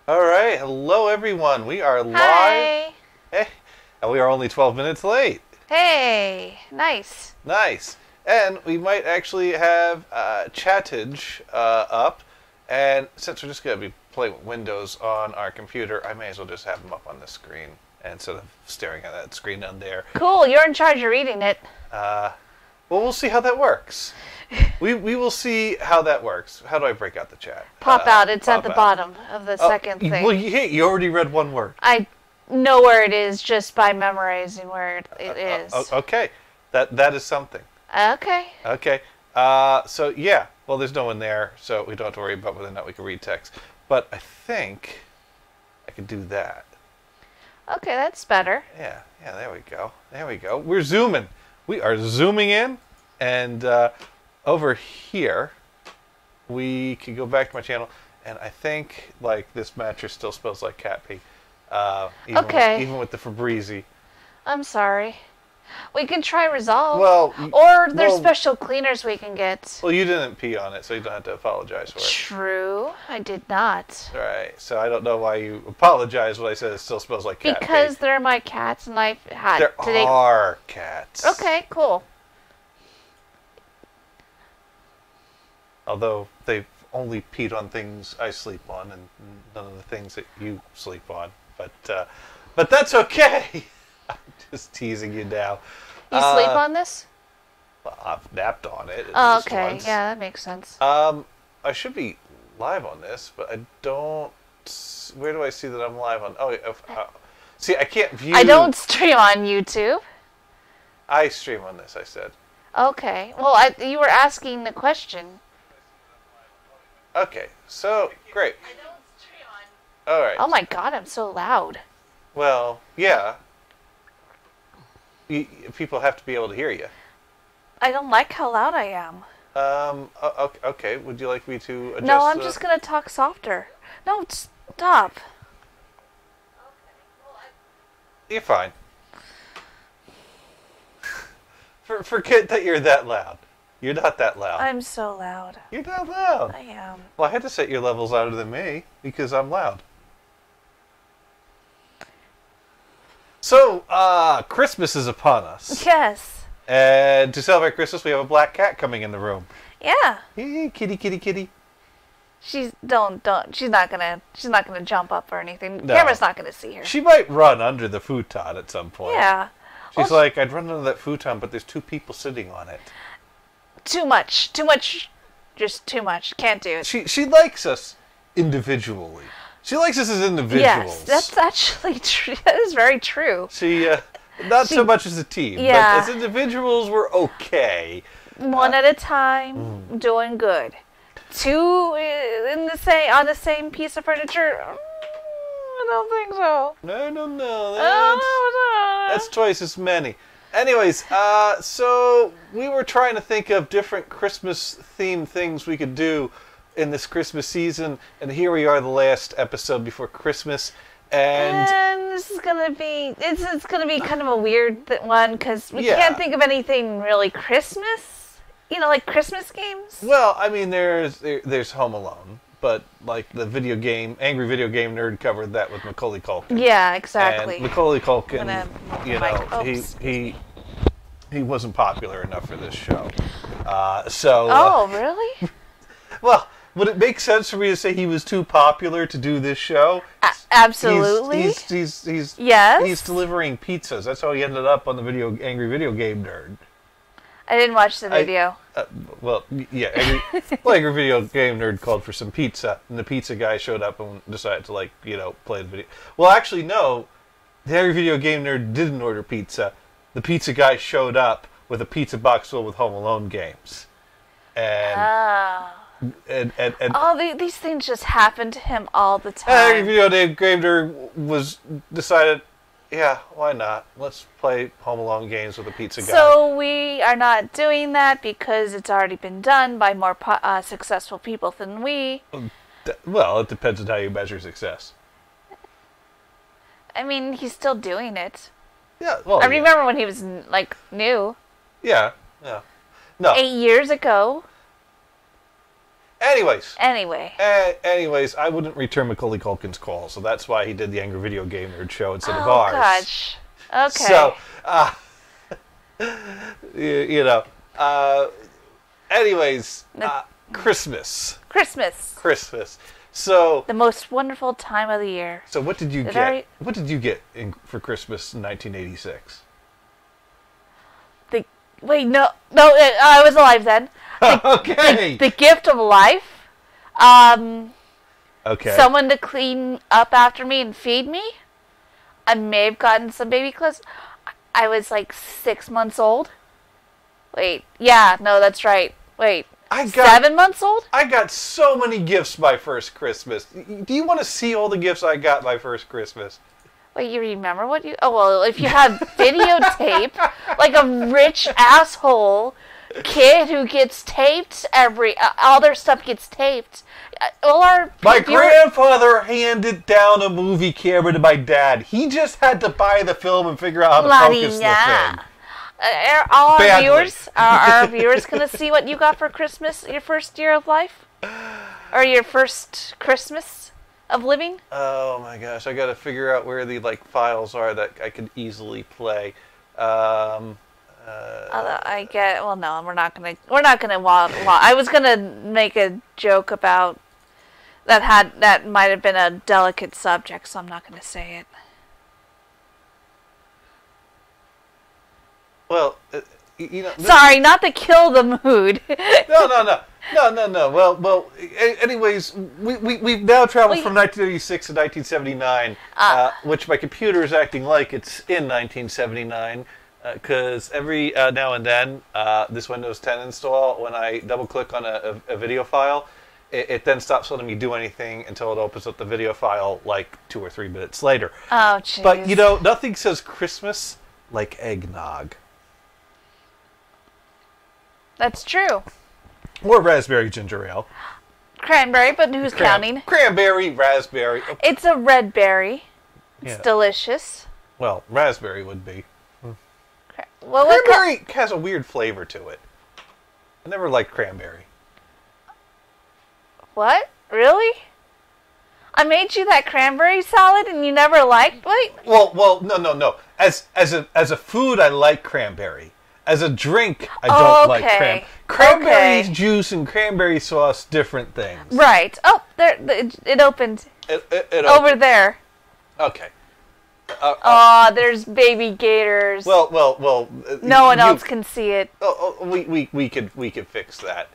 All right, hello everyone. We are live. Hi. Hey, and we are only 12 minutes late. Hey. Nice. Nice. And we might actually have chattage up. And since we're just going to be playing with Windows on our computer, I may as well just have them up on the screen instead of staring at that screen down there. Cool. You're in charge of reading it. Well, we'll see how that works. We will see how that works. How do I break out the chat? Pop out. It's pop at the out. bottom of the second thing. Well, you already read one word. I know where it is just by memorizing where it is. Okay, that is something. Okay. Okay. So yeah. Well, there's no one there, so we don't have to worry about whether or not we can read text. But I think I could do that. Okay, that's better. Yeah. There we go. There we go. We're zooming. We are zooming in, and over here we can go back to my channel, and I think like this mattress still smells like cat pee. Even with the Febreze. I'm sorry. We can try Resolve. Well, or there's special cleaners we can get. Well, you didn't pee on it, so you don't have to apologize for it. True. I did not. Right. So I don't know why you apologize when I said it still smells like cat pee. Because they're my cats, and I had. There are cats. Okay, cool. Although they've only peed on things I sleep on, and none of the things that you sleep on. But that's okay. I'm just teasing you now. You sleep on this? Well, I've napped on it. Oh, okay. Once. Yeah, that makes sense. I should be live on this, but I don't. Where do I see that I'm live on? Oh, see, I can't view. I don't stream on YouTube. I stream on this. I said. Okay. Well, you were asking the question. Okay. So great. I don't stream on. All right. Oh my God, I'm so loud. Well, yeah. People have to be able to hear you. I don't like how loud I am. Okay. Would you like me to adjust? No, I'm just gonna talk softer. No, stop. You're fine. Forget that you're that loud. You're not that loud. I'm so loud. You're not loud. I am. Well, I had to set your levels louder than me because I'm loud. So, Christmas is upon us. Yes. And to celebrate Christmas, we have a black cat coming in the room. Yeah. Hey, kitty, kitty, kitty. She's don't. She's not gonna jump up or anything. No. Camera's not gonna see her. She might run under the futon at some point. Yeah. She's like, I'd run under that futon, but there's two people sitting on it. Too much. Just too much. Can't do it. She likes us individually. She likes us as individuals. Yes, that's actually true. That is very true. She, not so much as a team, yeah. but as individuals, we're okay. One at a time, doing good. Two on the same piece of furniture. I don't think so. No. That's twice as many. Anyways, so we were trying to think of different Christmas-themed things we could do in this Christmas season, and here we are, the last episode before Christmas, and this is gonna be it's gonna be kind of a weird one because we can't think of anything really Christmas, like Christmas games. Well, I mean, there's Home Alone, but like the Angry Video Game Nerd covered that with Macaulay Culkin. Yeah, exactly. And Macaulay Culkin, he wasn't popular enough for this show, so. Oh, really? Well. Would it make sense for me to say he was too popular to do this show? Absolutely. He's delivering pizzas. That's how he ended up on the Angry Video Game Nerd. I didn't watch the video. Angry Video Game Nerd called for some pizza, and the pizza guy showed up and decided to play the video. Well, actually, no. The Angry Video Game Nerd didn't order pizza. The pizza guy showed up with a pizza box filled with Home Alone games, and. These things just happen to him all the time. Angry Video Game Nerd decided, yeah, why not? Let's play Home Alone games with a pizza guy. So we are not doing that because it's already been done by more successful people than we. Well, it depends on how you measure success. I mean, he's still doing it. Yeah, well, I remember when he was new. Yeah. No. 8 years ago. Anyways. Anyway. Anyways, I wouldn't return Macaulay Culkin's call, so that's why he did the Angry Video Game Nerd show instead of ours. Oh, gosh. Okay. So, anyways, Christmas. Christmas. So the most wonderful time of the year. So what did you get? What did you get for Christmas in 1986? Wait, no, I was alive then. Okay. The gift of life. Okay. Someone to clean up after me and feed me. I may have gotten some baby clothes. I was like 6 months old. Wait, yeah, no, that's right. Wait, 7 months old? I got so many gifts my first Christmas. Do you want to see all the gifts I got my first Christmas? Wait, you remember what you... Oh, well, if you have videotape, like a rich asshole kid who gets taped all their stuff gets taped. My grandfather handed down a movie camera to my dad. He just had to buy the film and figure out how to focus the thing. Are our viewers going to see what you got for Christmas, your first year of life? Or your first Christmas of living? Oh my gosh, I got to figure out where the files are that I could easily play. Well, no, we're not gonna. I was gonna make a joke about that might have been a delicate subject, so I'm not gonna say it. Well, sorry, not to kill the mood. No. Well. Anyways, we've now traveled from 1986 to 1979, which my computer is acting like it's in 1979. Because every now and then, this Windows 10 install, when I double-click on a video file, it then stops letting me do anything until it opens up the video file 2 or 3 minutes later. Oh, jeez. But, nothing says Christmas like eggnog. That's true. Or raspberry ginger ale. Cranberry, but who's counting? Cranberry, raspberry. Oh. It's a red berry. It's delicious. Well, raspberry would be. Well, cranberry has a weird flavor to it. I never liked cranberry. What? Really? I made you that cranberry salad and you never liked it? Well, no. As a food, I like cranberry. As a drink, I don't like cranberry. Cranberry juice and cranberry sauce, different things. Right. Oh, there it opened. It over there. Okay. There's baby gators. Well. No one else can see it. We could fix that.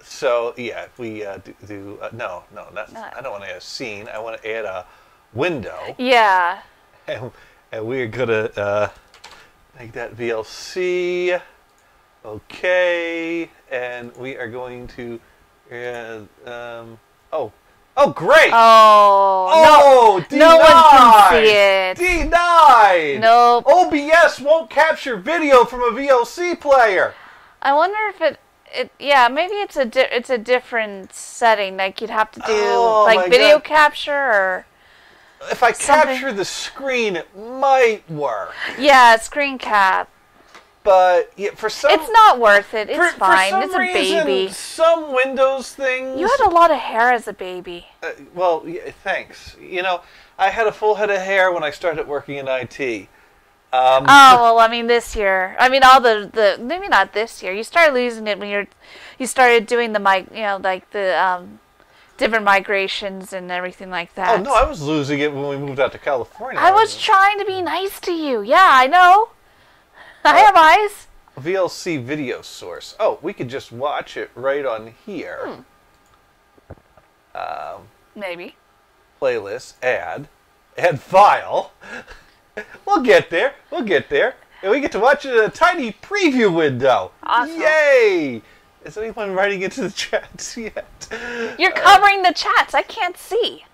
So yeah, if we do no, I don't want to add a scene. I want to add a window. Yeah. And we're gonna make that VLC. Okay, and we are going to. Oh, great! Oh, denied! No one can see it. Denied! Nope. OBS won't capture video from a VLC player. I wonder if maybe it's a different setting. Like you'd have to do video capture or. If I capture the screen, it might work. Yeah, screen cap. But it's not worth it. It's fine. It's a baby. Some Windows things. You had a lot of hair as a baby. Well, thanks. I had a full head of hair when I started working in IT. This year. All maybe not this year. You started losing it when you started doing the different migrations and everything like that. Oh no, I was losing it when we moved out to California. I was trying to be nice to you. Yeah, I know. I have eyes. VLC video source. Oh, we could just watch it right on here. Maybe. Playlist, add file. We'll get there. And we get to watch it in a tiny preview window. Awesome. Yay! Is anyone writing into the chats yet? You're covering the chats. I can't see.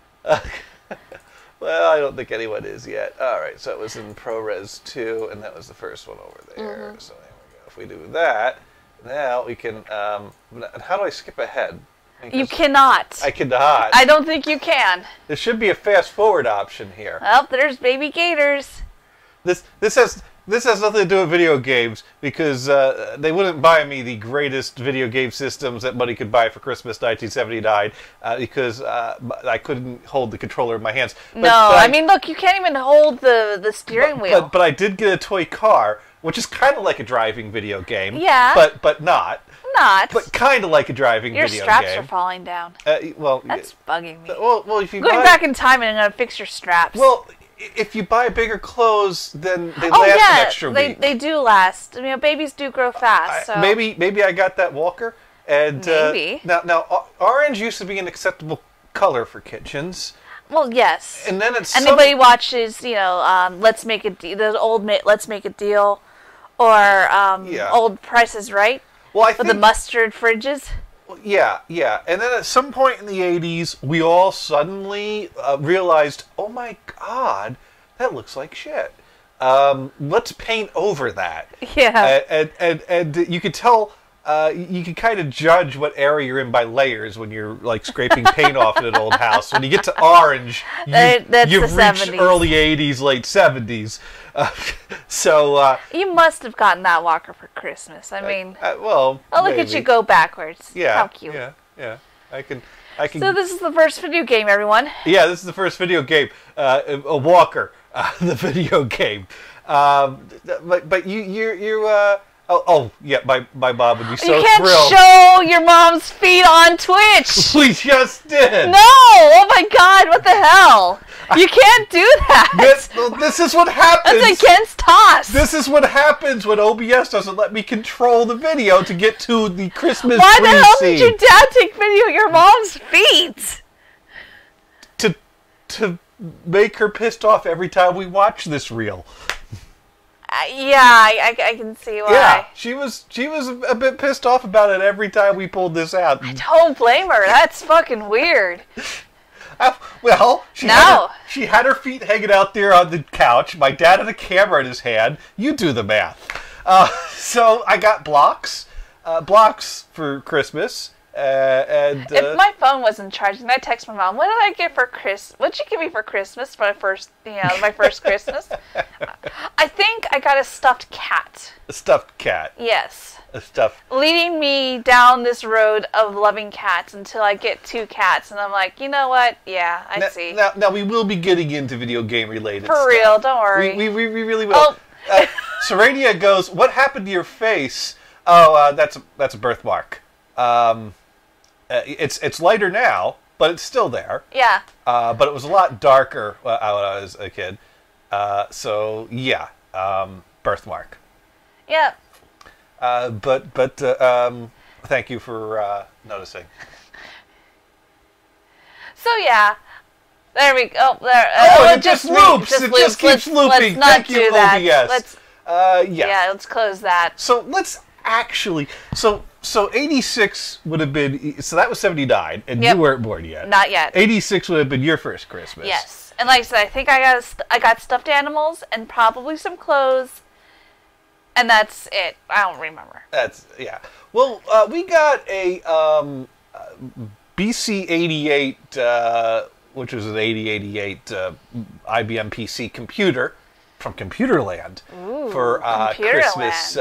Well, I don't think anyone is yet. All right, so it was in ProRes 2, and that was the first one over there. So there we go. If we do that, now we can... how do I skip ahead? You cannot. I cannot. I don't think you can. There should be a fast-forward option here. Well, there's baby gators. This has This has nothing to do with video games, because they wouldn't buy me the greatest video game systems that money could buy for Christmas 1979, because I couldn't hold the controller in my hands. But I mean, look, you can't even hold the steering wheel. But I did get a toy car, which is kind of like a driving video game. Yeah. But not. But kind of like a driving video game. Your straps are falling down. Well, that's bugging me. Well, if you going back in time and I'm going to fix your straps. Well, if you buy bigger clothes, then they last an extra week. They do last. I mean, babies do grow fast. So. Maybe I got that Walker. And maybe. Now, orange used to be an acceptable color for kitchens. Well, yes. And then it's anybody watches, Let's Make a Deal. The old Let's Make a Deal, or old Price is Right. Well, I think with the mustard fridges. Yeah. And then at some point in the 80s, we all suddenly realized, oh my God, that looks like shit. Let's paint over that. Yeah. And you could tell, you can kind of judge what area you're in by layers when you're like scraping paint off in an old house. When you get to orange, you've reached 70s. Early 80s, late 70s. You must have gotten that Walker for Christmas. I mean, well, look at you go backwards. Yeah, how cute. Yeah. I can. So this is the first video game, everyone. Yeah, this is the first video game. A Walker, the video game. But you're. Yeah, my mom would be so thrilled. You can't show your mom's feet on Twitch. We just did. No! Oh my God! What the hell? You can't do that. This is what happens. That's against TOS. This is what happens when OBS doesn't let me control the video to get to the Christmas tree Why the hell scene. did your dad take video of your mom's feet? To make her pissed off every time we watch this reel. I can see why. Yeah, she was a bit pissed off about it every time we pulled this out. I don't blame her. That's fucking weird. Well, she had her feet hanging out there on the couch. My dad had a camera in his hand. You do the math. So I got blocks for Christmas. If my phone wasn't charging, I'd text my mom, what did I get for Christmas? What'd you give me for Christmas for my first Christmas? I think I got a stuffed cat. A stuffed cat? Yes. A stuffed... Leading me down this road of loving cats until I get 2 cats, and I'm like, you know what? Yeah, I see. Now, we will be getting into video game related stuff. For real, don't worry. We really will. Serenia goes, what happened to your face? Oh, that's a birthmark. It's lighter now, but it's still there. Yeah. But it was a lot darker when I was a kid. Birthmark. Yeah. Thank you for noticing. So yeah, there we go. It just loops. It just keeps looping. Thank you, OBS. Let's close that. So let's actually. So 86 would have been, so that was 79, and you weren't born yet. Not yet. 86 would have been your first Christmas. Yes. And like I said, I think I got stuffed animals and probably some clothes, and that's it. I don't remember. Well, we got a BC88, which was an 8088 IBM PC computer from Computerland. Ooh, for Computerland. Christmas.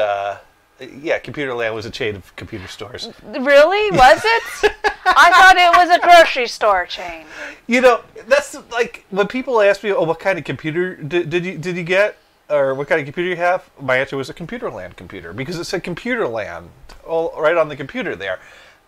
Computerland was a chain of computer stores. Really? Was it? I thought it was a grocery store chain. That's like when people ask me, "Oh, what kind of computer did you get, or what kind of computer you have?" My answer was a Computerland computer because it said Computerland all right on the computer there.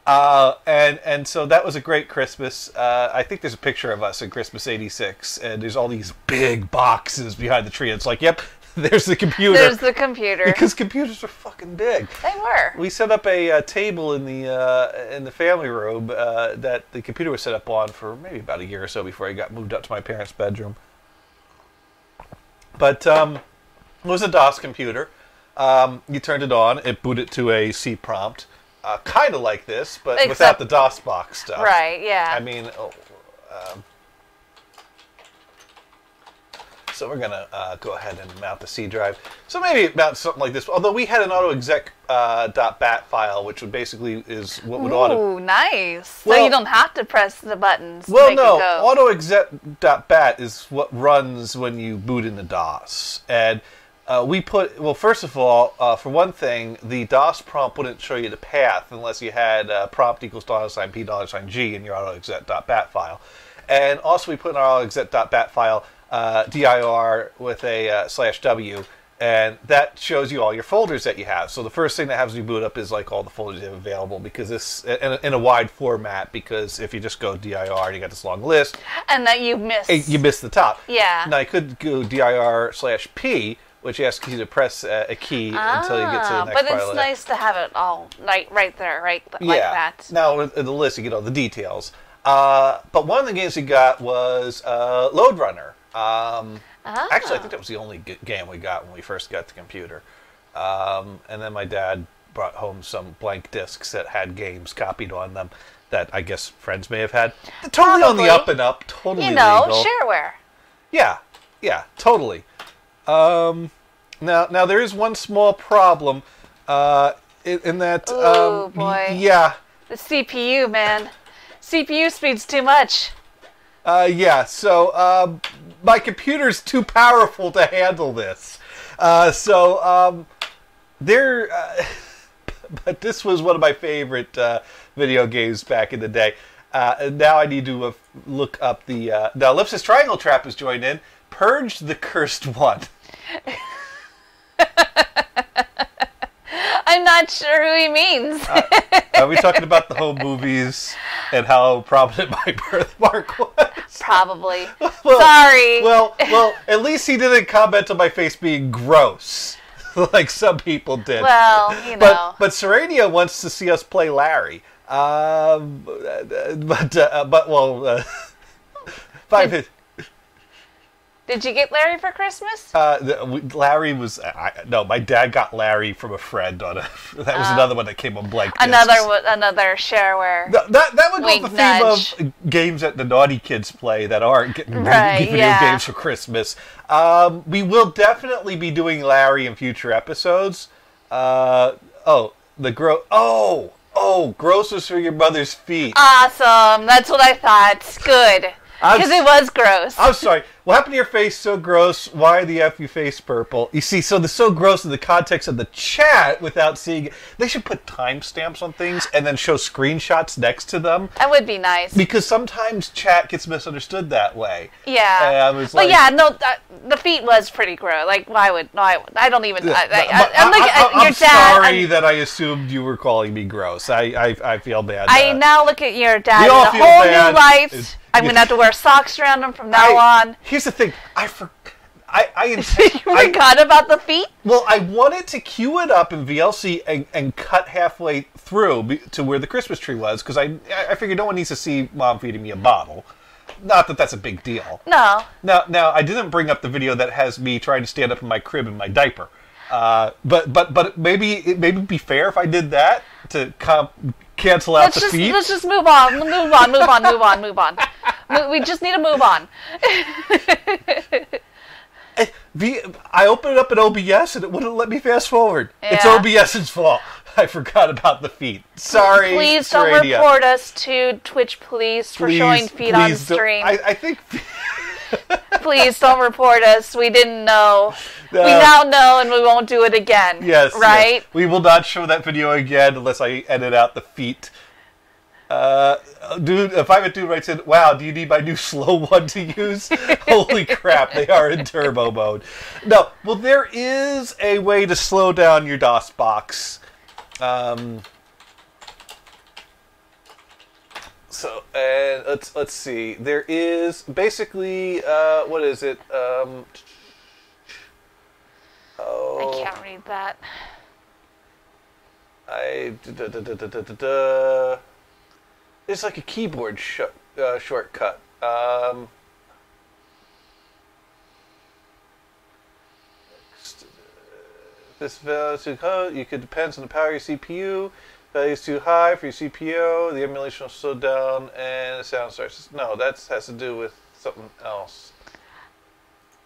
And so that was a great Christmas. I think there's a picture of us in Christmas '86, and there's all these big boxes behind the tree. It's like, yep. There's the computer. There's the computer. Because computers are fucking big. They were. We set up a table in the family room that the computer was set up on for maybe about a year or so before I got moved up to my parents' bedroom. But it was a DOS computer. You turned it on. It booted to a C prompt. Kind of like this, but without the DosBox stuff. Right, yeah. I mean... So we're going to go ahead and mount the C drive. So maybe mount something like this. Although we had an autoexec.bat file, which would basically is what would Ooh, nice. So you don't have to press the buttons to make it go. Autoexec.bat is what runs when you boot into DOS. And well, first of all, for one thing, the DOS prompt wouldn't show you the path unless you had prompt equals $P $G in your autoexec.bat file. And also we put in our autoexec.bat file dir with a /w, and that shows you all your folders that you have. So the first thing that happens when you boot up is like all the folders you have available, because this in a wide format. Because if you just go dir, you got this long list, and that you miss the top. Yeah. Now I could go dir/p, which asks you to press a key until you get to the next file. But it's nice to have it all right there, right like that. Now in the list you get all the details. But one of the games we got was Load Runner. Actually, I think that was the only game we got when we first got the computer. And then my dad brought home some blank discs that had games copied on them that I guess friends may have had. Totally on the up and up, totally legal. Shareware. Yeah, totally. Now there is one small problem in that. Oh boy. Yeah. The CPU, man. CPU speed's too much. So my computer's too powerful to handle this. But this was one of my favorite video games back in the day. And now I need to look up the... now, Ellipsis Triangle Trap has joined in. Purge the Cursed One. I'm not sure who he means. Are we talking about the home movies and how prominent my birthmark was? Probably. Well, sorry. Well, at least he didn't comment on my face being gross, like some people did. Well, you know. But Serenia wants to see us play Larry. Did you get Larry for Christmas? Larry was... no, my dad got Larry from a friend on that was another one that came on blank discs. Another shareware. That would go Wink, the theme of games that the naughty kids play that aren't getting video games for Christmas. We will definitely be doing Larry in future episodes. Gross was for your mother's feet. Awesome. That's what I thought. Good. Because it was gross. I'm sorry. What happened to your face so gross? Why the F you face purple? You see, so the so gross in the context of the chat without seeing it. They should put timestamps on things and then show screenshots next to them. That would be nice. Because sometimes chat gets misunderstood that way. Yeah. And I was like, the feet was pretty gross. Like, why would... No, I don't even... I'm sorry that I assumed you were calling me gross. I feel bad. I now look at your dad in a whole new light. I'm going to have to wear socks around him from now on. Here's the thing. I You forgot about the feet? Well, I wanted to cue it up in VLC and cut halfway through to where the Christmas tree was, because I figured no one needs to see Mom feeding me a bottle. Not that that's a big deal. No. Now, I didn't bring up the video that has me trying to stand up in my crib in my diaper. But maybe it'd be fair if I did that to cancel out the feet. Let's just move on. Move on. We just need to move on. I opened it up in OBS and it wouldn't let me fast forward. Yeah. It's OBS's fault. I forgot about the feet. Sorry. Please don't report us to Twitch Police for showing feet on stream. I think... Please don't report us. We didn't know. We now know, and we won't do it again. Yes. Right? Yes. We will not show that video again unless I edit out the feet. Dude, if I'm a dude writes in, wow, do you need my new slow one to use? Holy crap, they are in turbo mode. No, well, there is a way to slow down your DosBox. So, and let's see. There is basically, what is it? I can't read that. It's like a keyboard shortcut. This value, you could depends on the power of your CPU. Value is too high for your CPU. The emulation will slow down, and the sound starts. No, that has to do with something else.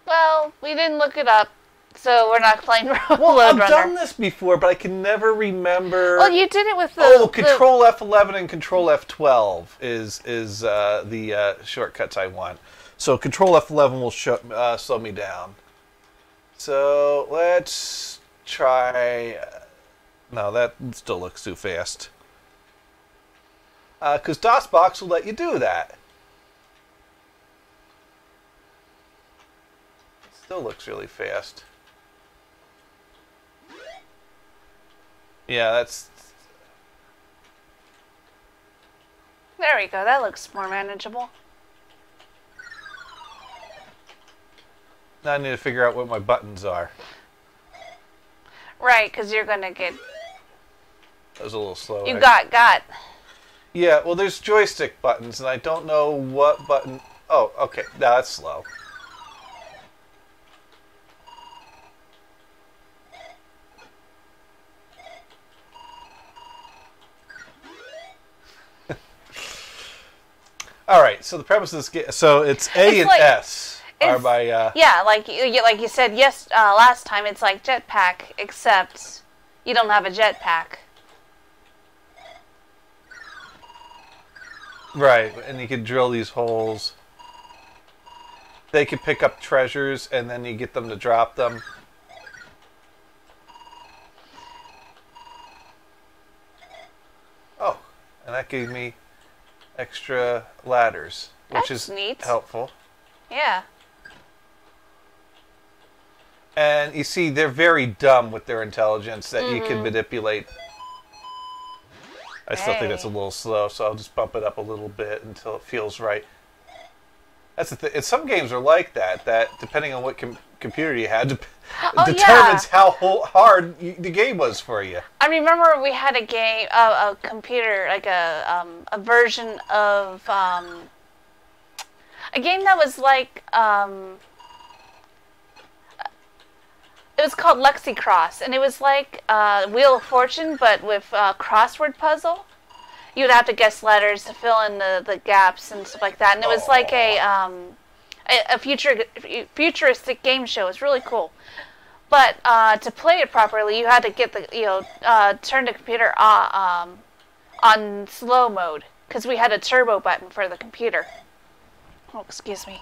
Well, we didn't look it up, so we're not playing Load Well, I've Runner. done this before, but I can never remember. Well, you did it with the... Control F11 and Control F12 is the shortcuts I want. So Control F11 will slow me down. So let's try. No, that still looks too fast. Because DosBox will let you do that. Still looks really fast. Yeah, that's... There we go. That looks more manageable. Now I need to figure out what my buttons are. Right, because you're going to get... That was a little slow. You got. Yeah, well, there's joystick buttons, and I don't know what button... Oh, okay. No, that's slow. All right, so the premise of this game... So it's A and S are by... Yeah, like you said last time, it's like Jetpack, except you don't have a jetpack. Right, and you can drill these holes. They can pick up treasures, and then you get them to drop them. Oh, and that gave me extra ladders, which is neat. Helpful. Yeah. And you see, they're very dumb with their intelligence that you can manipulate. I still think that's a little slow, so I'll just bump it up a little bit until it feels right. That's the thing. Some games are like that. That depending on what computer you had, determines how hard the game was for you. I remember we had a game, a computer, like a version of a game that was like it was called Lexicross, and it was like Wheel of Fortune, but with crossword puzzle. You'd have to guess letters to fill in the gaps and stuff like that. And it was like a futuristic game show. It was really cool. But to play it properly, you had to get turn the computer on slow mode, because we had a turbo button for the computer. Oh, excuse me.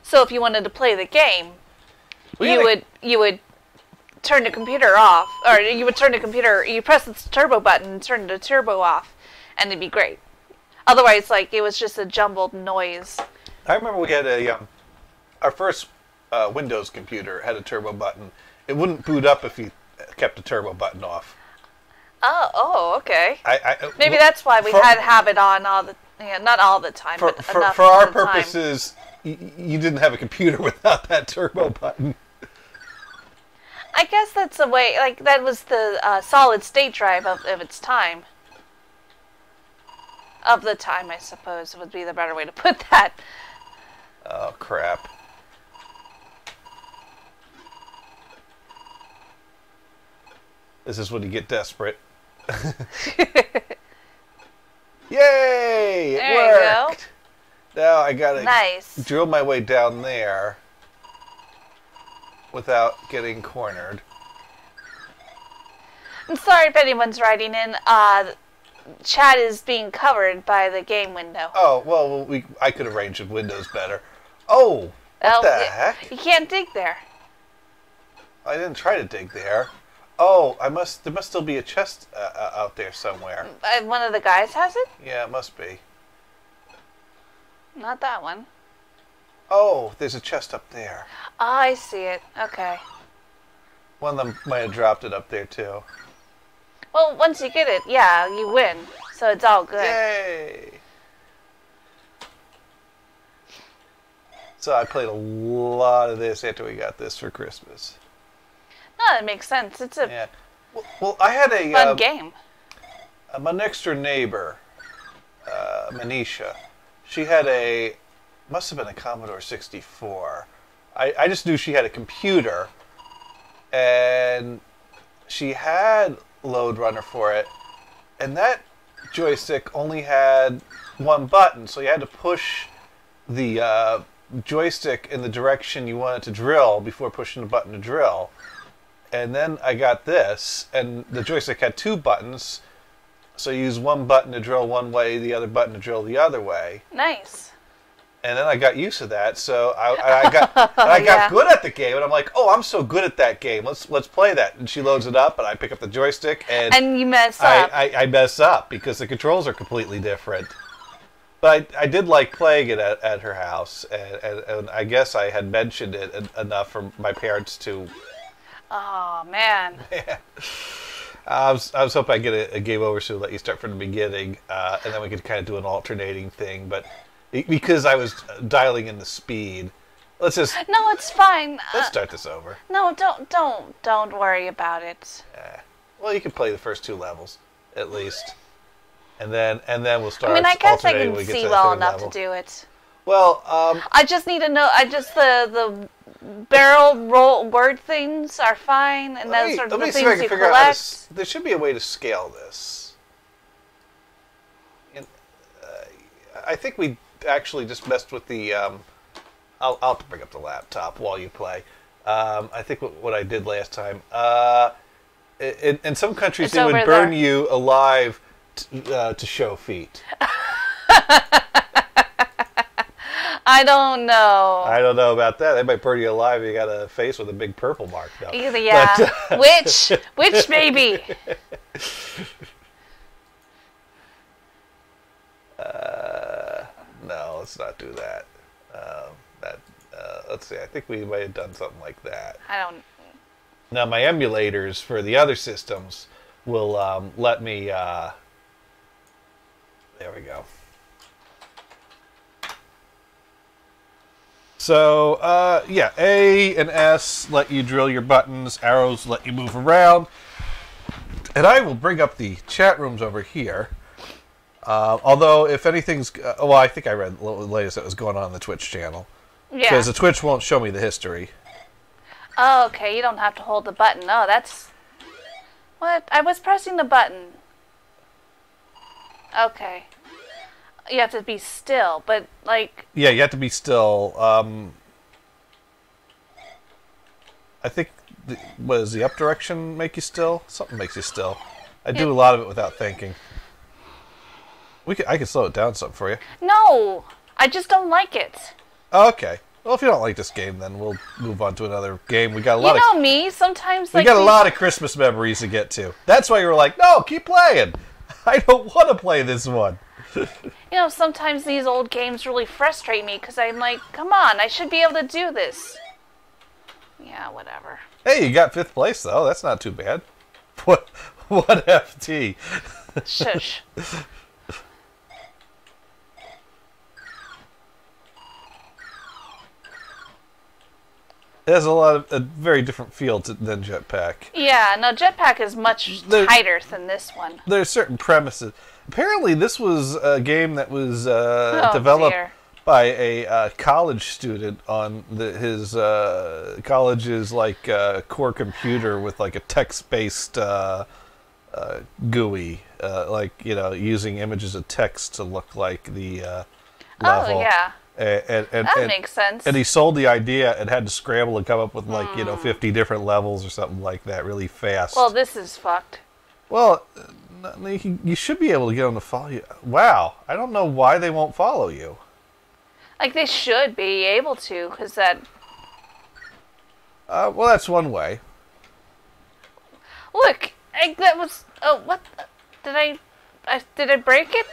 So if you wanted to play the game, you would turn the computer off, or you would turn the computer. You press the turbo button and turn the turbo off, and it'd be great. Otherwise, like, it was just a jumbled noise. I remember we had our first Windows computer had a turbo button. It wouldn't boot up if you kept the turbo button off. Oh, okay. Maybe that's why we had to have it on all the, not all the time, but enough for our of the purposes. Time. You didn't have a computer without that turbo button. I guess that's the way, like, that was the solid state drive of its time. Of the time, I suppose, would be the better way to put that. Oh, crap. This is when you get desperate. Yay! It worked! Now I gotta drill my way down there without getting cornered. I'm sorry if anyone's writing in. Chat is being covered by the game window. Oh, well, I could arrange the windows better. Oh, what the heck? You can't dig there. I didn't try to dig there. Oh, there must still be a chest out there somewhere. One of the guys has it? Yeah, it must be. Not that one. Oh, there's a chest up there. Oh, I see it. Okay. One of them might have dropped it up there, too. Well, once you get it, yeah, you win. So it's all good. Yay! So I played a lot of this after we got this for Christmas. No, that makes sense. It's a well, I had a fun game. My next door neighbor, Manisha, she had must have been a Commodore 64. I just knew she had a computer, and she had Load Runner for it, and that joystick only had one button, so you had to push the joystick in the direction you wanted to drill before pushing the button to drill. And then I got this, and the joystick had 2 buttons. So you use one button to drill one way, the other button to drill the other way. Nice. And then I got used to that, so I got good at the game, and I'm like, oh, I'm so good at that game. Let's play that. And she loads it up, and I pick up the joystick, and you mess up. I mess up because the controls are completely different. But I did like playing it at her house, and I guess I had mentioned it enough for my parents to. Oh man. Yeah. I was hoping I'd get a game over soon, let you start from the beginning, and then we could kind of do an alternating thing, but. Because I was dialing in the speed. Let's just. No, it's fine. Let's start this over. No, don't worry about it. Well, you can play the first 2 levels, at least, and then we'll start. I mean, I guess I alternating can when we get see to the well 3rd enough level. to do it. Well, I just need to know. The barrel roll word things are fine, and those are the things you collect. There should be a way to scale this. I think we actually just messed with the. I'll have to bring up the laptop while you play. I think what I did last time. In some countries, they would burn you alive to show feet. I don't know. I don't know about that. They might burn you alive. You got a face with a big purple mark, though. Yeah. But, which baby? No, let's not do that. Let's see. I think we might have done something like that. I don't. Now, my emulators for the other systems will let me. There we go. So, yeah, A and S let you drill your buttons. Arrows let you move around. And I will bring up the chat rooms over here. Although, if anything's... well, I think I read the latest that was going on the Twitch channel. Yeah. Because the Twitch won't show me the history. Oh, okay. You don't have to hold the button. Oh, that's... What? I was pressing the button. Okay. You have to be still, but, like... Yeah, you have to be still. I think... What, does the up direction make you still? Something makes you still. I do a lot of it without thinking. I can slow it down some for you. No! I just don't like it. Okay. Well, if you don't like this game, then we'll move on to another game. We got a lot You know me, sometimes... We got a lot of Christmas memories to get to. That's why you were like, no, keep playing. I don't want to play this one. You know, sometimes these old games really frustrate me, because I'm like, come on, I should be able to do this. Yeah, whatever. Hey, you got 5th place, though. That's not too bad. What FT? Shush. It has a very different feel than Jetpack. Yeah, no, Jetpack is much tighter than this one. There's certain premises. Apparently, this was a game that was developed by a college student on his college's core computer with like a text-based GUI, using images of text to look like the level. Oh yeah. That makes sense. And he sold the idea and had to scramble and come up with 50 different levels or something like that really fast. Well, this is fucked. Well, you should be able to get them to follow you. Wow, I don't know why they won't follow you. Like, they should be able to, because that... well, that's one way. Look, that was... Oh, what? Did I break it?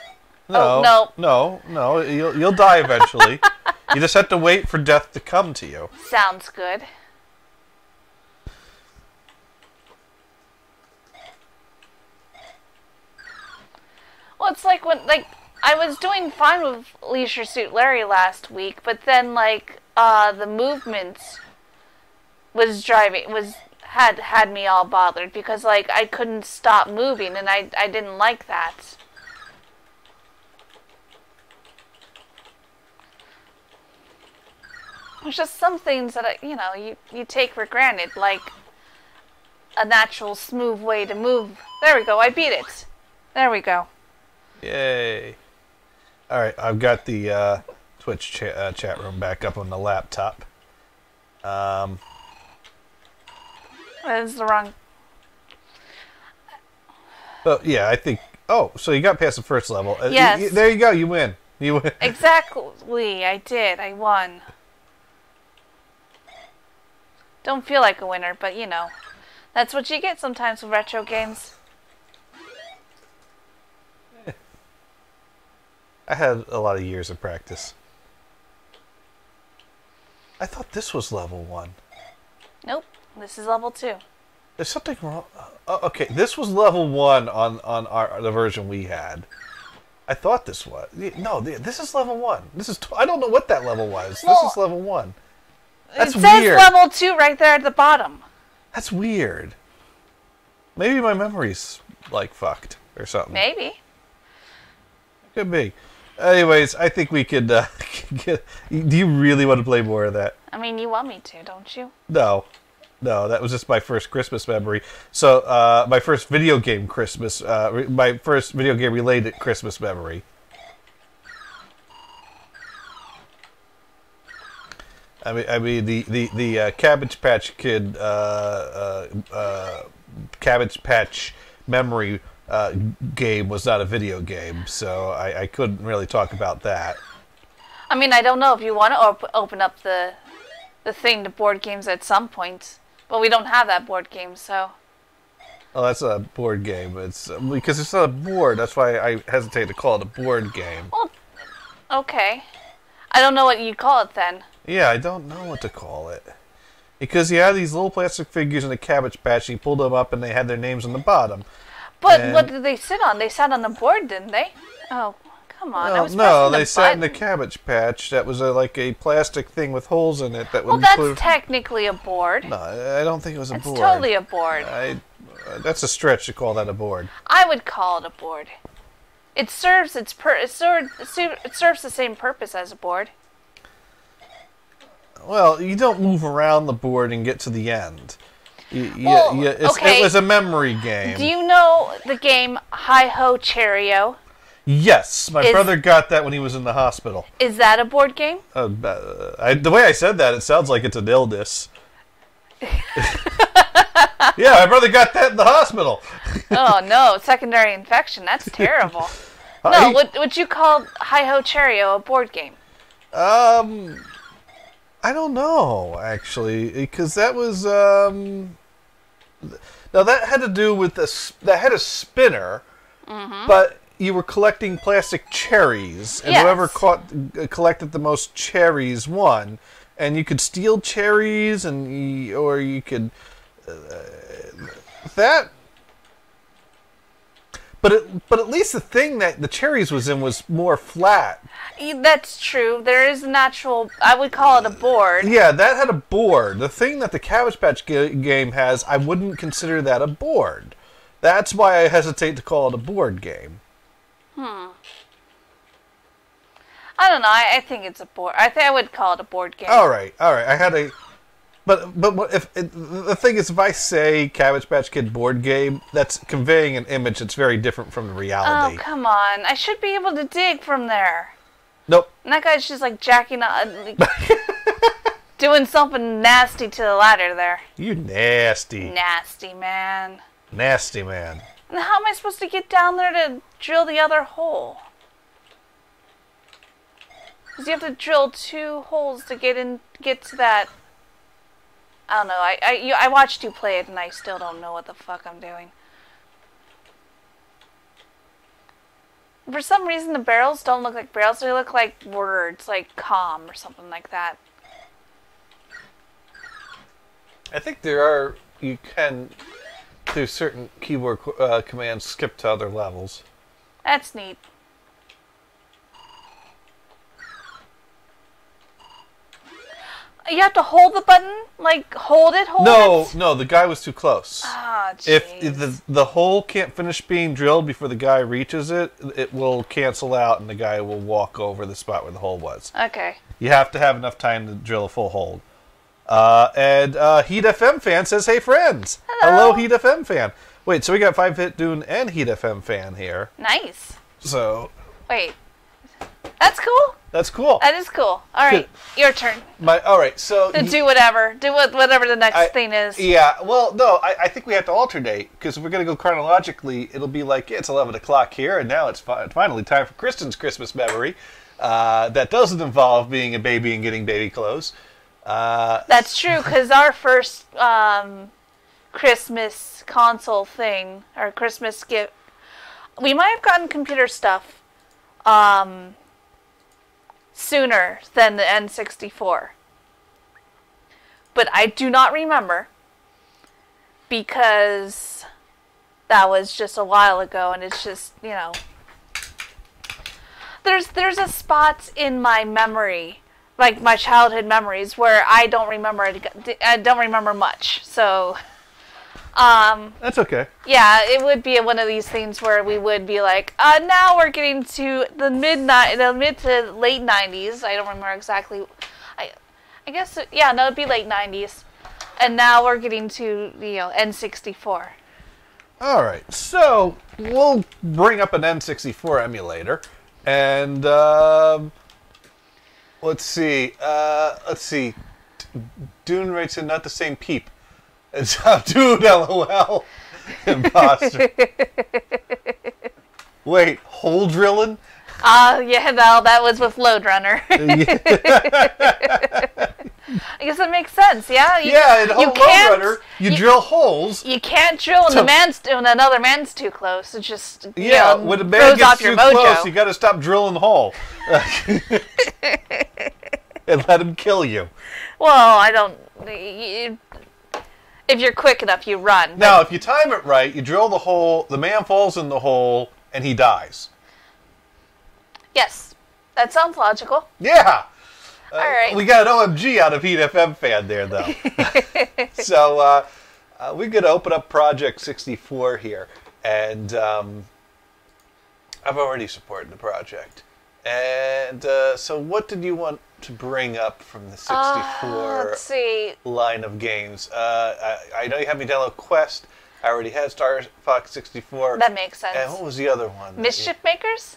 No, oh, no. You'll die eventually. You just have to wait for death to come to you. Sounds good. Well, it's like when, I was doing fine with Leisure Suit Larry last week, but then, the movements had me all bothered because, I couldn't stop moving, and I didn't like that. There's just some things that, you take for granted, like a natural, smooth way to move. There we go, I beat it. There we go. Yay. Alright, I've got the Twitch chat room back up on the laptop. That is the wrong... But yeah, I think... Oh, so you got past the first level. Yes. There you go. You win. You win. Exactly. I did. I won. Don't feel like a winner, but you know. That's what you get sometimes with retro games. I had a lot of years of practice. I thought this was level 1. Nope. This is level 2. There's something wrong. Okay, this was level 1 on the version we had. I thought this was. No, this is level 1. This is. I don't know what that level was. Well, this is level 1. That's it says weird. level 2 right there at the bottom. That's weird. Maybe my memory's like fucked or something. Maybe. Could be. Anyways, I think we could get... Do you really want to play more of that? I mean, you want me to, don't you? No. No, that was just my first Christmas memory. So, my first video game Christmas... my first video game related Christmas memory. I mean the Cabbage Patch Kid Cabbage Patch memory game was not a video game, so I couldn't really talk about that. I mean, I don't know if you want to open up the thing to board games at some point, but we don't have that board game, so. Oh, that's a board game. It's because it's not a board. That's why I hesitate to call it a board game. Well, okay. I don't know what you call it then. Yeah, I don't know what to call it. Because you had these little plastic figures in a Cabbage Patch, and you pulled them up, and they had their names on the bottom. But what did they sit on? They sat on the board, didn't they? Oh, come on. No, they sat in the Cabbage Patch. That was like a plastic thing with holes in it. That would that's technically a board. No, I don't think it was a board. It's totally a board. That's a stretch to call that a board. I would call it a board. It serves it serves the same purpose as a board. Well, you don't move around the board and get to the end. Okay. It was a memory game. Do you know the game Hi-Ho Cherry-O? Yes, my brother got that when he was in the hospital. Is that a board game? The way I said that, it sounds like it's an illness. Yeah, my brother got that in the hospital. Oh no, secondary infection. That's terrible. No, would you call Hi-Ho Cherry-O a board game? I don't know, actually, because that was, now that had to do with that had a spinner, but you were collecting plastic cherries, and whoever collected the most cherries won, and you could steal cherries, or you could, But at least the thing that the cherries was in was more flat. That's true. There is an actual... I would call it a board. Yeah, that had a board. The thing that the Cabbage Patch game has, I wouldn't consider that a board. That's why I hesitate to call it a board game. I don't know. I think it's a board. I think I would call it a board game. All right. I had a... But the thing is, if I say Cabbage Patch Kid board game, that's conveying an image that's very different from the reality. Oh, come on. I should be able to dig from there. Nope. And that guy's just like jacking up, doing something nasty to the ladder there. You nasty. Nasty man. Nasty man. And how am I supposed to get down there to drill the other hole? Because you have to drill 2 holes to get to that. I don't know. I watched you play it, and I still don't know what the fuck I'm doing. For some reason, the barrels don't look like barrels. They look like words, like calm or something like that. I think you can, through certain keyboard commands, skip to other levels. That's neat. You have to hold the button? Like, hold it? No, the guy was too close. Ah, jeez. If the hole can't finish being drilled before the guy reaches it, it will cancel out and the guy will walk over the spot where the hole was. Okay. You have to have enough time to drill a full hole. And Heat FM fan says, "Hey friends." Hello, Heat FM fan. Wait, so we got 5-Hit Dune and Heat FM fan here. Nice. So... Wait. That's cool. That's cool. That is cool. All right, your turn. All right, so Do whatever. Do whatever the next thing is. Yeah, well, no, I think we have to alternate, because if we're going to go chronologically, it'll be like, it's 11 o'clock here, and now it's finally time for Kristen's Christmas memory. That doesn't involve being a baby and getting baby clothes. That's true, because our first Christmas console thing, or Christmas gift, we might have gotten computer stuff sooner than the N64. But I do not remember, because that was just a while ago, and it's just, you know, there's a spot in my memory, like my childhood memories, where I don't remember much. So that's okay. Yeah, it would be one of these things where we would be like, now we're getting to the mid to late 90s. I don't remember exactly. I guess, yeah, no, it'd be late 90s. And now we're getting to, N64. All right, so we'll bring up an N64 emulator, and let's see. Dune writes in not the same peep. It's dude, LOL. Imposter. Wait, hole drilling? Yeah, no, that was with Load Runner. I guess that makes sense, yeah? In Load Runner, you drill holes. You can't drill when another man's too close. It just, when a man gets too close, you got to stop drilling the hole. And let him kill you. Well, I don't... If you're quick enough, you run. Now, if you time it right, you drill the hole, the man falls in the hole, and he dies. Yes. That sounds logical. Yeah. All right. We got an OMG out of Heat FM fan there, though. So, we're going to open up Project 64 here. And I've already supported the project. And so what did you want to bring up from the 64 let's see. line of games? I know you had me download Quest. I already had Star Fox 64. That makes sense. And what was the other one? Mischief Makers?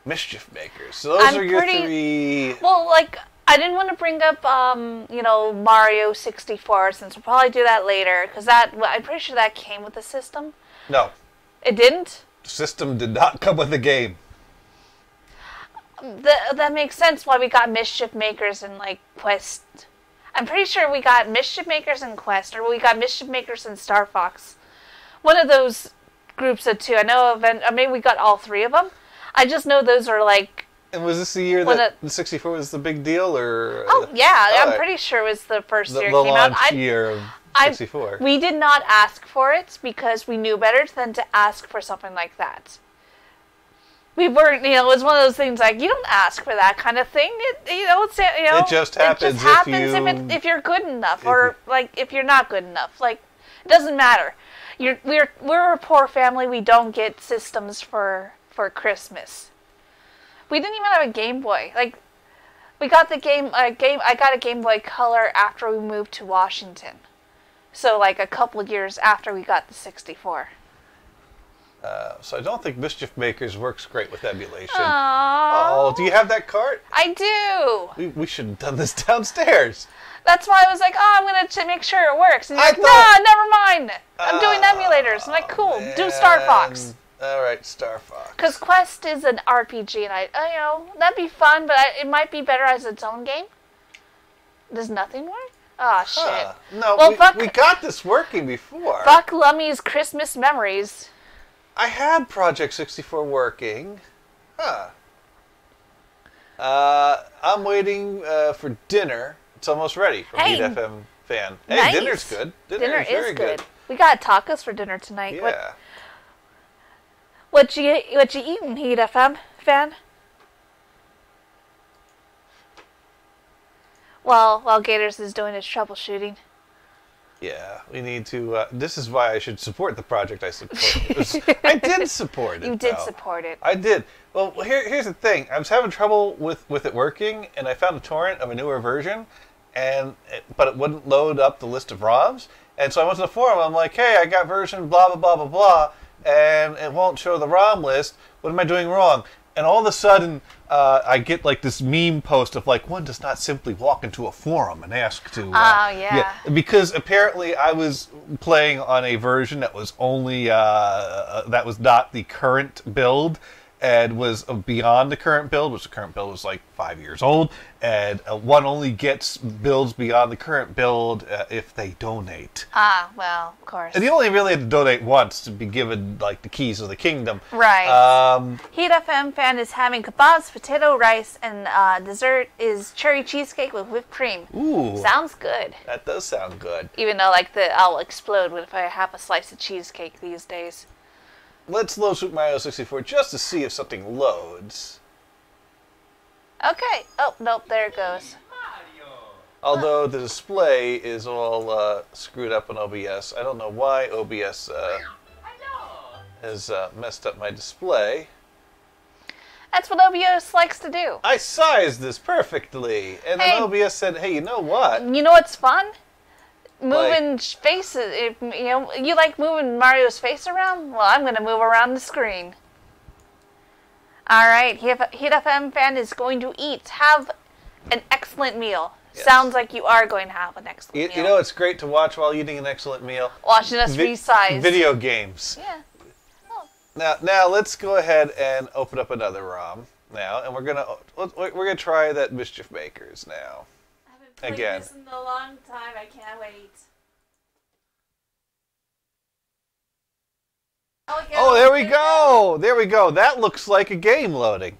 Mischief Makers. So those are your three... Well, like, I didn't want to bring up, Mario 64, since we'll probably do that later, because I'm pretty sure that came with the system. No. It didn't? The system did not come with the game. That makes sense why we got Mischief Makers and, like, Quest. I'm pretty sure we got Mischief Makers and Quest, or we got Mischief Makers and Star Fox. One of those groups of two. I know or maybe we got all three of them. I just know those are, like... And was this the year that the 64 was the big deal, or... Oh, yeah. I'm pretty sure it was the first year it came out. The launch year of 64. We did not ask for it because we knew better than to ask for something like that. We weren't, it was one of those things like, you don't ask for that kind of thing. It just happens if you're good enough, or like if you're not good enough. Like, it doesn't matter. We're a poor family. We don't get systems for Christmas. We didn't even have a Game Boy. Like, we got I got a Game Boy Color after we moved to Washington. So like a couple of years after we got the 64. So I don't think Mischief Makers works great with emulation. Aww. Oh, do you have that cart? I do. We should have done this downstairs. That's why I was like, I'm going to make sure it works. And you're like, nah, never mind. I'm doing emulators. I'm like, cool, man. Do Star Fox. All right, Star Fox. Because Quest is an RPG, and that'd be fun, but it might be better as its own game. Does nothing work? Oh, shit. No, well, we got this working before. Fuck Lummy's Christmas memories. I had Project 64 working. I'm waiting for dinner. It's almost ready from Heat FM fan. Hey, nice. Dinner's good. Dinner is very good. We got tacos for dinner tonight. Yeah. What you eating, Heat FM fan? While Gators is doing his troubleshooting. Yeah, we need to... this is why I should support the project I support. I did support it, You did support it. I did. Well, here's the thing. I was having trouble with it working, and I found a torrent of a newer version, but it wouldn't load up the list of ROMs. And so I went to the forum. I'm like, hey, I got version blah, blah, blah, blah, blah, and it won't show the ROM list. What am I doing wrong? And all of a sudden, I get like this meme post of like, one does not simply walk into a forum and ask to. Yeah. Because apparently I was playing on a version that was only that was not the current build and was beyond the current build, which the current build was like 5 years old, and one only gets builds beyond the current build if they donate. Well, of course. And you only really had to donate once to be given like the keys of the kingdom. Right. Heat FM fan is having kebabs, potato rice, and dessert is cherry cheesecake with whipped cream. Ooh. Sounds good. That does sound good. Even though like I'll explode if I have a slice of cheesecake these days. Let's load Super Mario 64 just to see if something loads. Okay. Oh, nope, there it goes. Although the display is all screwed up in OBS. I don't know why OBS has messed up my display. That's what OBS likes to do. I sized this perfectly. And then OBS said, hey, you know what? You know what's fun? Moving faces. You like moving Mario's face around? Well, I'm going to move around the screen. All right, Heat FM fan is going to eat. Have an excellent meal. Yes. Sounds like you are going to have an excellent meal. You know, it's great to watch while eating an excellent meal. Watching us resize. Video games. Yeah. Oh. Now let's go ahead and open up another ROM now, and we're gonna try that Mischief Makers now. I haven't played this in a long time. I can't wait. Oh, there we go! There we go. That looks like a game loading.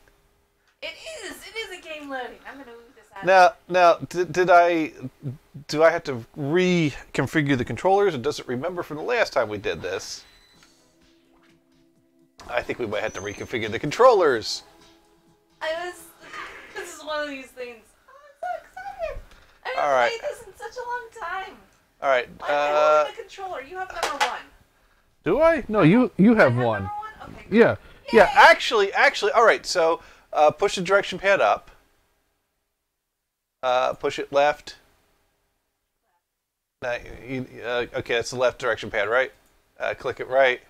It is. It is a game loading. I'm gonna move this out. Now, do I have to reconfigure the controllers, or does it remember from the last time we did this? I think we might have to reconfigure the controllers. This is one of these things. Oh, I'm so excited. I haven't played this in such a long time. All right. I'm holding the controller. You have number 1. Do I? No, you have one. Number 1? Okay. Yeah. Yay. Yeah. Actually. All right. So push the direction pad up. Push it left. Now, okay, that's the left direction pad, right? Click it right.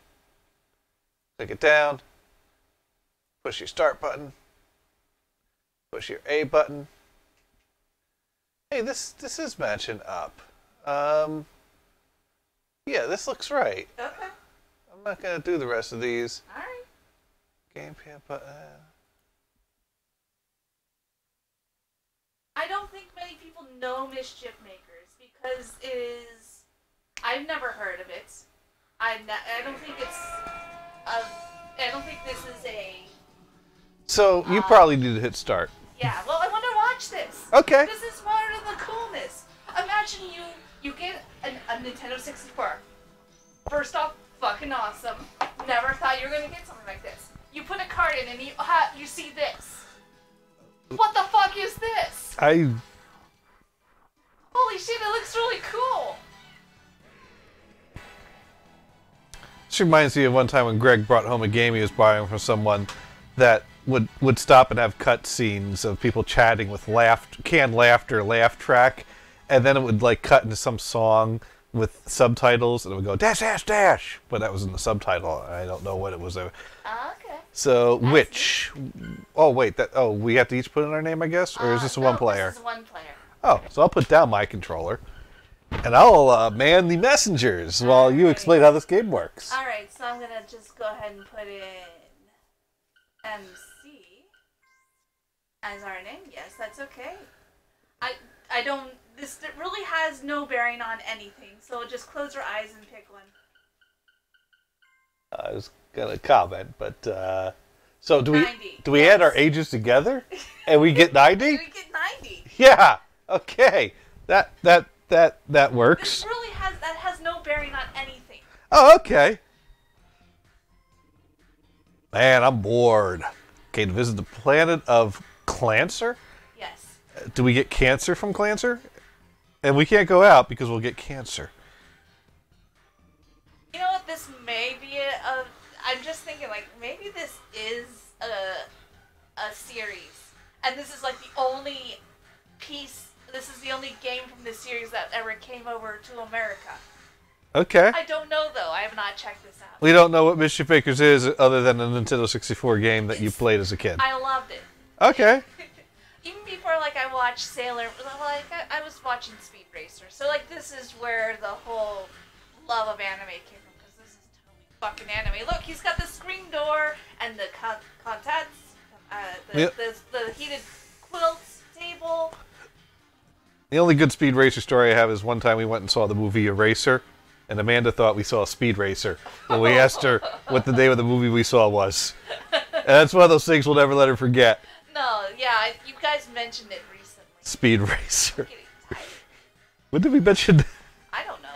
Click it down. Push your start button. Push your A button. Hey, this is matching up. Yeah, this looks right. Okay. I'm not gonna do the rest of these. All right. Gamepad button. I don't think many people know Mischief Makers because it is. I've never heard of it. I don't think it's. I don't think this is a. So you probably need to hit start. Yeah. Well, I want to watch this. Okay. This is part of the coolness. Imagine you get a Nintendo 64. First off, fucking awesome. Never thought you were gonna get something like this. You put a card in and you see this. What the fuck is this? Holy shit! It looks really cool. This reminds me of one time when Greg brought home a game he was buying from someone that would stop and have cut scenes of people chatting with canned laughter, laugh track, and then it would like cut into some song with subtitles, and it would go dash dash dash, but that was in the subtitle. I don't know what it was. Okay. So which? Oh wait, we have to each put in our name, I guess, or is this one player? This is one player. Oh, so I'll put down my controller, and I'll man the messengers while you explain how this game works. All right, so I'm gonna just go ahead and put in MC as our name. Yes, that's okay. I don't. This really has no bearing on anything, so just close your eyes and pick one. I was gonna comment, but so do 90. we add our ages together and we get 90? We get 90. Yeah. Okay. That works. This really has no bearing on anything. Oh, okay. Man, I'm bored. Okay, to visit the planet of Clancer? Yes. Do we get cancer from Clancer? And we can't go out because we'll get cancer. You know what? This may be I'm just thinking, like, maybe this is a series. And this is, like, the only piece, this is the only game from this series that ever came over to America. Okay. I don't know, though. I have not checked this out. We don't know what Mischief Makers is other than a Nintendo 64 game that you played as a kid. I loved it. Okay. Even before, like, I watched Sailor, like, I was watching Speed Racer. So, like, this is where the whole love of anime came from, because this is totally fucking anime. Look, he's got the screen door, and the contents, the heated quilts table. The only good Speed Racer story I have is one time we went and saw the movie Eraser, and Amanda thought we saw a Speed Racer. And we asked her what the name of the movie we saw was. And that's one of those things we'll never let her forget. No, yeah, you guys mentioned it recently. Speed Racer. I'm getting tired. When did we mention that? I don't know.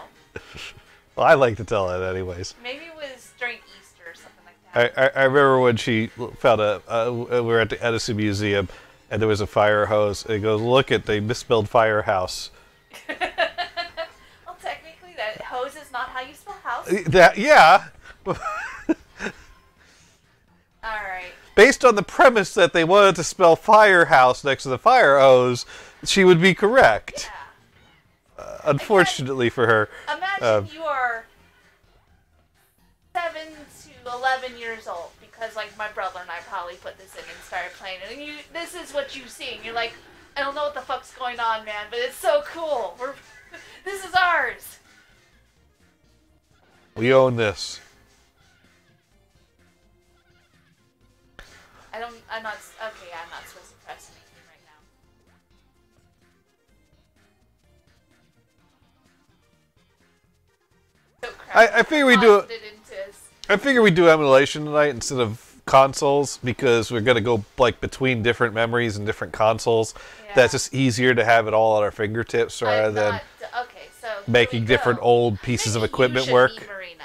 Well, I like to tell it anyways. Maybe it was during Easter or something like that. I remember when she found we were at the Edison Museum, and there was a fire hose. And it goes, look, they misspelled firehouse. Well, technically, that hose is not how you spell house. Yeah. Alright. Based on the premise that they wanted to spell firehouse next to the fire hose, she would be correct. Yeah. Unfortunately for her. Imagine you are 7 to 11 years old, because, like, my brother and I probably put this in and started playing it, and this is what you see, and you're like, I don't know what the fuck's going on, man, but it's so cool. This is ours. We own this. I'm not supposed to press anything right now. So crap. I figure we do emulation tonight instead of consoles, because we're gonna go like between different memories and different consoles. Yeah. That's just easier to have it all at our fingertips rather than making different old pieces of equipment work. Meet Marina.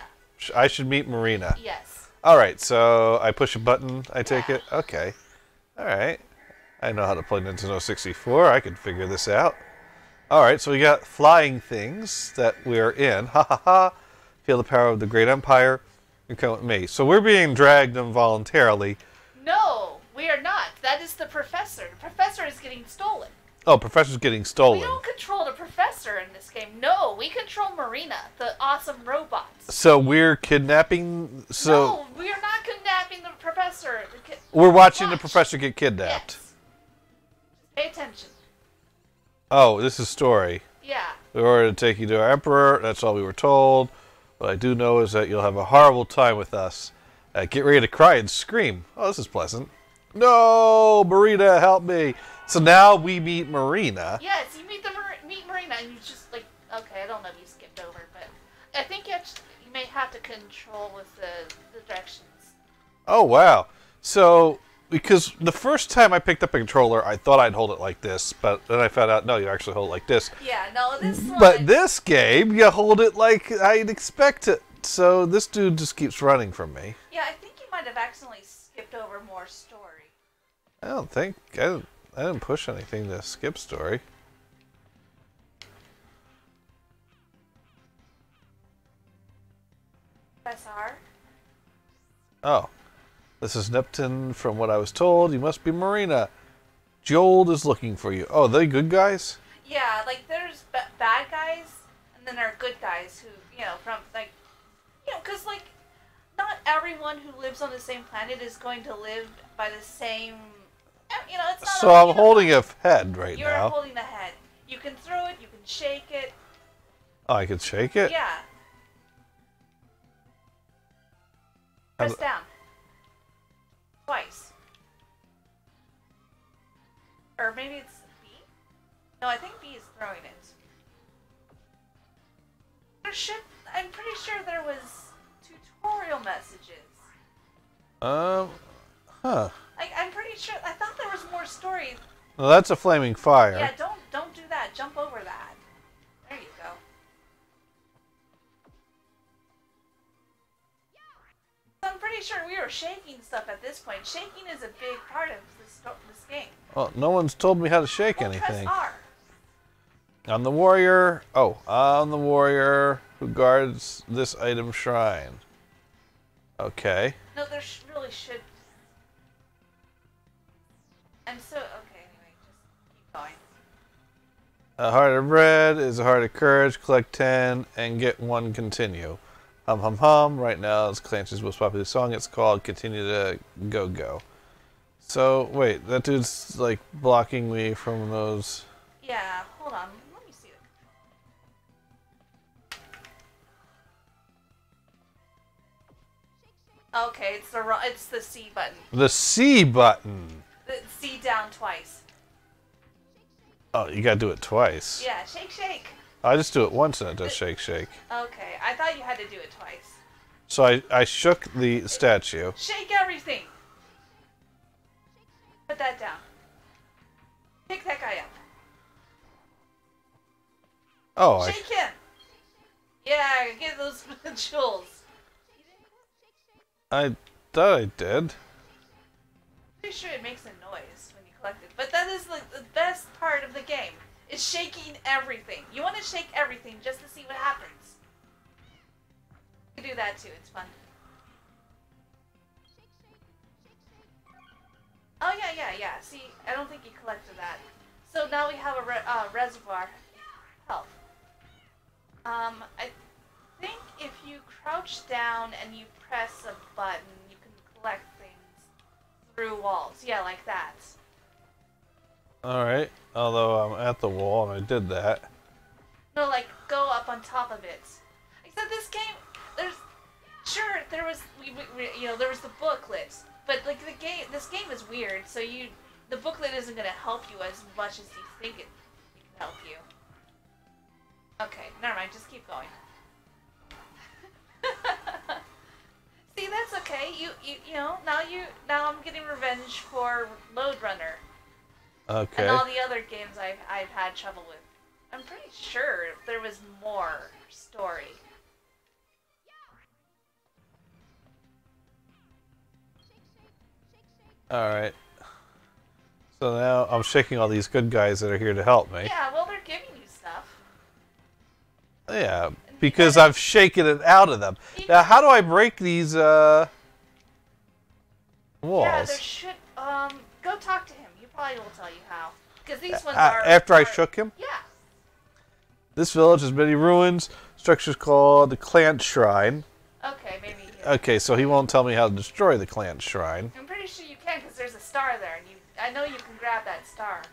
I should meet Marina. Yes. All right, so I push a button, I take it? Okay. All right. I know how to play Nintendo 64. I can figure this out. All right, so we got flying things that we're in. Ha ha ha. Feel the power of the great empire. You come with me. So we're being dragged involuntarily. No, we are not. That is the professor. The professor is getting stolen. Oh, Professor's getting stolen. We don't control the professor in this game. No, we control Marina, the awesome robots. So we're kidnapping... No, we are not kidnapping the professor. We're watching the professor get kidnapped. Yes. Pay attention. Oh, this is story. Yeah. We ordered to take you to our emperor. That's all we were told. What I do know is that you'll have a horrible time with us. Get ready to cry and scream. Oh, this is pleasant. No, Marina, help me. So now we meet Marina. Yes, you meet Marina, and you just, like, okay, I don't know if you skipped over, but I think you may have to control with the directions. Oh, wow. So, because the first time I picked up a controller, I thought I'd hold it like this, but then I found out, no, you actually hold it like this. Yeah, no, this one... But this game, you hold it like I'd expect it. So this dude just keeps running from me. Yeah, I think you might have accidentally skipped over more story. I don't think... I didn't push anything to skip story. Press R. Oh. This is Neptune. From what I was told, you must be Marina. Joel is looking for you. Oh, they good guys? Yeah, like, there's bad guys, and then there are good guys who, from, like... because, like, not everyone who lives on the same planet is going to live by the same... it's not... So I'm holding a head right now. You're holding the head. You can throw it, you can shake it. Oh, I can shake it? Yeah. Press down. Twice. Or maybe it's B? No, I think B is throwing it. I'm pretty sure there was tutorial messages. Huh. I'm pretty sure, I thought there was more story. Well, that's a flaming fire. Yeah, don't do that. Jump over that. There you go. I'm pretty sure we were shaking stuff at this point. Shaking is a big part of this game. Well, no one's told me how to shake anything. Press R. I'm the warrior. Oh, I'm the warrior who guards this item shrine. Okay. No, there really should. I'm so... Okay, anyway, just keep going. A heart of red is a heart of courage. Collect 10 and get 1 continue. Hum hum hum. Right now it's Clancy's most popular song. It's called Continue to Go Go. So, wait, that dude's, like, blocking me from those... Yeah, hold on. Let me see it. Okay, it's the C button. The C button! The C down twice. Oh, you gotta do it twice. Yeah, shake, shake. I just do it once and it does shake, shake. Okay, I thought you had to do it twice. So I shook the statue. Shake everything! Put that down. Pick that guy up. Oh, Shake him! Yeah, get those jewels. I thought I did. Pretty sure it makes a noise when you collect it. But that is like the best part of the game. Is shaking everything. You want to shake everything just to see what happens. You can do that too, it's fun. Oh yeah. See, I don't think you collected that. So now we have a reservoir health. I think if you crouch down and you press a button, you can collect things through walls. Yeah, like that. Alright, although I'm at the wall and I did that. No, like, go up on top of it. Except this game, there was, there was the booklet, but like this game is weird. So the booklet isn't gonna help you as much as you think it can help you. Okay, never mind. Just keep going. See, that's okay. Now I'm getting revenge for Load Runner. Okay. And all the other games I've had trouble with. I'm pretty sure there was more story. Alright. So now I'm shaking all these good guys that are here to help me. Yeah, well, they're giving you stuff. Yeah, because I've shaken it out of them. Now, how do I break these, walls? Yeah, there should, go talk to him. He probably will tell you how. Because these ones are... After I shook him? Yeah. This village has many ruins. Structure's called the Clan Shrine. Okay, maybe. Okay, so he won't tell me how to destroy the Clan Shrine. I'm pretty sure you can because there's a star there, and I know you can grab that star.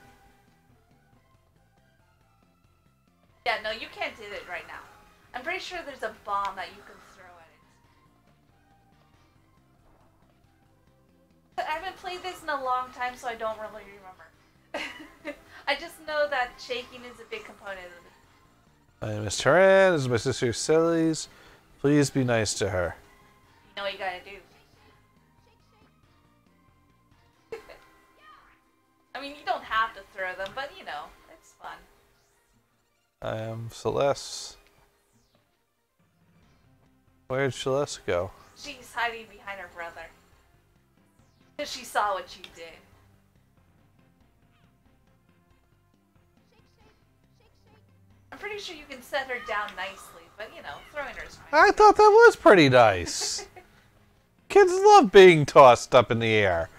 Yeah, no, you can't do it right now. I'm pretty sure there's a bomb that you can throw at it. But I haven't played this in a long time, so I don't really remember. I just know that shaking is a big component of it. My name is Taran. This is my sister Cillies. Please be nice to her. You know what you gotta do. I mean, you don't have to throw them, but you know, it's fun. I am Celeste. Where'd Celeste go? She's hiding behind her brother. Because she saw what you did. I'm pretty sure you can set her down nicely, but you know, throwing her is fine. I thought that was pretty nice. Kids love being tossed up in the air.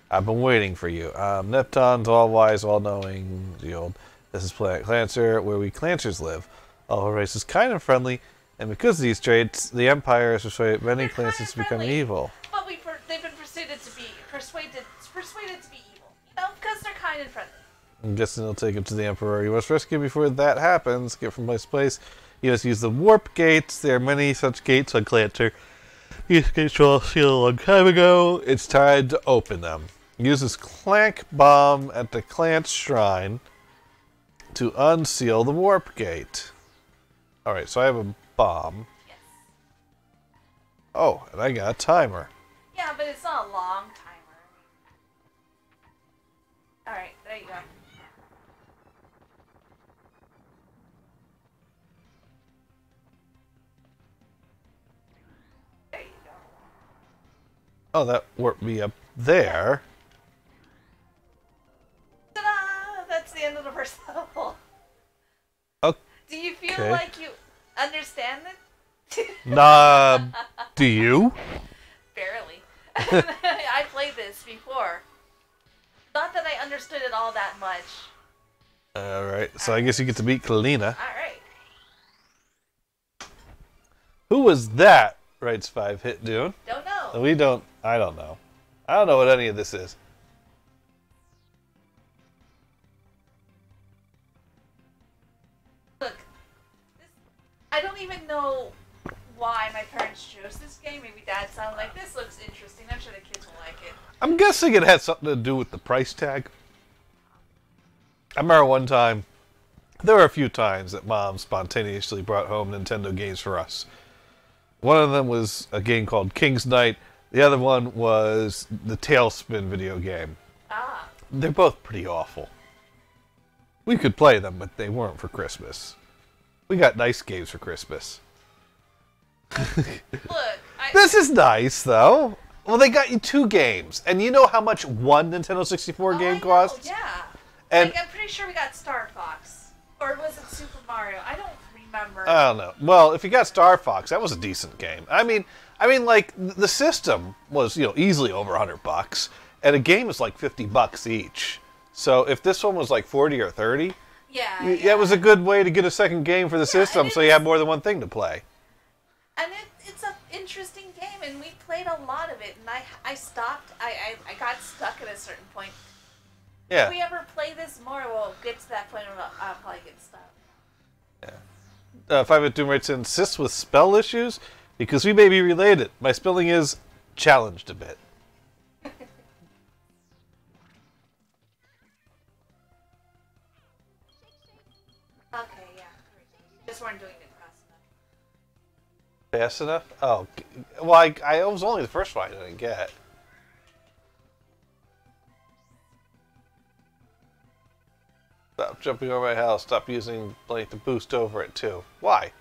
I've been waiting for you. Neptune's all-wise, all-knowing, the old. This is Planet Clancer, where we Clancers live. All race is kind and friendly, and because of these traits, the Empire has persuaded many Clancers to become evil. But they've been persuaded to be evil. You know, because they're kind and friendly. I'm guessing they'll take him to the Emperor. You must rescue before that happens. Get from place to place. You must use the warp gates. There are many such gates on Clancer. These gates were all sealed a long time ago. It's time to open them. Use this clank bomb at the Clan Shrine to unseal the warp gate. Alright, so I have a bomb. Yes. Oh, and I got a timer. Yeah, but it's not a long timer. Alright, there you go. There you go. Oh, that warped me up there. Ta-da! That's the end of the first level. Okay. Do you feel like you understand it? Nah, do you? Barely. I played this before. Not that I understood it all that much. Alright, so I guess you get to meet Kalina. Alright. Who was that? Writes 5 Hit Dune. Don't know. I don't know. I don't know what any of this is. know why my parents chose this game. Maybe Dad sounded like, this looks interesting. I'm sure the kids will like it. I'm guessing it had something to do with the price tag. I remember one time, there were a few times that Mom spontaneously brought home Nintendo games for us. One of them was a game called King's Knight. The other one was the Tailspin video game. Ah. They're both pretty awful. We could play them, but they weren't for Christmas. We got nice games for Christmas. Look, This is nice, though. Well, they got you 2 games. And you know how much one Nintendo 64 game costs? Yeah. And like, I'm pretty sure we got Star Fox. Or was it Super Mario? I don't remember. I don't know. Well, if you got Star Fox, that was a decent game. I mean, like, the system was, easily over $100. And a game is like $50 each. So if this one was like 40 or 30, yeah, it was a good way to get a second game for the system, so you have more than one thing to play. And it's an interesting game, and we played a lot of it, and I stopped. I got stuck at a certain point. Yeah. If we ever play this more, we'll get to that point where I'll probably get stuck. Yeah. 5-Bit Doom writes in, "Sis with spell issues? Because we may be related. My spelling is challenged a bit." Okay, yeah. You just weren't doing it fast enough. Fast enough? Oh, well, I was only the first one I didn't get. Stop jumping over my house. Stop using Blink to boost over it, too. Why?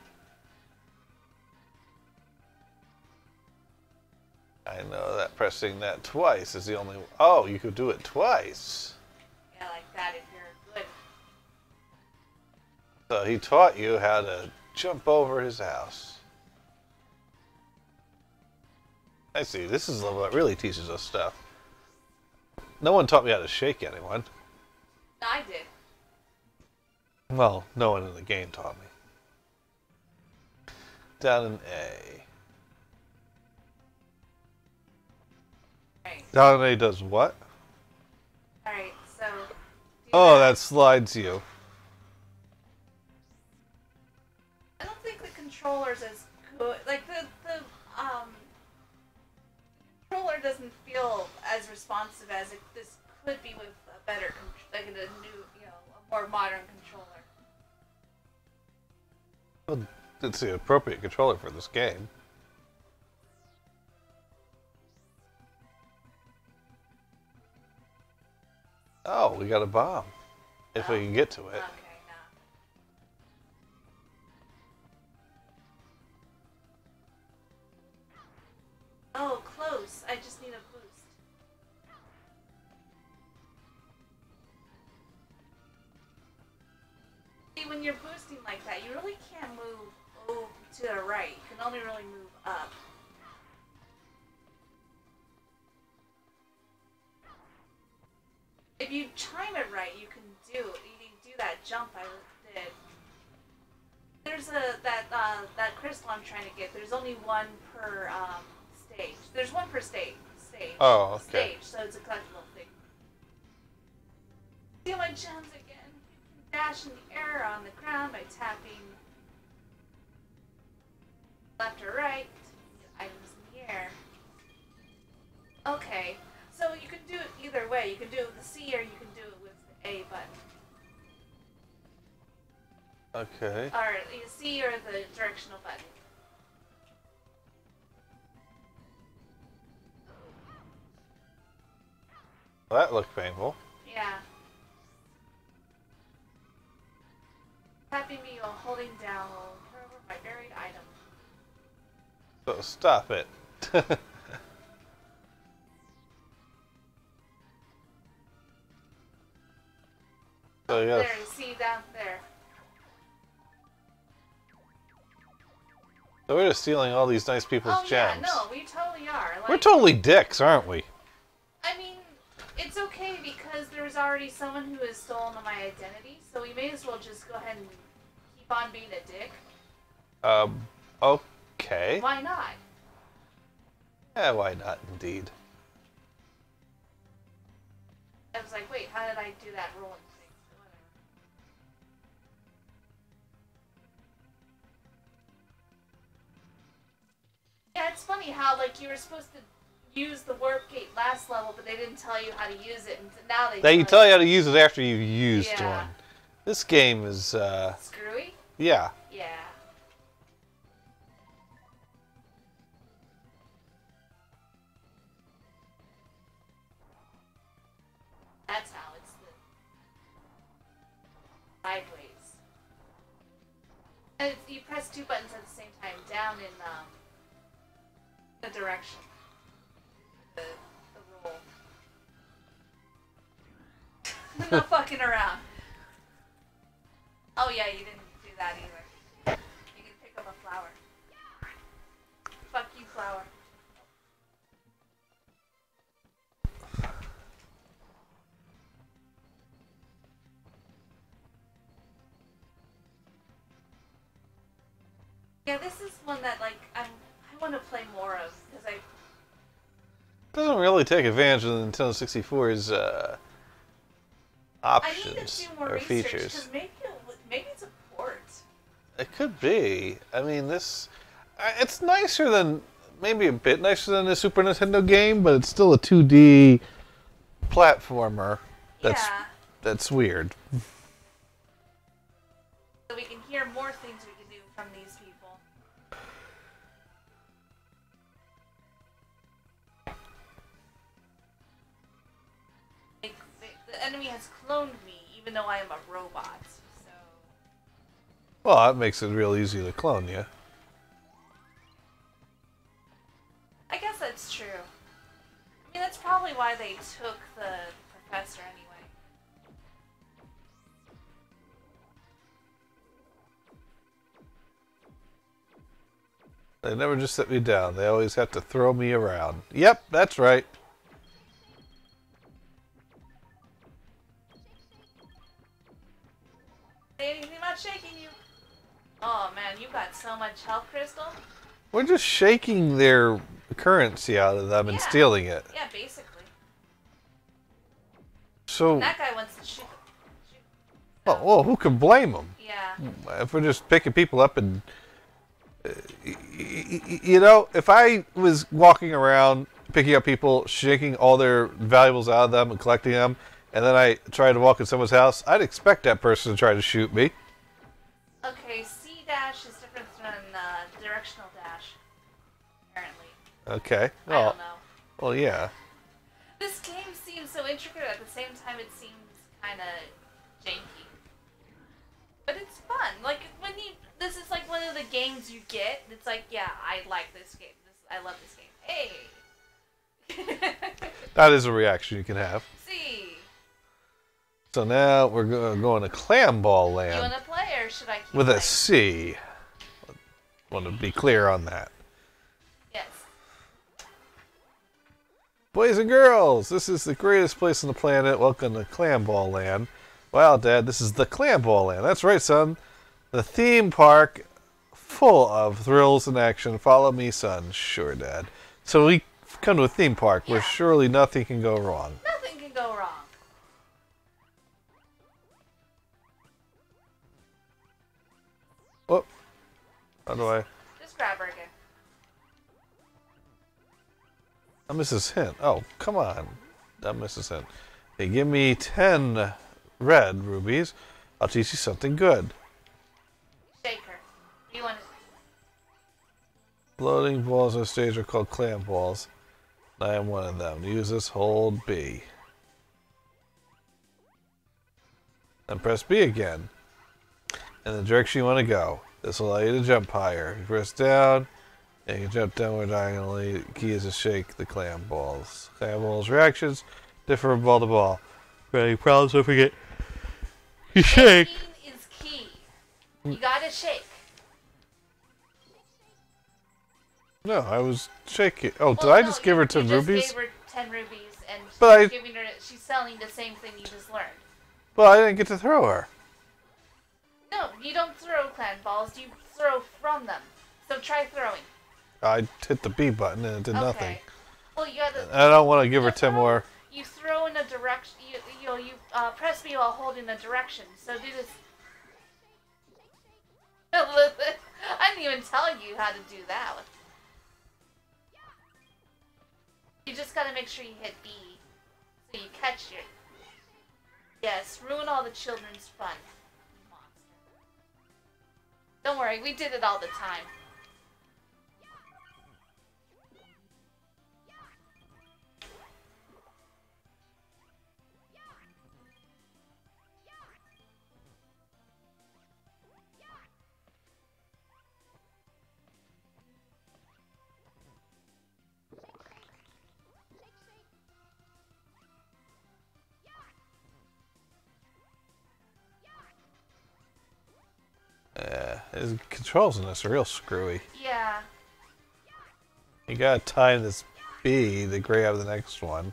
I know that pressing that twice is the only... Oh, you could do it twice. Yeah, like that if you're good. So he taught you how to jump over his house. I see. This is a level that really teaches us stuff. No one taught me how to shake anyone. No, I did. Well, no one in the game taught me. Down in A. Right. Down in A does what? Alright, so... Oh, that slides you. I don't think the controller's as good. Like, the controller doesn't feel as responsive as this could be with a better, like a new, a more modern controller. Well, it's the appropriate controller for this game. Oh, we got a bomb. If we can get to it. Okay, now. Oh, close. I just need a boost. See, when you're boosting like that, you really can't move to the right. You can only really move up. If you time it right, you can do that jump I did. There's that crystal I'm trying to get. There's only one per stage. There's one per stage. Oh, okay. So it's a collectible thing. See my gems again. You can dash in the air on the ground by tapping left or right. Get items in the air. Okay, so you can do it either way. You can do it with the C or you can do it with the A button. Okay. Or the C or the directional button. Well, that looked painful. Yeah. Tapping me while holding down will recover my buried item. So stop it. So There, you see down there. So we're just stealing all these nice people's gems. Yeah, no, we totally are. Like, we're totally dicks, aren't we? I mean, it's okay because there was already someone who has stolen my identity, so we may as well just go ahead and keep on being a dick. Okay. Why not? Yeah, why not, indeed. I was like, wait, how did I do that rolling thing? Whatever. it's funny how like you were supposed to use the warp gate last level, but they didn't tell you how to use it, and now they tell you how to use it after you've used one. This game is screwy. Yeah. Yeah. That's how it's the sideways. And you press 2 buttons at the same time, down in the direction. The roll. I'm not fucking around. Oh yeah, you didn't do that either. You can pick up a flower. Fuck you, flower. Yeah, this is one that like I want to play more of because I doesn't really take advantage of the Nintendo 64's options I need to do more or research, features. 'cause maybe it's a port. It could be. I mean, it's nicer than, maybe a bit nicer than the Super Nintendo game, but it's still a 2D platformer. That's weird. So we can hear more things we can do from these people. Like, the enemy has cloned me, even though I am a robot. So. Well, that makes it real easy to clone you. I guess that's true. I mean, that's probably why they took the professor anyway. They never just set me down. They always have to throw me around. Yep, that's right. Say anything about shaking you. Oh man, you got so much health, Crystal. We're just shaking their currency out of them and stealing it. Yeah, basically. So. And that guy wants to shoot. Well, who can blame them? Yeah. If we're just picking people up and. You know, if I was walking around picking up people, shaking all their valuables out of them and collecting them, and then I tried to walk in someone's house, I'd expect that person to try to shoot me. Okay, C dash is different than directional dash, apparently. Okay. I don't know. Well, yeah. This game seems so intricate, at the same time it seems kind of janky. But it's fun. Like, this is like one of the games you get, it's like, yeah, I like this game. I love this game. Hey! That is a reaction you can have. See. So now we're going to Clam Ball Land. You want to play, or should I keep with playing? a C. I want to be clear on that. Yes. Boys and girls, this is the greatest place on the planet. Welcome to Clam Ball Land. Wow, Dad, this is the Clam Ball Land. That's right, son. The theme park full of thrills and action. Follow me, son. Sure, Dad. So we come to a theme park where surely nothing can go wrong. Nothing can go wrong. Oh, how do I? Just grab her again. I miss his hint. Oh, come on. I miss his hint. Hey, give me 10 red rubies. I'll teach you something good. Shake her. You want to... Floating balls on stage are called clam balls. I am one of them. Use this, hold B. Then press B again. In the direction you want to go. This will allow you to jump higher. You press down, and you can jump downward diagonally. The key is to shake the clam balls. Clam balls' reactions differ from ball to ball. Any problems, don't forget. You shake. Shaking is key. You gotta shake. No, I was shaking. Oh, did I just give her 10 rubies? You just gave her 10 rubies, and But she's selling the same thing you just learned. Well, I didn't get to throw her. No, you don't throw clan balls, you throw from them. So try throwing. I hit the B button and it did nothing. Well, you gotta... I don't want to give her 10 more. You throw in a direction, you press B while holding a direction. So do this... I didn't even tell you how to do that. You just gotta make sure you hit B, so you catch it. Yes, ruin all the children's fun. Monster. Don't worry, we did it all the time. His controls in this are real screwy. Yeah. You gotta time this B to grab the next one.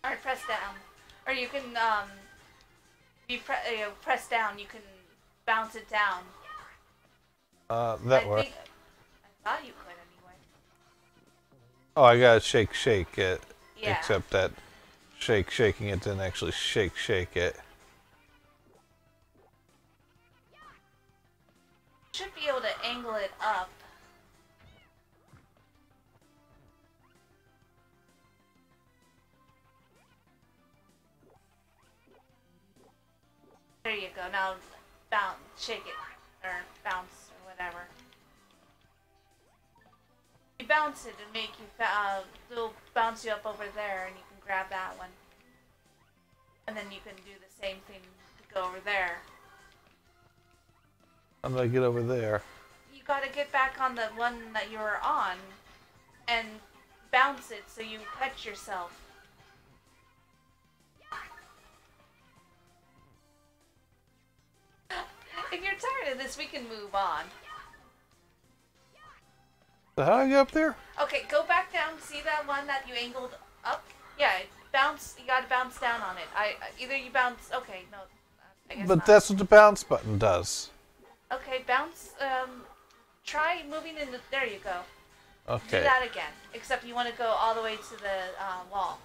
Alright, press down. Or you can, if you press down, you can bounce it down. That worked. I thought you could anyway. Oh, I gotta shake it. Yeah. Except that shaking it didn't actually shake it. Should be able to angle it up. There you go. Now bounce, shake it, or bounce, or whatever. You bounce it and make you, it'll bounce you up over there, and you can grab that one. And then you can do the same thing to go over there. How do I get over there? You gotta get back on the one that you were on, and bounce it so you catch yourself. If you're tired of this, we can move on. So how do I get up there? Okay, go back down. See that one that you angled up? Yeah, bounce. You gotta bounce down on it. Either you bounce. Okay, no, I guess But not. that's what the bounce button does. Okay, bounce. Try moving in the. There you go. Okay. Do that again. Except you want to go all the way to the wall.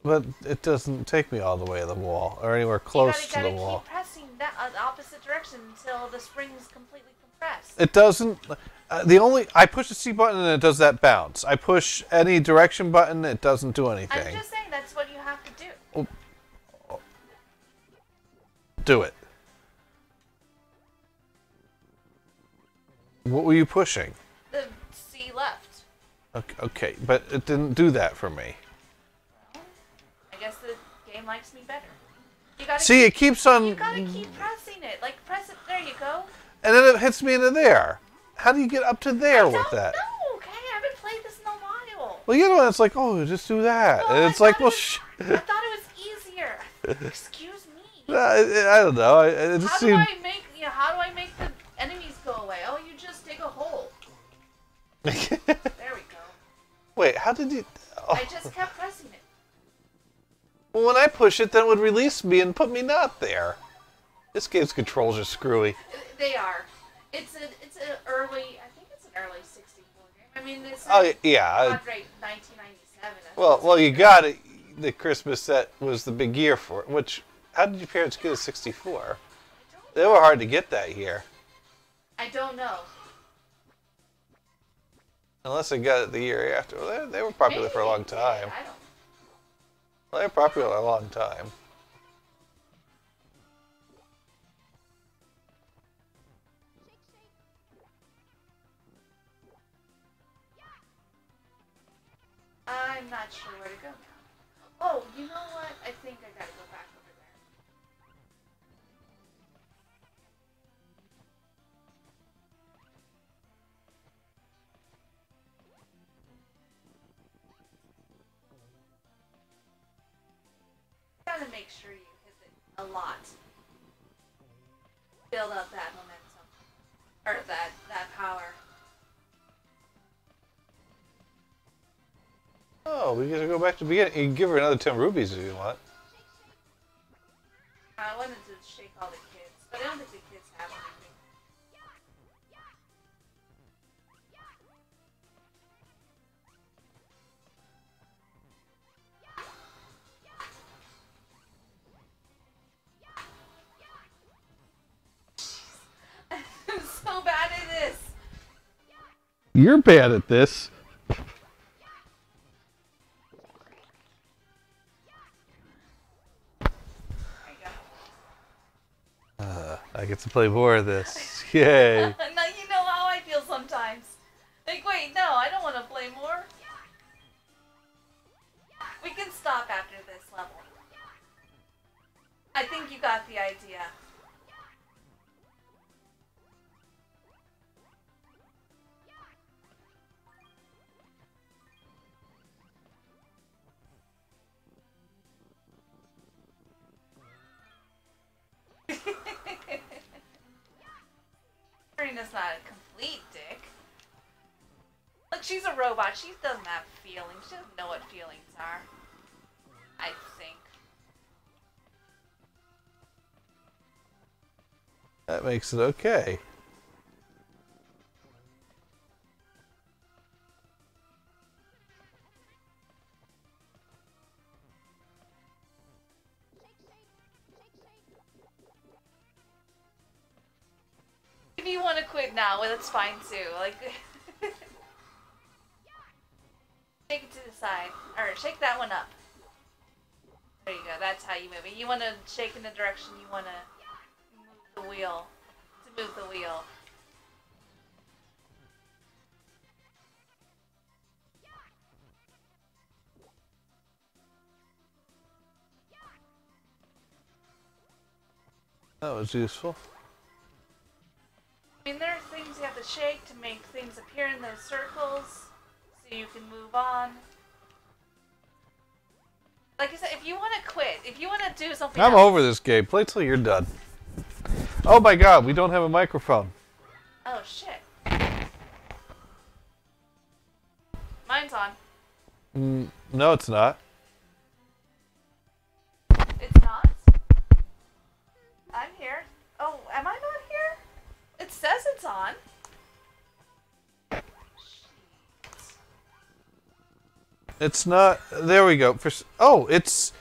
But it doesn't take me all the way to the wall or anywhere close to the wall. You gotta keep pressing that the opposite direction until the spring is completely compressed. It doesn't. I push the C button and it does that bounce. I push any direction button, it doesn't do anything. I'm just saying that's what you have to do. Do it. What were you pushing? The C left. Okay, but it didn't do that for me. Well, I guess the game likes me better. You gotta See, it keeps on. You gotta keep pressing it. Like, press it. There you go. And then it hits me into there. How do you get up to there with that? No, okay, I haven't played this in a while. Well, you know, it's like, oh, just do that. Well, and it's like, well, I thought it was easier. Excuse me. I don't know. It just How do seemed... how do I make the enemies go away? Oh, you just dig a hole. There we go. Wait, how did you... Oh. I just kept pressing it. Well, when I push it, then it would release me and put me not there. This game's controls are screwy. They are. It's an early, I think it's an early 64 game. I mean, it's yeah. Quadrate 1997. Well, you got it. The Christmas set was the big year for it. Which, how did your parents get a 64? They were hard to get that year. I don't know. Unless they got it the year after. Well, they were popular Maybe for a long they did. time. I don't. Well, they were popular a long time. I'm not sure where to go now. Oh, you know what? I think I gotta go back over there. Gotta make sure you hit it a lot. Build up that momentum. Or that power. Oh, we get to go back to the beginning. You can give her another 10 rubies if you want. I wanted to shake all the kids, but I don't think the kids have anything. You're bad at this. I get to play more of this. Yay. Now you know how I feel sometimes. Like, wait, no, I don't want to play more. We can stop after this level. I think you got the idea. Serena's not a complete dick. Look, she's a robot. She doesn't have feelings. She doesn't know what feelings are. I think. That makes it okay. If you want to quit now, well, that's fine too. Like, shake it to the side, or shake that one up. There you go. That's how you move it. You want to shake in the direction you want to move the wheel. To move the wheel. That was useful. I mean, there are things you have to shake to make things appear in those circles, so you can move on. Like I said, if you want to quit, if you want to do something I'm else, over this game. Play till you're done. Oh my god, we don't have a microphone. Oh shit. Mine's on. No, it's not. It's not? I'm here. Oh, am I not here? It says it's on. It's not. There we go. Oh, it's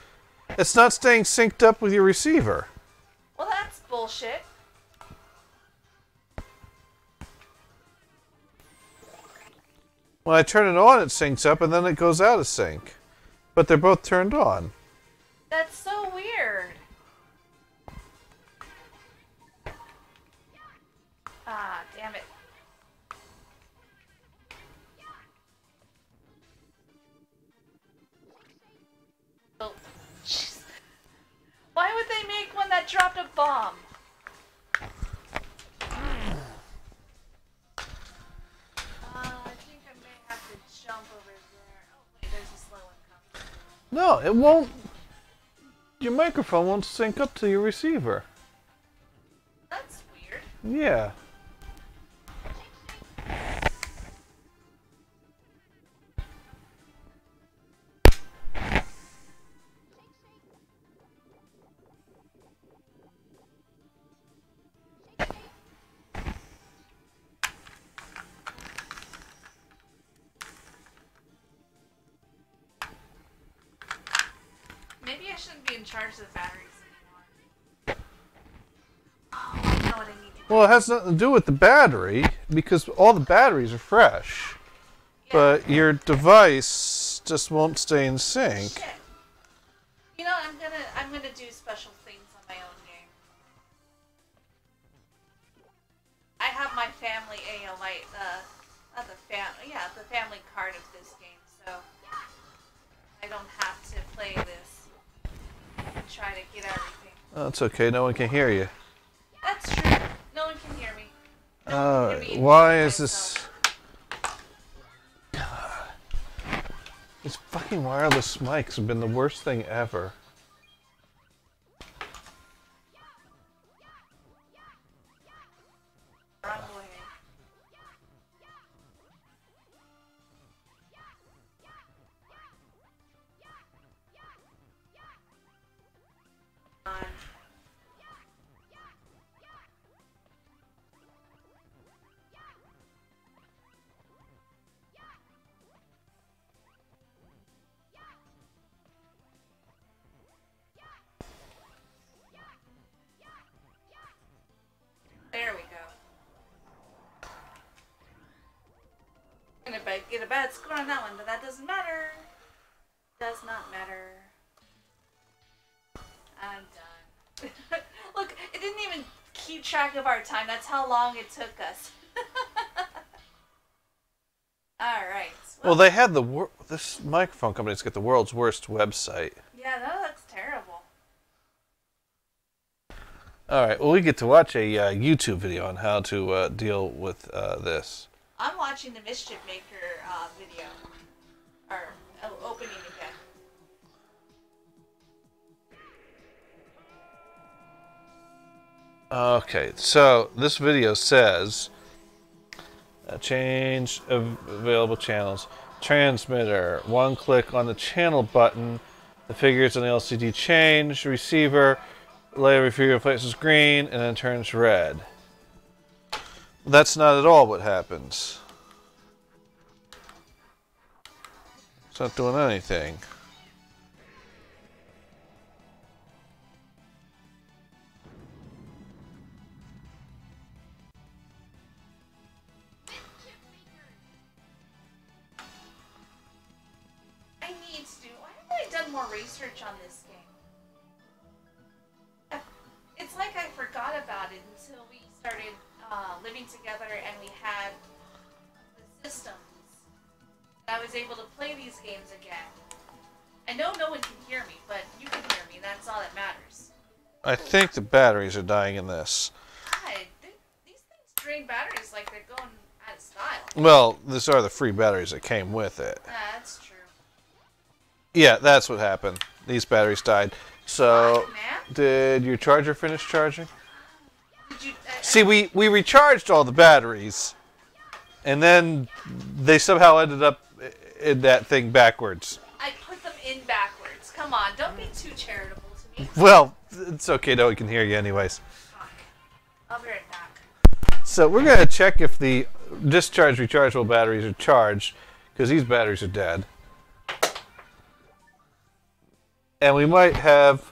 not staying synced up with your receiver. Well, that's bullshit. When I turn it on, it syncs up, and then it goes out of sync. But they're both turned on. That's so weird. Ah, damn it. Oh, jeez. Why would they make one that dropped a bomb? I think I may have to jump over there. Oh, wait, there's a slow one coming. No, it won't. Your microphone won't sync up to your receiver. That's weird. Yeah. Maybe I shouldn't be in charge of the batteries anymore. Oh, I know what I need to do. Well, it has nothing to do with the battery, because all the batteries are fresh. Yeah. But your device just won't stay in sync. Shit. You know, I'm gonna do special things on my own game. I have my family the family card of this game, so I don't have to play this and try to get everything. That's okay. No one can hear you. That's true. No one can hear me. No one can hear me Why including is this? myself. These fucking wireless mics have been the worst thing ever. Wrong way. On. get a bad score on that one, but that doesn't matter. Does not matter. I'm done. Look, it didn't even keep track of our time. That's how long it took us. Alright. Well, they had this microphone company's got the world's worst website. Yeah, that looks terrible. Alright, well, we get to watch a YouTube video on how to deal with this. I'm watching the Mischief Maker video. Or opening again. Okay, so this video says change of available channels. Transmitter, one click on the channel button. The figures on the LCD change. Receiver, later figure replaces green and then turns red. That's not at all what happens. It's not doing anything. Why haven't I done more research on this game? It's like I forgot about it until we started living together and we had the systems. I was able to play these games again. I know no one can hear me, but you can hear me, and that's all that matters. I think the batteries are dying in this. God, these things drain batteries like they're going out of style. Well, these are the free batteries that came with it. That's true. Yeah, that's what happened. These batteries died. So, What, man? did your charger finish charging? Did you? See, we recharged all the batteries, and then they somehow ended up in that thing backwards. I put them in backwards. Come on, don't be too charitable to me. Well, it's okay. No one can hear you anyways. Fuck. I'll be right back. So we're going to check if the discharge rechargeable batteries are charged, because these batteries are dead. And we might have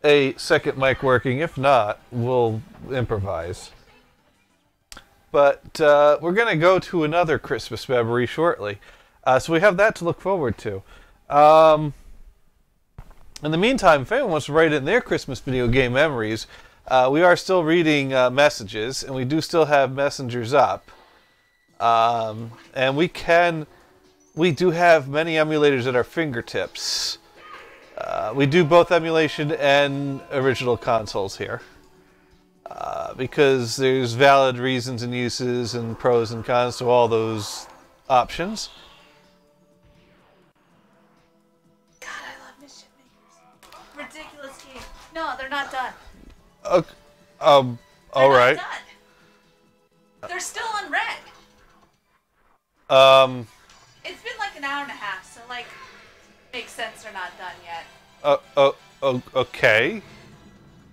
a second mic working. If not, we'll improvise. But we're going to go to another Christmas memory shortly. So we have that to look forward to. In the meantime, if anyone wants to write in their Christmas video game memories, we are still reading messages, and we do still have messengers up. And we do have many emulators at our fingertips. We do both emulation and original consoles here. Because there's valid reasons and uses and pros and cons to all those options. God, I love Mischief Makers. Ridiculous game. No, they're not done. Okay, They're alright. not done. They're still on red. It's been like an hour and a half, so like, makes sense they're not done yet. Okay.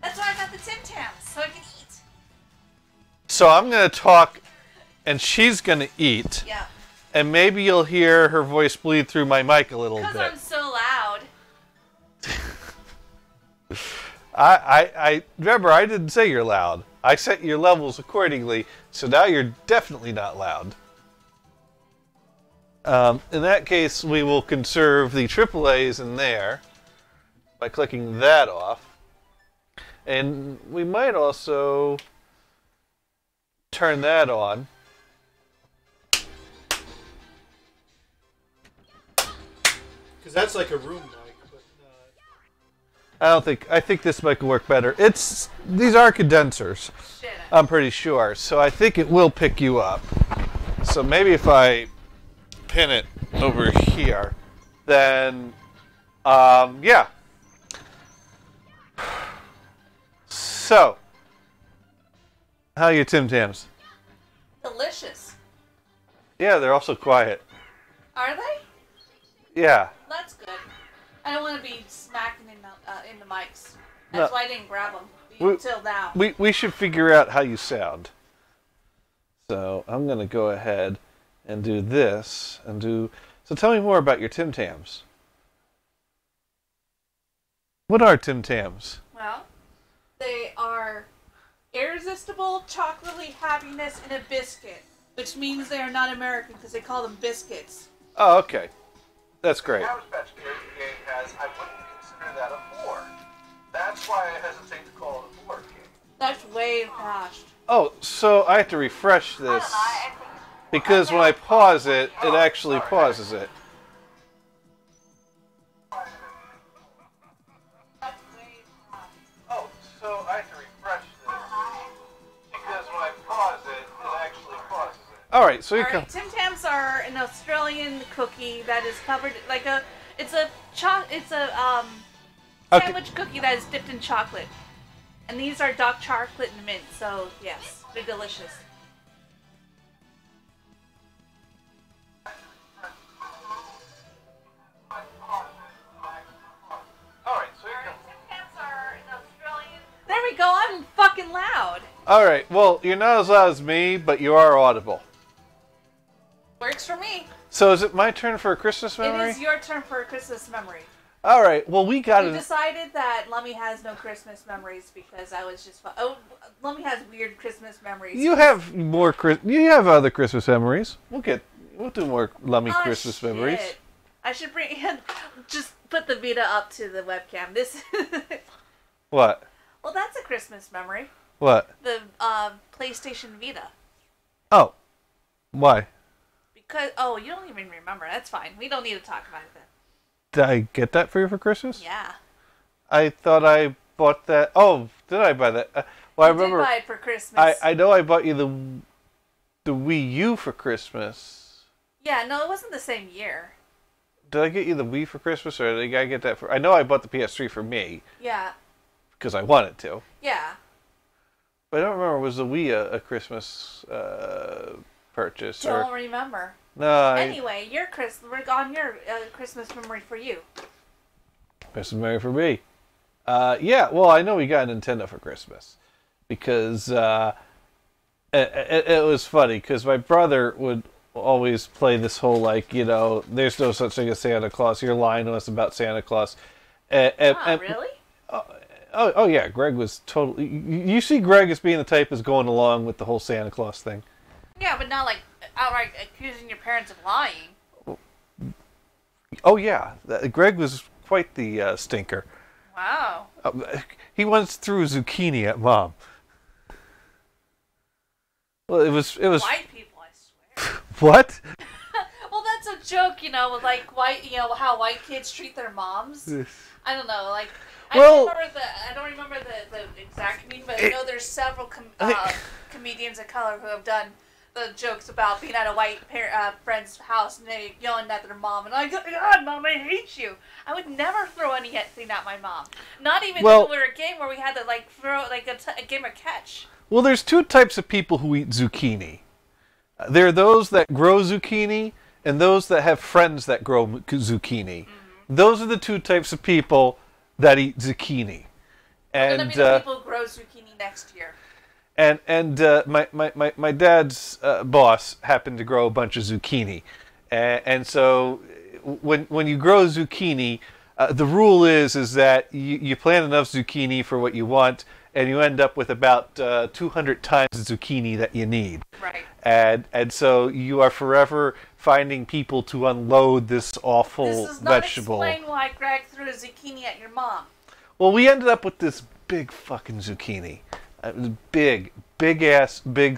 That's why I got the Tim Tams, so I can eat. So I'm going to talk, and she's going to eat. Yeah. And maybe you'll hear her voice bleed through my mic a little Because bit. I'm so loud. I remember, I didn't say you're loud. I set your levels accordingly, so now you're definitely not loud. In that case, we will conserve the AAAs in there by clicking that off. And we might also turn that on. Because that's like a room mic, but I think this mic will work better. These are condensers. Shit. I'm pretty sure. So I think it will pick you up. So maybe if I pin it over here, then yeah. So, how are your Tim Tams? Delicious. Yeah, they're also quiet. Are they? Yeah. That's good. I don't want to be smacking in the mics. That's why I didn't grab them until now. We should figure out how you sound. So I'm going to go ahead and do this and do. So tell me more about your Tim Tams. What are Tim Tams? Well, they are irresistible chocolatey happiness in a biscuit. Which means they are not American because they call them biscuits. Oh, okay. That's great. The Cabbage Patch game has, I wouldn't consider that a board. That's why I hesitate to call it a board game. That's way past. Oh, so I have to refresh this. Because when I pause it, it actually pauses it. Oh, so I have to refresh this. Because when I pause it, it actually pauses it. Alright, so you Alright, Tim Tams are an Australian cookie that is covered like a sandwich cookie that is dipped in chocolate. And these are dark chocolate and mint, so yes, they're delicious. Alright, so you can... Tim Tams are an Australian... There we go, I'm fucking loud. Alright, well, you're not as loud as me, but you are audible. Works for me. So is it my turn for a Christmas memory? It is your turn for a Christmas memory. Alright, well, we got We it. decided that Lummy has no Christmas memories because I was just... Oh, Lummy has weird Christmas memories. You have more You have other Christmas memories. We'll do more Lummy Christmas shit. memories. I should just put the Vita up to the webcam. This... What? Well, that's a Christmas memory. What? The PlayStation Vita. Oh. Why? Because... Oh, you don't even remember. That's fine. We don't need to talk about it then. Did I get that for you for Christmas? Yeah. I thought I bought that. Oh, did I buy that? Well, I remember. Did buy it for Christmas. I know I bought you the Wii U for Christmas. Yeah, no, it wasn't the same year. Did I get you the Wii for Christmas, or did I get that for? I know I bought the PS3 for me. Yeah. Because I wanted to. Yeah. But I don't remember. Was the Wii a Christmas purchase? Don't remember. No. Anyway, we're on your Christmas memory for you. Christmas memory for me. Yeah, well, I know we got a Nintendo for Christmas. Because it was funny, because my brother would always play this whole, like, you know, there's no such thing as Santa Claus. You're lying to us about Santa Claus. Really? Oh, yeah, Greg was totally... You see Greg as being the type that's going along with the whole Santa Claus thing. Yeah, but not, like, outright accusing your parents of lying. Oh, yeah. Greg was quite the stinker. Wow. He once threw zucchini at Mom. Well, it was... White people, I swear. What? Well, that's a joke, you know, with, like, how white kids treat their moms. I don't know, like... I don't remember the exact meaning, but I know there's several comedians of color who have done the jokes about being at a white friend's house and they yelling at their mom, and I go, God, Mom, I hate you. I would never throw anything at my mom. Not even if we were a game where we had to, like, throw, like, a game of catch. Well, there's two types of people who eat zucchini. There are those that grow zucchini and those that have friends that grow zucchini. Mm-hmm. Those are the two types of people that eat zucchini. And gonna be the people who grow zucchini next year. And my dad's boss happened to grow a bunch of zucchini, and so when you grow zucchini, the rule is that you plant enough zucchini for what you want, and you end up with about 200 times the zucchini that you need. Right. And so you are forever finding people to unload this awful vegetable. This does not explain why Greg threw a zucchini at your mom. Well, we ended up with this big fucking zucchini. It was big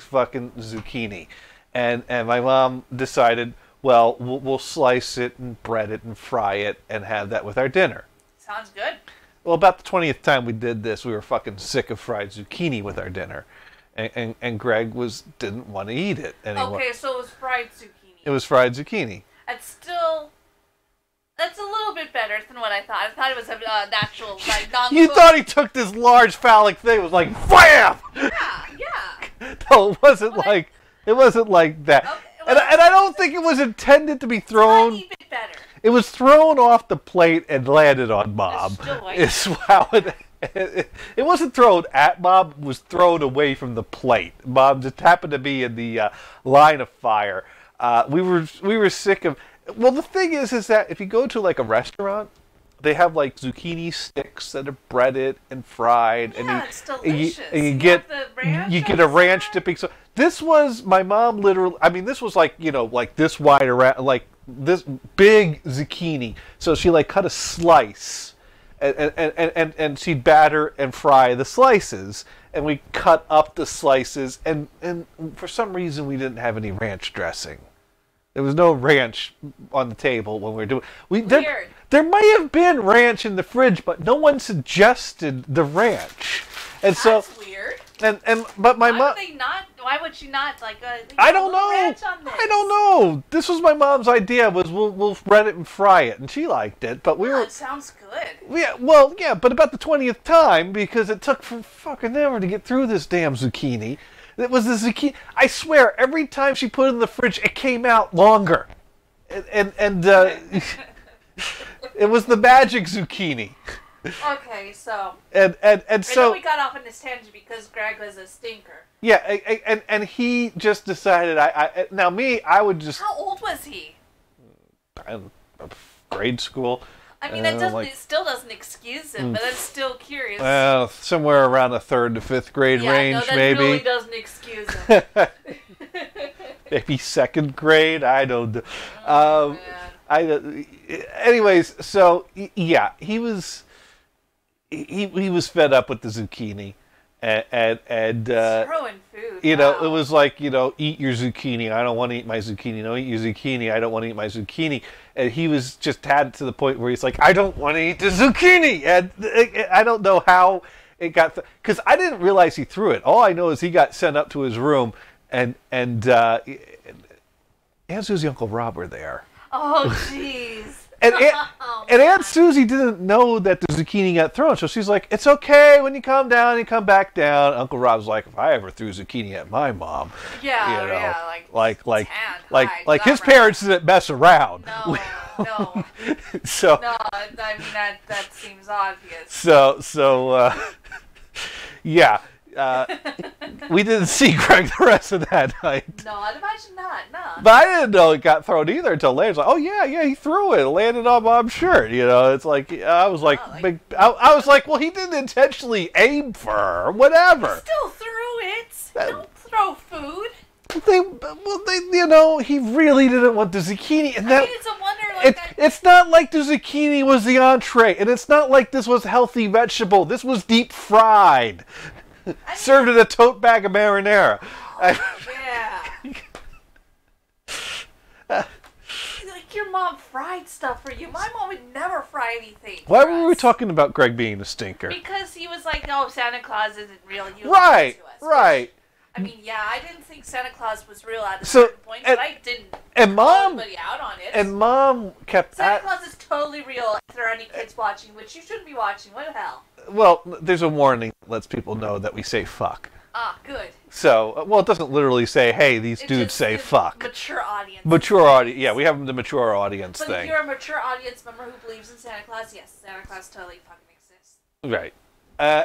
fucking zucchini. And my mom decided, well, we'll slice it and bread it and fry it and have that with our dinner. Sounds good. Well, about the 20th time we did this, we were fucking sick of fried zucchini with our dinner. And Greg didn't want to eat it anymore. Okay, so it was fried zucchini. It was fried zucchini. That's a little bit better than what I thought. I thought it was a natural, like, non-cooked. You thought he took this large phallic thing, it was like, BAM! Yeah. No, it wasn't like that. Okay, well, and I don't think it was intended to be thrown. Tiny bit better. It was thrown off the plate and landed on Mom. It's how it wasn't thrown at Mom, it was thrown away from the plate. Mom just happened to be in the line of fire. We were sick of... Well, the thing is that if you go to, like, a restaurant, they have like zucchini sticks that are breaded and fried, Yeah, it's delicious. and you get get the ranch you on get the a ranch side? dipping. So this was my mom literally. I mean, this was like like this wide around, like this big zucchini. So she like cut a slice, and she'd batter and fry the slices, and we cut up the slices, and for some reason we didn't have any ranch dressing. There was no ranch on the table when we were doing. Weird. There might have been ranch in the fridge, but no one suggested the ranch. And That's weird. but my Why mom. would they not? Why would she not like? I don't know. Ranch on this? I don't know. This was my mom's idea. Was we'll bread it and fry it, and she liked it. But we Oh, were. it sounds good. Yeah, well, yeah, but about the 20th time, because it took for fucking ever to get through this damn zucchini. It was the zucchini. I swear, every time she put it in the fridge, it came out longer. And it was the magic zucchini. Okay, so. And I know so. we got off on this tangent because Greg was a stinker. Yeah, and he just decided, now me, I would just. How old was he? Grade school. I mean, that doesn't. like- It still doesn't excuse him, but I'm still curious. Somewhere around the 3rd to 5th grade range, no, that maybe. really doesn't excuse him. Maybe 2nd grade. I don't know. Oh, man. Anyways, so yeah, he was fed up with the zucchini, and Throwing food. it wow. was like, eat your zucchini. I don't want to eat my zucchini. No, eat your zucchini. I don't want to eat my zucchini. And he was just had it to the point where he's like, I don't want to eat the zucchini. And I don't know how it got, because I didn't realize he threw it. All I know is he got sent up to his room, and Aunt Susie and Uncle Rob were there. Oh, jeez. And Oh, and Aunt Susie didn't know that the zucchini got thrown, so she's like, "It's okay when you come down, you come back down." Uncle Rob's like, "If I ever threw zucchini at my mom, Yeah, like hide, his not parents didn't mess around." No. So No, I mean, that seems obvious. so yeah. We didn't see Greg the rest of that night. No, I'd imagine not. No. But I didn't know it got thrown either until later. It's like, oh yeah, he threw it. It landed on Mom's shirt. It's like, I was like, I was like, well, he didn't intentionally aim for her. Whatever. Still threw it. Don't throw food. He really didn't want the zucchini, and I mean, it's a wonder. it's not like the zucchini was the entree, and it's not like this was healthy vegetable. This was deep fried. Served in a tote bag of marinara. Yeah. Like your mom fried stuff for you. My mom would never fry anything. Why for were we us. talking about Greg being a stinker? Because he was like, "No, Santa Claus isn't real." You Right, to us. right. I mean, yeah, I didn't think Santa Claus was real at a So, certain point, but I didn't and call Mom anybody out on it. and Mom kept Santa Claus is totally real. If there are any kids watching, which you shouldn't be watching, what the hell? well, there's a warning that lets people know that we say fuck. Ah, good. So, well, it doesn't literally say, hey, these It dudes just say is fuck. Mature audience. Mature audience. Yeah, we have the mature audience But thing. if you're a mature audience member who believes in Santa Claus, yes, Santa Claus totally fucking exists. Right.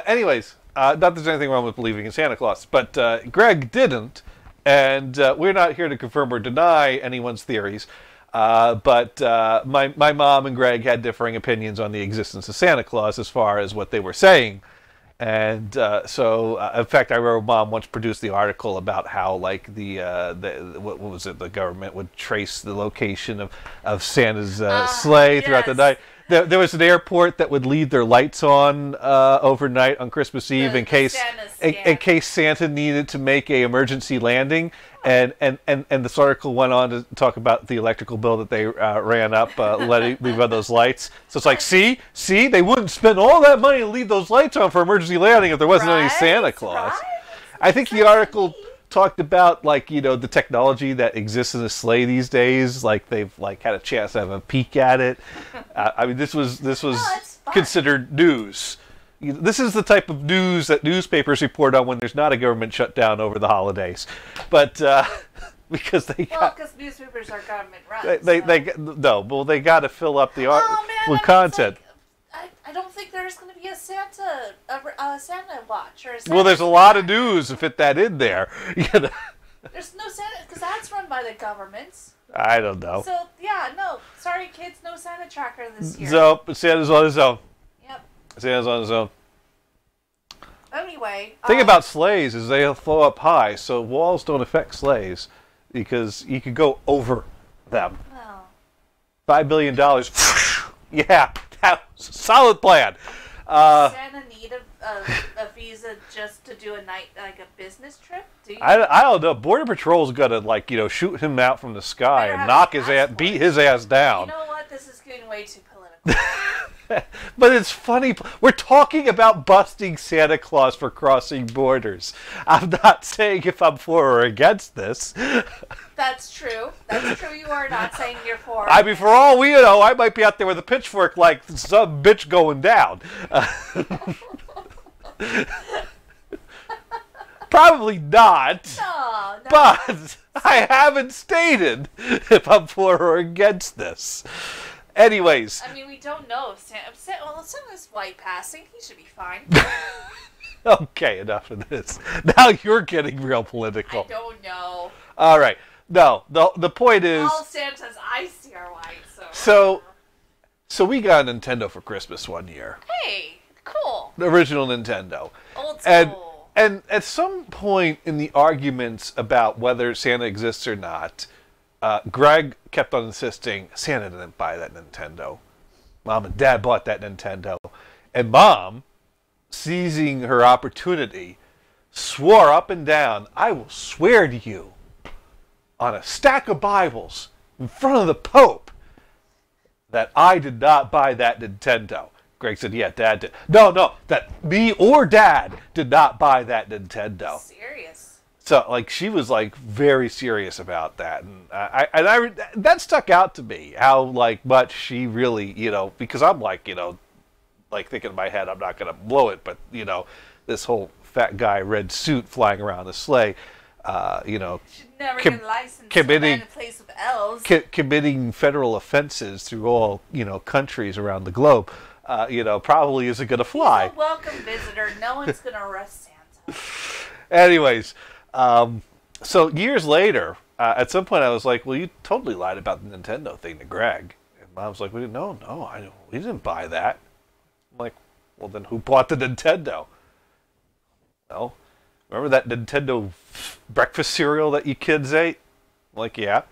Anyways, not that there's anything wrong with believing in Santa Claus, but Greg didn't, and we're not here to confirm or deny anyone's theories. But my mom and Greg had differing opinions on the existence of Santa Claus as far as what they were saying. And so, in fact, I remember Mom once produced the article about how, like, what was it? The government would trace the location of Santa's sleigh throughout the night. There was an airport that would leave their lights on overnight on Christmas Eve in case Santa needed to make a emergency landing. And this article went on to talk about the electrical bill that they ran up, leave on those lights. So it's like, see, they wouldn't spend all that money to leave those lights on for emergency landing if there wasn't any Santa Claus. Right? I think the article talked about, like, the technology that exists in a sleigh these days. Like, they've had a chance to have a peek at it. I mean, this was considered news. This is the type of news that newspapers report on when there's not a government shutdown over the holidays, but because because newspapers are government run. They got to fill up the art with content. I don't think there's going to be a Santa watch or a Santa Well, there's a lot of news to fit that in there. There's no Santa, because that's run by the governments. I don't know. So, yeah, no. Sorry, kids, no Santa tracker this year. So, Santa's on his own. Yep. Santa's on his own. Anyway. Thing about sleighs is they flow up high, so walls don't affect sleighs because you could go over them. Oh. $5 billion. Yeah, that was a solid plan. Santa need a visa just to do a night, like a business trip? Do you? I don't know. Border Patrol's gonna, like, shoot him out from the sky and knock his ass, beat his ass down. You know what? This is getting way too political. But it's funny. We're talking about busting Santa Claus for crossing borders. I'm not saying if I'm for or against this. That's true. That's true. You are not saying you're for. I mean, for all we know, I might be out there with a pitchfork like some bitch going down. Probably not. No. But I haven't stated if I'm for or against this. Anyways. I mean, we don't know if Santa's white passing. He should be fine. Okay, enough of this. Now you're getting real political. I don't know. All right. No, the point is... All Santas I see are white, So we got a Nintendo for Christmas one year. Hey, cool. The original Nintendo. Old school. And at some point in the arguments about whether Santa exists or not, Greg kept on insisting Santa didn't buy that Nintendo. Mom and Dad bought that Nintendo. And Mom, seizing her opportunity, swore up and down, I will swear to you on a stack of Bibles in front of the Pope that I did not buy that Nintendo. Greg said, yeah, Dad did. No, that me or Dad did not buy that Nintendo. Serious. So, like, she was, like, very serious about that. And I that stuck out to me, how, like, much she really, because I'm, like, like, thinking in my head, I'm not going to blow it, but, this whole fat guy red suit flying around the sleigh, Should never get a license committing, to place with elves. Committing federal offenses through all, countries around the globe, probably isn't going to fly. He's a welcome visitor. No one's going to arrest Santa. Anyways, so years later, at some point I was like, well, you totally lied about the Nintendo thing to Greg. And Mom was like, we didn't buy that. I'm like, well, then who bought the Nintendo? Well, remember that Nintendo breakfast cereal that you kids ate? I'm like, yeah.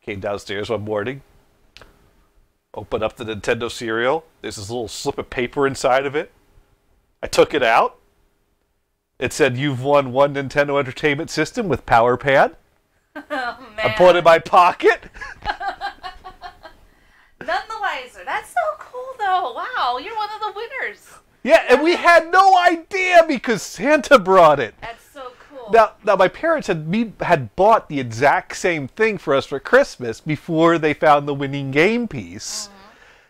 Came downstairs one morning, opened up the Nintendo cereal. There's this little slip of paper inside of it. I took it out. It said, you've won one Nintendo Entertainment System with Power Pad. Oh, man. I put it in my pocket. None the wiser. That's so cool, though. Wow, you're one of the winners. Yeah, and we had no idea because Santa brought it. That's so cool. Now my parents had bought the exact same thing for us for Christmas before they found the winning game piece.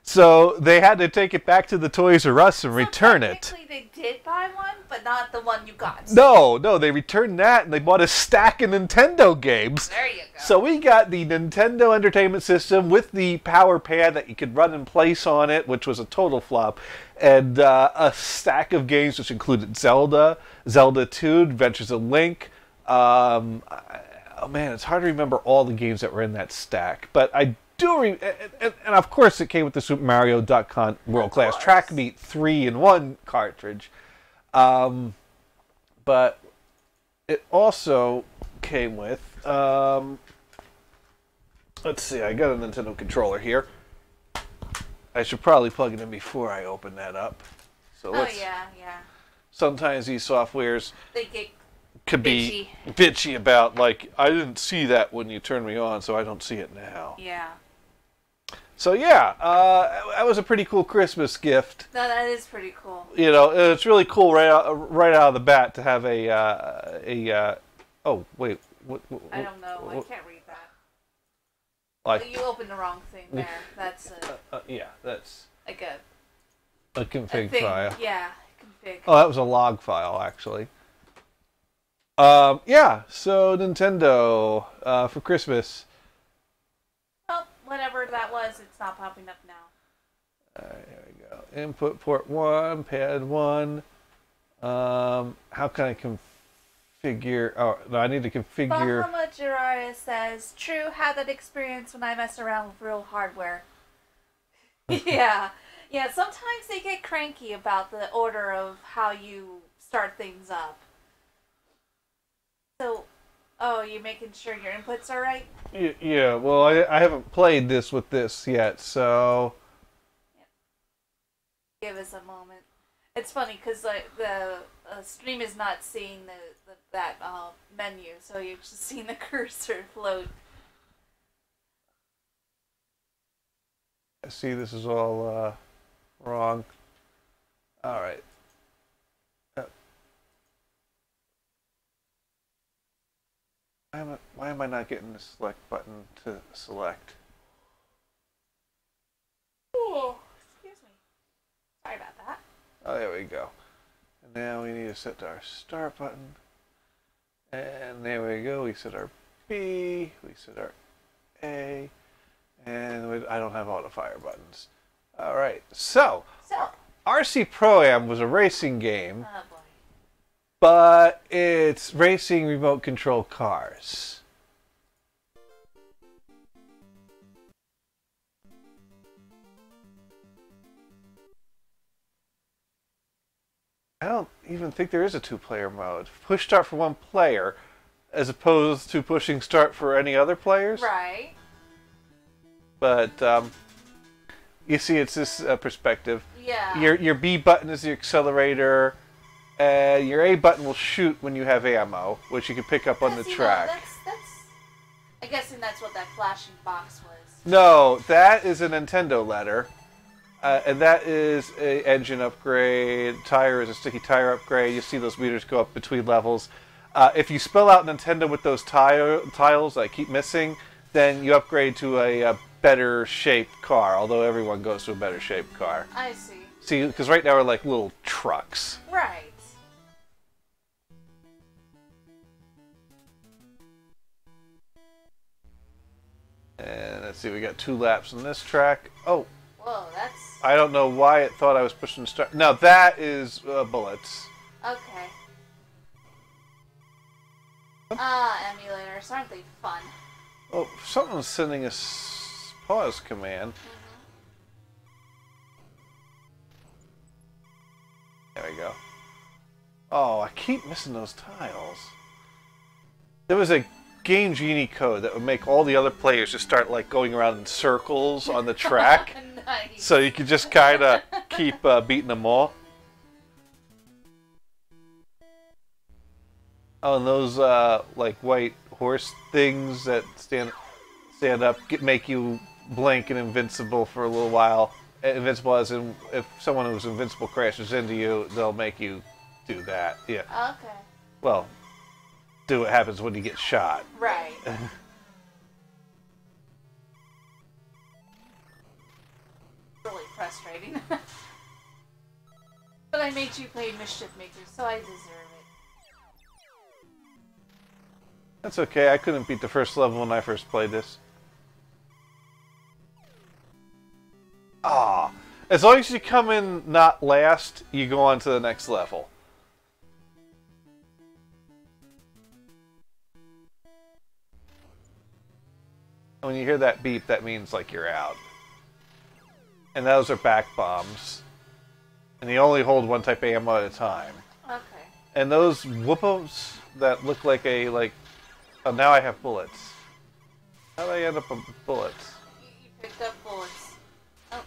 So they had to take it back to the Toys R Us and return it. Technically, they did buy one, but not the one you got. No, they returned that and they bought a stack of Nintendo games. There you go. So we got the Nintendo Entertainment System with the Power Pad that you could run in place on it, which was a total flop, and a stack of games which included Zelda 2, Adventures of Link. Oh man, it's hard to remember all the games that were in that stack, but I do, and of course it came with the Super Mario Duck Hunt World Class Track Meet 3-in-1 cartridge. But it also came with, let's see, I got a Nintendo controller here. I should probably plug it in before I open that up. So yeah. Sometimes these softwares They get could be bitchy about, like, I didn't see that when you turned me on, so I don't see it now. Yeah. So yeah, that was a pretty cool Christmas gift. No, that is pretty cool. It's really cool right out of the bat to have oh wait, what I don't know. I can't read that. Like, you opened the wrong thing there. That's yeah, that's like a config thing. file. Yeah, config. Oh, that was a log file actually. Yeah. So Nintendo for Christmas. Well, whatever that was, it's not popping up now. There we go. Input port 1, pad 1. How can I configure. Oh no, I need to configure. Bahama Jiraiya says, "True, had that experience when I messed around with real hardware." Yeah, yeah. Sometimes they get cranky about the order of how you start things up. So, oh, you're making sure your inputs are right? Yeah, well, I haven't played this with this yet, so... Give us a moment. It's funny, because the stream is not seeing that menu, so you're just seeing the cursor float. I see this is all wrong. Alright. Why am I not getting the select button to select? Oh, excuse me. Sorry about that. Oh, there we go. And now we need to set our start button. And there we go. We set our B. We set our A. And I don't have auto fire buttons. Alright, so RC Pro-Am was a racing game. Oh, boy. But it's racing remote control cars. I don't even think there is a two-player mode. Push start for one player, as opposed to pushing start for any other players. Right. But you see, it's this perspective. Yeah. Your B button is the accelerator. Your A button will shoot when you have ammo, which you can pick up on the track. I'm guessing that's what that flashing box was. No, that is a Nintendo letter. And that is a engine upgrade. Tire is a sticky tire upgrade. You see those meters go up between levels. If you spell out Nintendo with those tiles that keep missing, then you upgrade to a better shaped car, although everyone goes to a better shaped car. I see. See, because right now we're like little trucks. Right. And let's see, we got 2 laps on this track. Oh. Whoa, that's... I don't know why it thought I was pushing start. No, that is bullets. Okay. Emulators, aren't they fun? Oh, something's sending a pause command. There we go. Oh, I keep missing those tiles. There was a Game Genie code that would make all the other players just start like going around in circles on the track. Nice. So you could just kind of keep beating them all. Oh, and those like white horse things that stand up make you blink and invincible for a little while. Invincible as in if someone who's invincible crashes into you, they'll make you do that. Yeah. Okay. Well, do what happens when you get shot. Right. Really frustrating. But I made you play Mischief Maker, so I deserve it. That's okay. I couldn't beat the first level when I first played this. Ah, as long as you come in not last, you go on to the next level. When you hear that beep, that means like you're out. And those are back bombs. And you only hold one type of ammo at a time. Okay. And those whoopos that look like a, like... Oh, now I have bullets. How did I end up with bullets? You picked up bullets. Oh.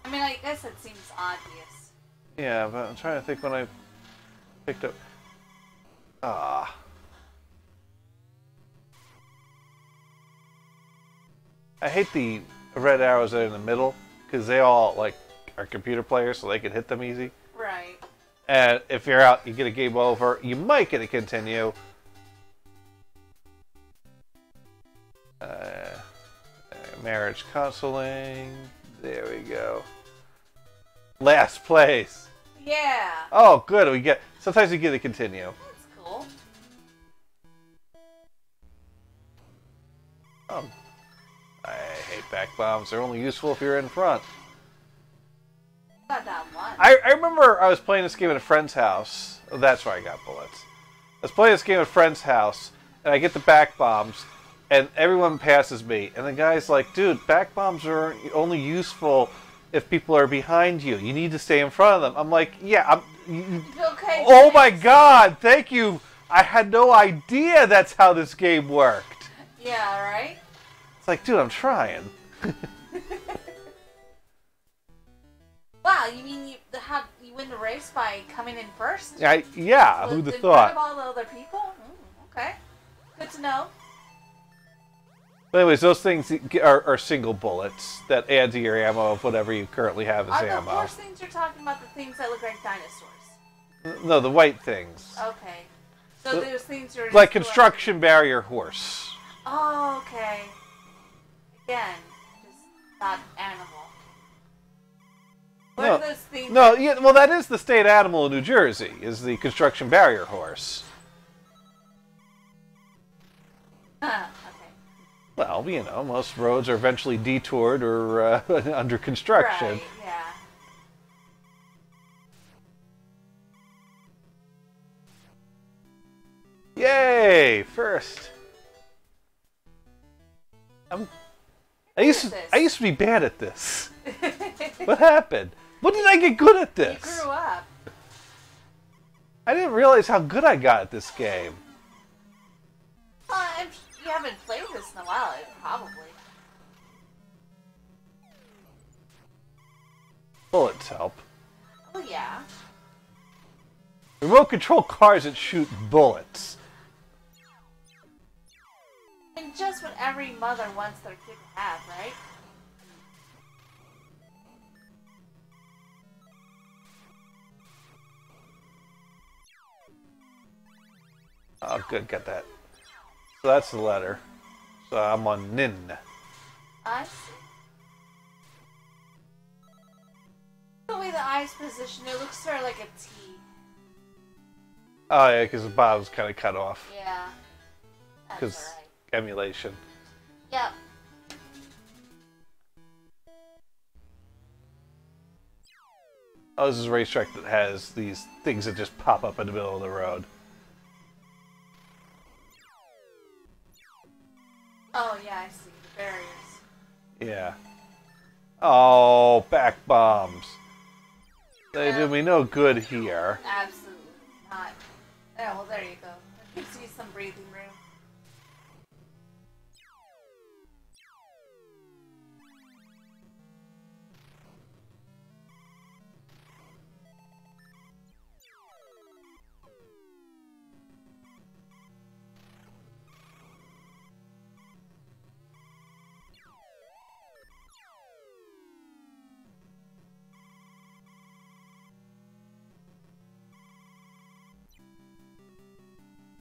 I mean, I guess it seems obvious. Yeah, but I'm trying to think when I picked up... Ah. I hate the red arrows that are in the middle, because they all, like, are computer players, so they can hit them easy. Right. And if you're out, you get a game over. You might get a continue. Marriage counseling. There we go. Last place. Yeah. Oh, good. We get. Sometimes you get a continue. That's cool. I hate back bombs. They're only useful if you're in front. Not that one. I remember I was playing this game at a friend's house. Oh, that's where I got bullets. I was playing this game at a friend's house, and I get the back bombs, and everyone passes me. And the guy's like, dude, back bombs are only useful if people are behind you. You need to stay in front of them. I'm like, yeah, Okay. oh my god, thank you. I had no idea that's how this game worked. Yeah, right? It's like, dude, I'm trying. Wow, you mean you win the race by coming in first? Yeah, who'd have In front thought? of all the other people? Okay. Good to know. But anyways, those things are single bullets that add to your ammo of whatever you currently have as Are ammo. the horse things you're talking about the things that look like dinosaurs? No, the white things. Okay. So those things are... Like construction barrier horse. Oh, okay. Again, just not animal. What are those things? No, yeah, well, that is the state animal in New Jersey, is the construction barrier horse. Okay. Well, you know, most roads are eventually detoured or under construction. Right, yeah. Yay! First. I used to be bad at this. What happened? When did I get good at this? You grew up. I didn't realize how good I got at this game. You haven't played this in a while, probably. Bullets help. Oh, yeah. Remote control cars that shoot bullets. And just what every mother wants their kid to have, right? Oh, good, got that. So that's the letter. So I'm on Nin. I see. The way the eye's positioned, it looks sort of like a T. Oh, yeah, because the bottom's kind of cut off. Yeah. That's Because right. emulation. Yep. Oh, this is a racetrack that has these things that just pop up in the middle of the road. Oh, yeah, I see. The barriers. Yeah. Oh, back bombs. They do me no good here. Absolutely not. Oh, well, there you go. That gives you some breathing room.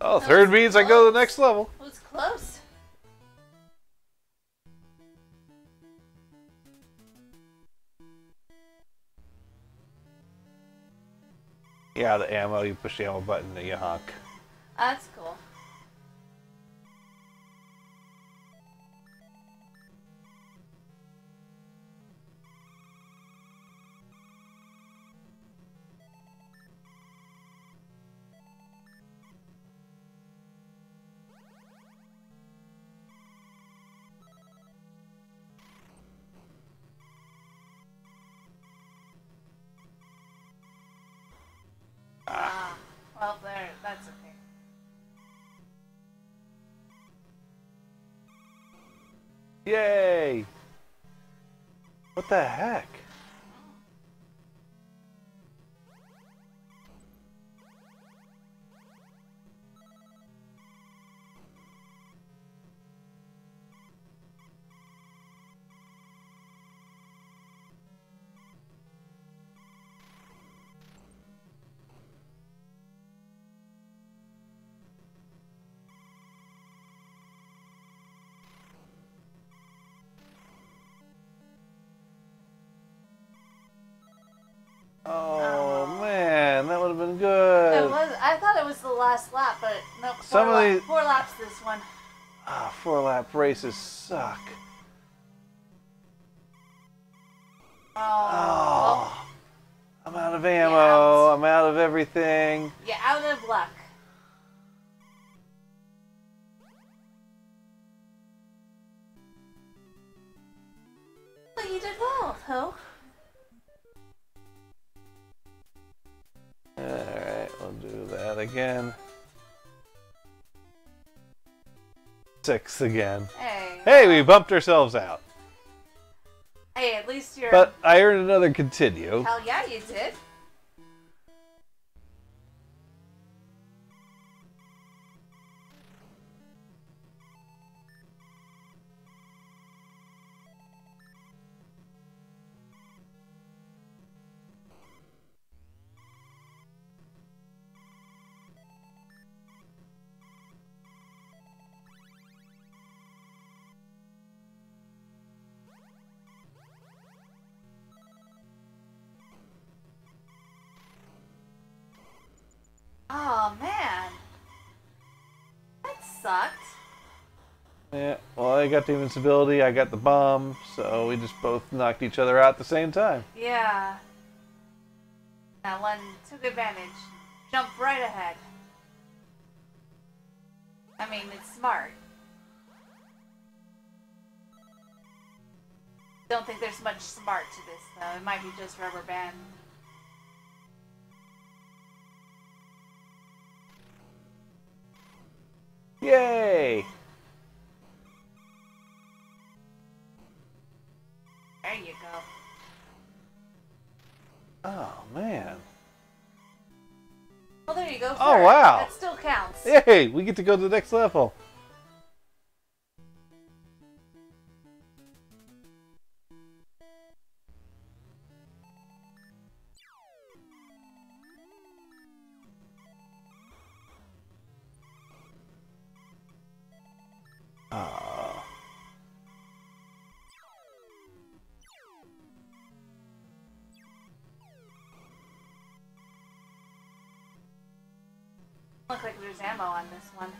Oh, third means I go to the next level. It was close. Yeah, the ammo, you push the ammo button and you honk. That's cool. Well, there, that's okay. Yay! What the heck? Oh man, that would have been good. It was. I thought it was the last lap, but no. Some of these- Four laps this one. Ah, 4-lap races suck. Oh. I'm out of ammo. I'm out of everything. You're out of luck. But you did well, though. Alright, we'll do that again. 6 again. Hey. Hey, we bumped ourselves out. Hey, at least you're... But I earned another continue. Hell yeah, you did. Oh, man. That sucked. Yeah, well, I got the invincibility, I got the bomb, so we just both knocked each other out at the same time. Yeah. That one took advantage. Jumped right ahead. I mean, it's smart. Don't think there's much smart to this, though. It might be just rubber band. Yay! There you go. Oh, man. Well, there you go. Oh, third. wow. That still counts. Yay! We get to go to the next level. Look like there's ammo on this one.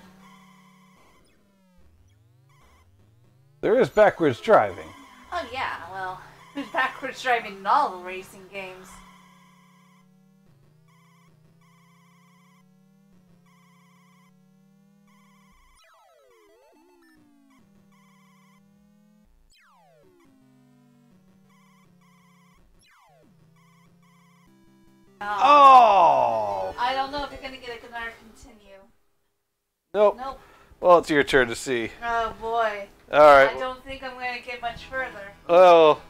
There is backwards driving. Oh yeah, well, there's backwards driving in all the racing games. Oh! I don't know if you're gonna get another continue. Nope. Nope. Well, it's your turn to see. Oh boy. Alright. I don't think I'm gonna get much further. Well,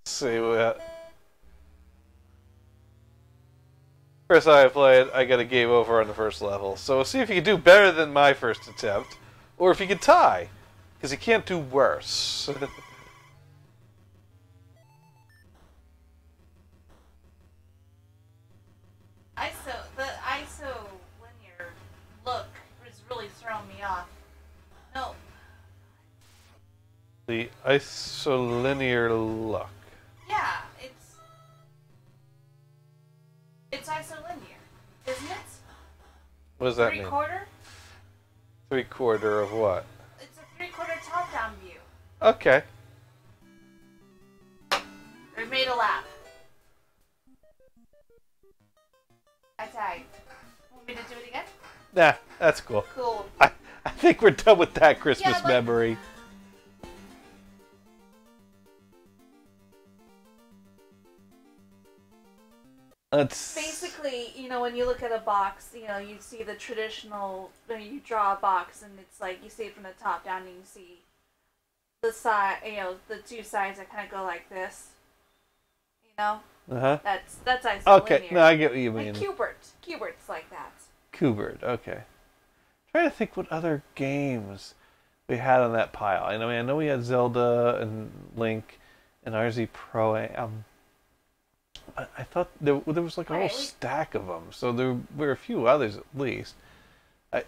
let's see what. First time I played, I got a game over on the first level. So we'll see if you can do better than my first attempt, or if you can tie, because you can't do worse. The ISO linear look is really throwing me off. No. The isolinear look. Yeah, it's isolinear, isn't it? What does that mean? 3/4? 3/4 of what? It's a 3/4 top-down view. Okay. We made a lap. I tagged. Want me to do it again? Nah, that's cool. Cool. I think we're done with that Christmas Yeah, memory. Let's... Basically, you know, when you look at a box, you know, you see the traditional, you draw a box and it's like, you see it from the top down and you see the side, you know, the two sides that kind of go like this. You know? Uh-huh. That's isolinear. Okay, no, I get what you mean. Like Cubert's like that. Kubert, okay. Trying to think what other games we had on that pile. I know we had Zelda and Link and RZ Pro Am. But I thought there was like a whole stack of them, so there were a few others at least.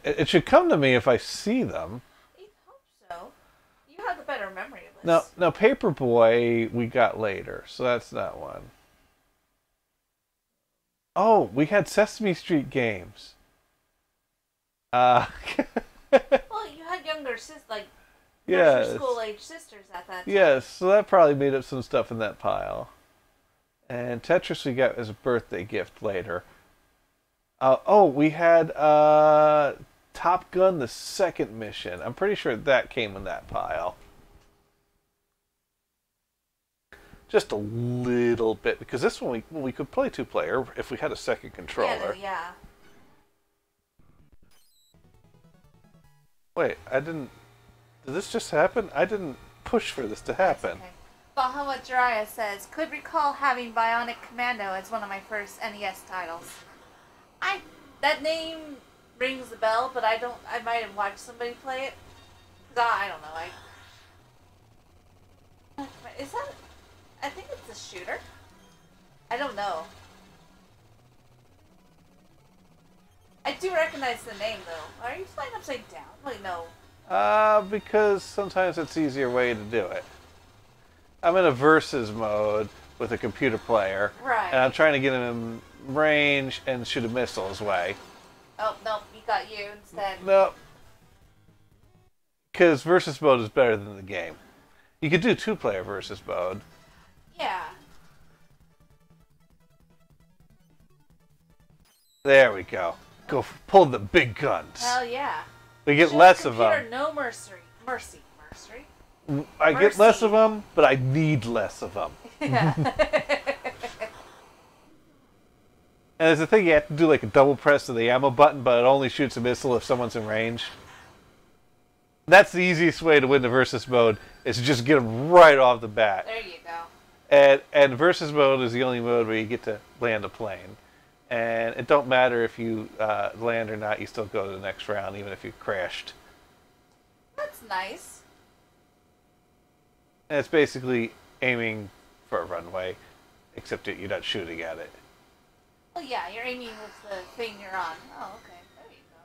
It should come to me if I see them. I hope so. You have the better memory of this. Now Paperboy we got later, so that's not one. Oh, we had Sesame Street games. Well, you had younger sisters, like nursery school age sisters at that time. Yes, so that probably made up some stuff in that pile. And Tetris we got as a birthday gift later. We had Top Gun, the second mission. I'm pretty sure that came in that pile. Just a little bit, because this one we could play 2-player if we had a second controller. Yeah. Wait, I didn't... Did this just happen? I didn't push for this to happen. Okay. Bahawa Jiraiya says, could recall having Bionic Commando as one of my first NES titles. That name rings a bell, but I might have watched somebody play it. I don't know. Is that... I think it's a shooter. I don't know. I do recognize the name, though. Are you flying upside down? Wait, no. Because sometimes it's an easier way to do it. I'm in a versus mode with a computer player. Right. And I'm trying to get him in range and shoot a missile his way. Oh, no, he got you instead. No. Because versus mode is better than the game. You could do 2-player versus mode. Yeah. There we go. Go pull the big guns. Hell yeah. We get Show less the of computer them. No mercy. I get less of them, but I need less of them. Yeah. And there's a thing you have to do, like a double press of the ammo button, but it only shoots a missile if someone's in range. That's the easiest way to win the versus mode, is to just get them right off the bat. There you go. And versus mode is the only mode where you get to land a plane. And it don't matter if you land or not, you still go to the next round, even if you crashed. That's nice. And it's basically aiming for a runway, except that you're not shooting at it. Well, yeah, you're aiming with the thing you're on. Oh, okay. There you go.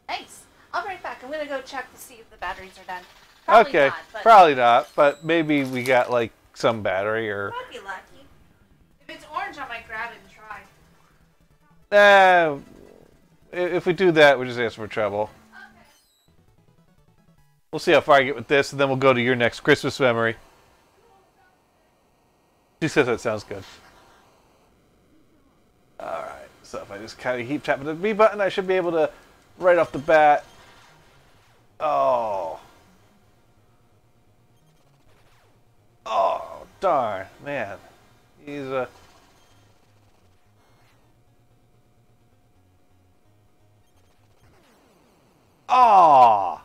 Nice. I'll be right back. I'm going to go check to see if the batteries are done. Probably okay, not, but probably not, but maybe we got like some battery or... I'd be lucky. If it's orange, I might grab it and try. If we do that, we're just asking for trouble. Okay. We'll see how far I get with this, and then we'll go to your next Christmas memory. She says that sounds good. Alright, so if I just kind of keep tapping the B button, I should be able to, right off the bat... Oh. Oh, darn. Man. He's a... Aww.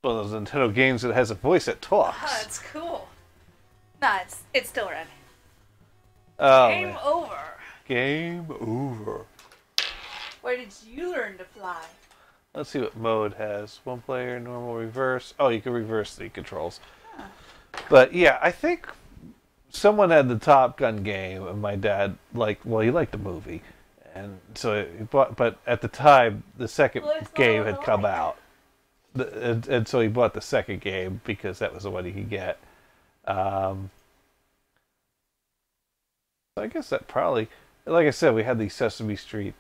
One of those Nintendo games that has a voice that talks. That's cool. Nah, it's still red. Oh, Game man. over. Game over. Where did you learn to fly? Let's see what mode has. 1-player, normal, reverse. Oh, you can reverse the controls. Huh. But yeah, I think someone had the Top Gun game, and my dad he liked the movie, and so he bought. But at the time, the second game had come out, and so he bought the second game because that was the one he could get. So I guess that probably, like I said, we had these Sesame Street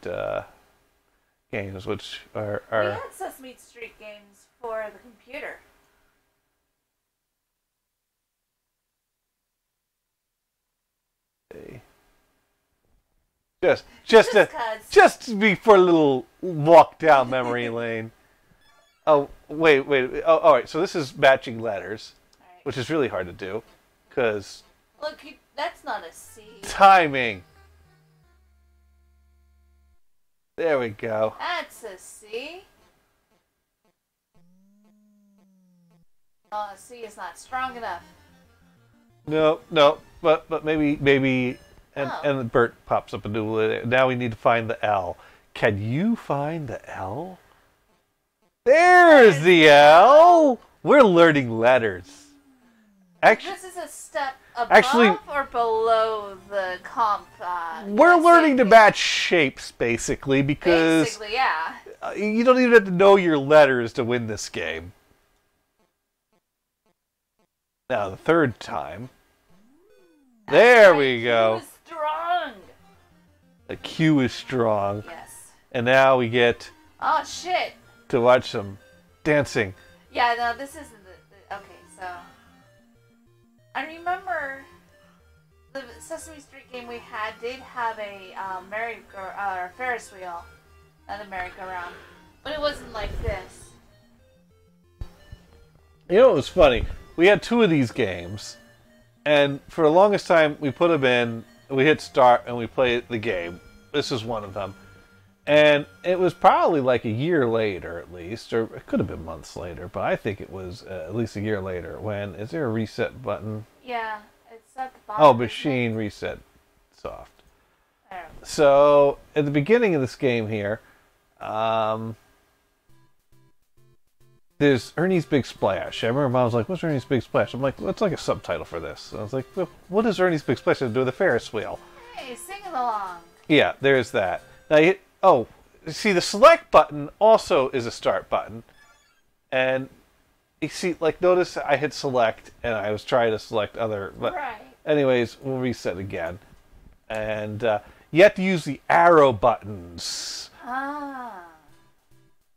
games, which are. We had Sesame Street games for the computer. Just to be for a little walk down memory lane. Oh wait. Oh, all right. So this is matching letters, Right. which is really hard to do, because Look, that's not a C. timing. There we go. That's a C. Oh, a C is not strong enough. No, but maybe, and Bert pops up a new. Now we need to find the L. Can you find the L? There's the L. We're learning letters. Actually, This is a step above or below the comp. we're learning to match shapes basically because Basically, yeah. you don't even have to know your letters to win this game. Now the third time. There we go. Q is strong. The Q is strong. Yes. And now we get Oh shit. to watch some dancing. Yeah, no, this isn't so. I remember the Sesame Street game we had did have a Ferris wheel, not a merry-go-round, but it wasn't like this. You know what was funny? We had 2 of these games, and for the longest time we put them in, we hit start, and we played the game. This is one of them. And it was probably like a year later, at least, or it could have been months later, but I think it was at least a year later. When is there a reset button? Yeah, it's at the bottom. Oh, machine reset soft. So at the beginning of this game here, there's Ernie's Big Splash. I remember Mom was like, "What's Ernie's Big Splash?" I'm like, "Well, it's like a subtitle for this." And I was like, well, "What does Ernie's Big Splash have to do with the Ferris wheel?" Hey, sing along. Yeah, there's that. Now you hit. Oh, see, the select button also is a start button. And you see, like, notice I hit select, and I was trying to select other... But right. anyways, we'll reset again. And you have to use the arrow buttons. Ah.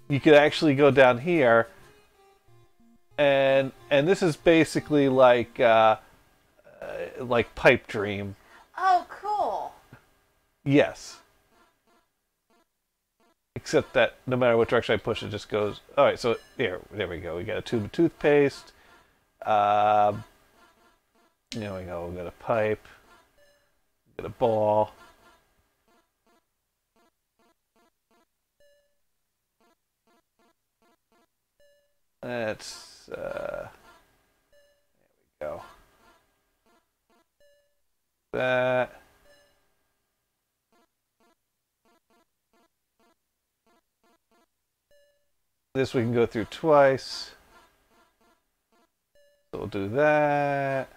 You could actually go down here, and this is basically like Pipe Dream. Oh, cool. Yes. Except that no matter what direction I push, it just goes. All right, so there we go. We got a tube of toothpaste. There we go. We got a pipe. We got a ball. That's there we go. That. This we can go through twice. So we'll do that.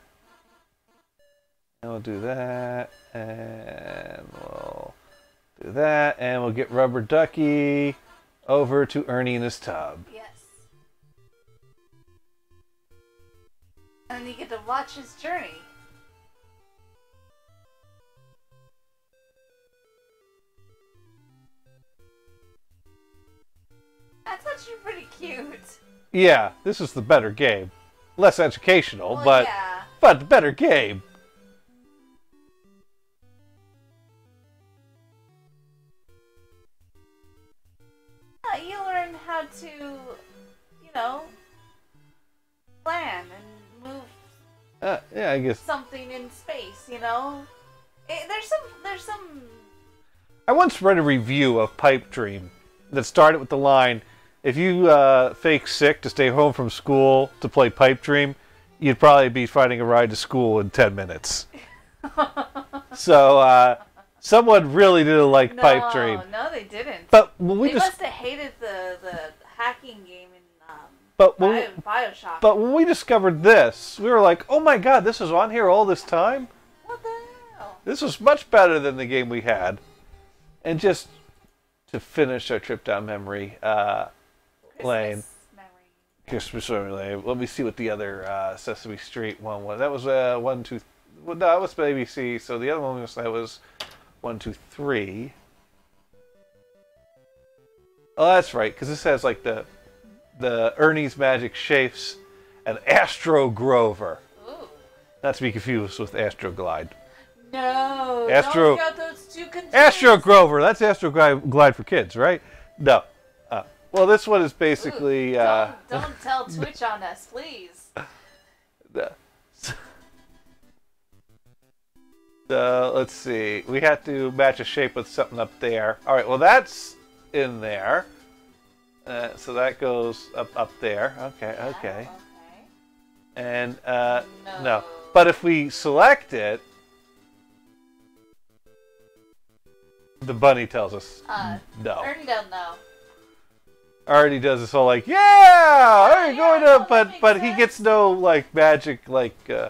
And we'll do that. And we'll do that. And we'll get Rubber Ducky over to Ernie in his tub. Yes. And you get to watch his journey. That's actually pretty cute. Yeah, this is the better game. Less educational, Well, but yeah. but the better game. You learn how to, plan and move Yeah, I guess. something in space. There's some. I once read a review of Pipe Dream that started with the line, if you fake sick to stay home from school to play Pipe Dream, you'd probably be finding a ride to school in 10 minutes. So, someone really didn't like Pipe Dream. No, they didn't. But when we They must have hated the hacking game in Bioshock. But when we discovered this, we were like, oh my god, this is on here all this time? What the hell? This was much better than the game we had. And just to finish our trip down memory lane. Christmas memory lane. Let me see what the other Sesame Street one was. That was 1, 2. Well, no, that was ABC. So the other one was 1, 2, 3. Oh, that's right, because this has like the Ernie's Magic Shapes and Astro Grover. Ooh. Not to be confused with Astro Glide. No, Astro, don't get those two confused. Astro Grover, that's Astro Glide for kids, right? No. Well, this one is basically... Ooh, don't tell Twitch on us, please. Let's see. We have to match a shape with something up there. All right, well, that's in there. So that goes up there. Okay, Yeah, okay. okay. And, No. But if we select it, the bunny tells us no. Ernie don't know. Already does this whole like, yeah, are you going yeah, to? that But makes he sense. gets no like magic like. Yeah.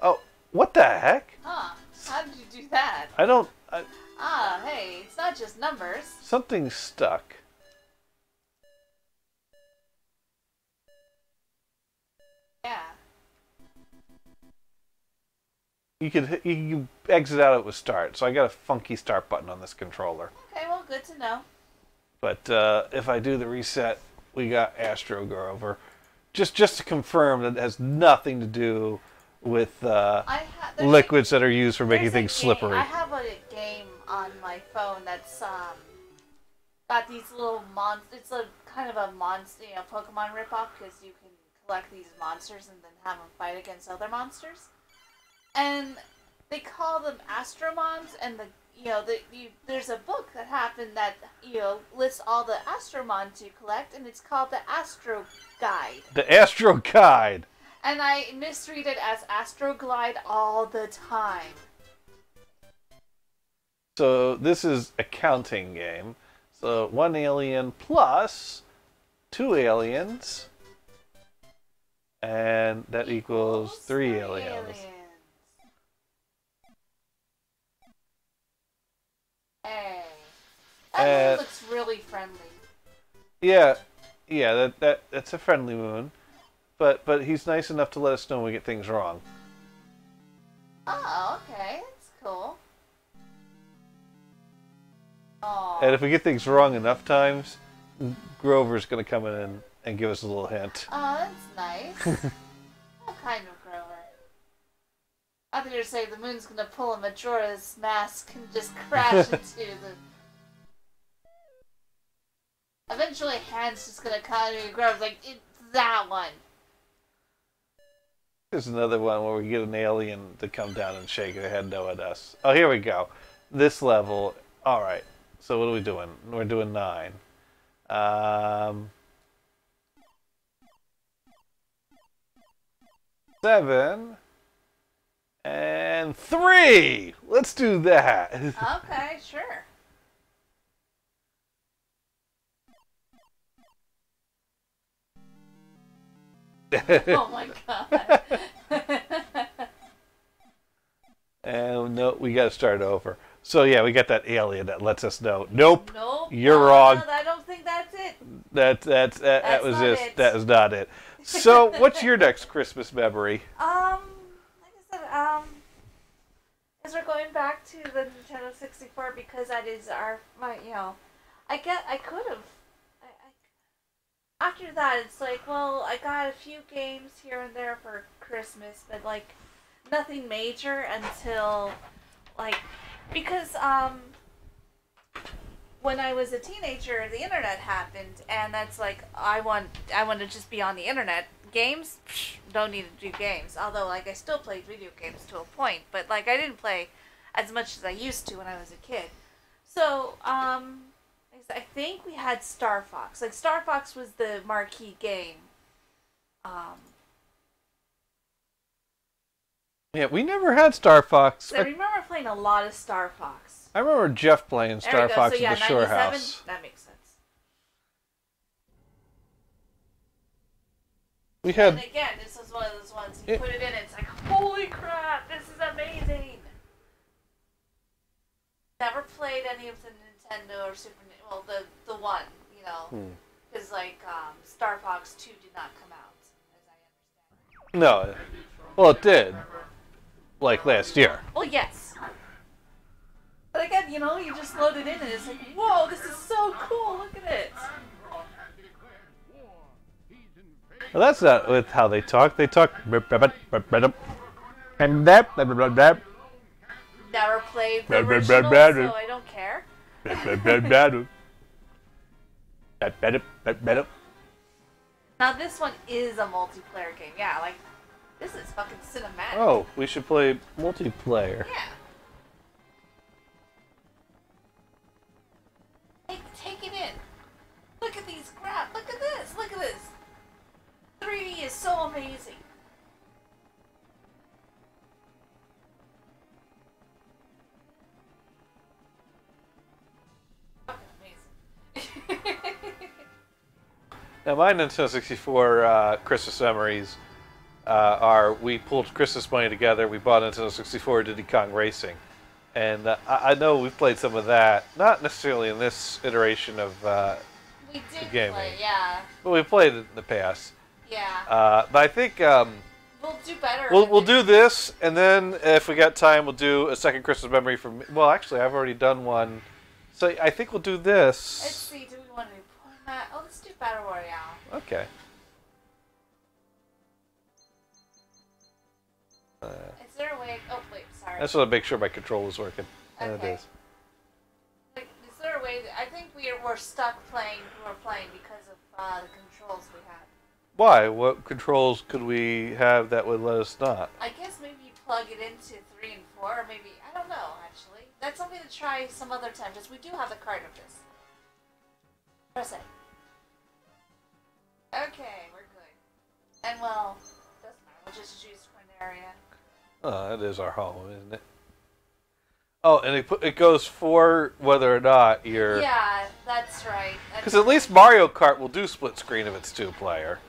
Oh, what the heck? Huh? How did you do that? I don't. Hey, it's not just numbers. Something's stuck. Yeah. You can exit out it with start, so I got a funky start button on this controller. Okay, well, Oh, good to know. But if I do the reset, we got Astro Grover. Just to confirm that it has nothing to do with liquids that are used for making things slippery. I have a game on my phone that's got these little monsters. It's a kind of a monster, Pokemon ripoff, because you can collect these monsters and then have them fight against other monsters. And they call them Astromons, and there's a book that happened that lists all the Astromons you collect, and it's called the Astro Guide. The Astro Guide. And I misread it as Astroglide all the time. So this is a counting game. So 1 alien plus 2 aliens, and that equals 3 aliens. Hey, that moon looks really friendly. Yeah, that's a friendly moon, but he's nice enough to let us know when we get things wrong. Oh, okay, that's cool. Aww. And if we get things wrong enough times, Grover's going to come in and give us a little hint. Oh, that's nice. What kind of Grover? I thought you were saying the moon's going to pull a Majora's Mask and just crash into the... Eventually, Hand's just going to come and Grover's like, it's that one. There's another one where we get an alien to come down and shake their head no at us. Oh, here we go. This level. All right. So what are we doing? We're doing 9. 7 and 3. Let's do that. Okay, sure. Oh my god. And no, we got to start over. So yeah, we got that alien that lets us know. Nope. Nope. You're wrong. No, I don't think that's it. That was just it. That is not it. So, what's your next Christmas memory? Like I said, as we're going back to the Nintendo 64 because that is I could have. After that, it's like, well, I got a few games here and there for Christmas, but like nothing major until because when I was a teenager, the internet happened, and that's like I want to just be on the internet. Games, don't need to do games. Although I still played video games to a point, but I didn't play as much as I used to when I was a kid. So I think we had Star Fox. Star Fox was the marquee game. Yeah, we never had Star Fox. I remember playing a lot of Star Fox. I remember Jeff playing Star Fox so, at the Shore 97, House. That makes sense. We had. And again, this was one of those ones you put it in, it's like, holy crap, this is amazing. Never played any of the Nintendo or Super. Well, the one, because Star Fox 2 did not come out, as I understand. No, well, it did. Last year. Well, yes. But again, you just load it in and it's like, whoa, this is so cool, look at it. Well, that's not with how they talk. They talk. Never played the original, so I don't care. Now this one is a multiplayer game. Yeah, this is fucking cinematic. Oh, we should play multiplayer. Yeah. Take it in. Look at these crap. Look at this. Look at this. 3D is so amazing. Now, my Nintendo 64 Christmas memories are we pulled Christmas money together, we bought Nintendo 64 Diddy Kong Racing. And I know we've played some of that, not necessarily in this iteration of we did gaming. Play, yeah. But we played it in the past. Yeah. But I think we'll do better. We'll do this, and then if we got time, we'll do a second Christmas memory from. Well, actually, I've already done one So I think we'll do Let's this. see, do we want to do format? Oh, let's do Battle Royale. Okay. Is there a way? Oh, wait, sorry. I just want to make sure my control is working. And Okay. it is. Like, is there a way that I think we're stuck playing? We're playing because of the controls we had. Why? What controls could we have that would let us not? I guess maybe you plug it into 3 and 4, or maybe I don't know. Actually, that's something to try some other time. Because we do have a card of this. Press it. Okay, we're good. And well, doesn't matter. We'll just choose Corneria. Oh, that is our home, isn't it? Oh, and it goes for whether or not you're... Yeah, that's right. Because at least Mario Kart will do split screen if it's 2-player.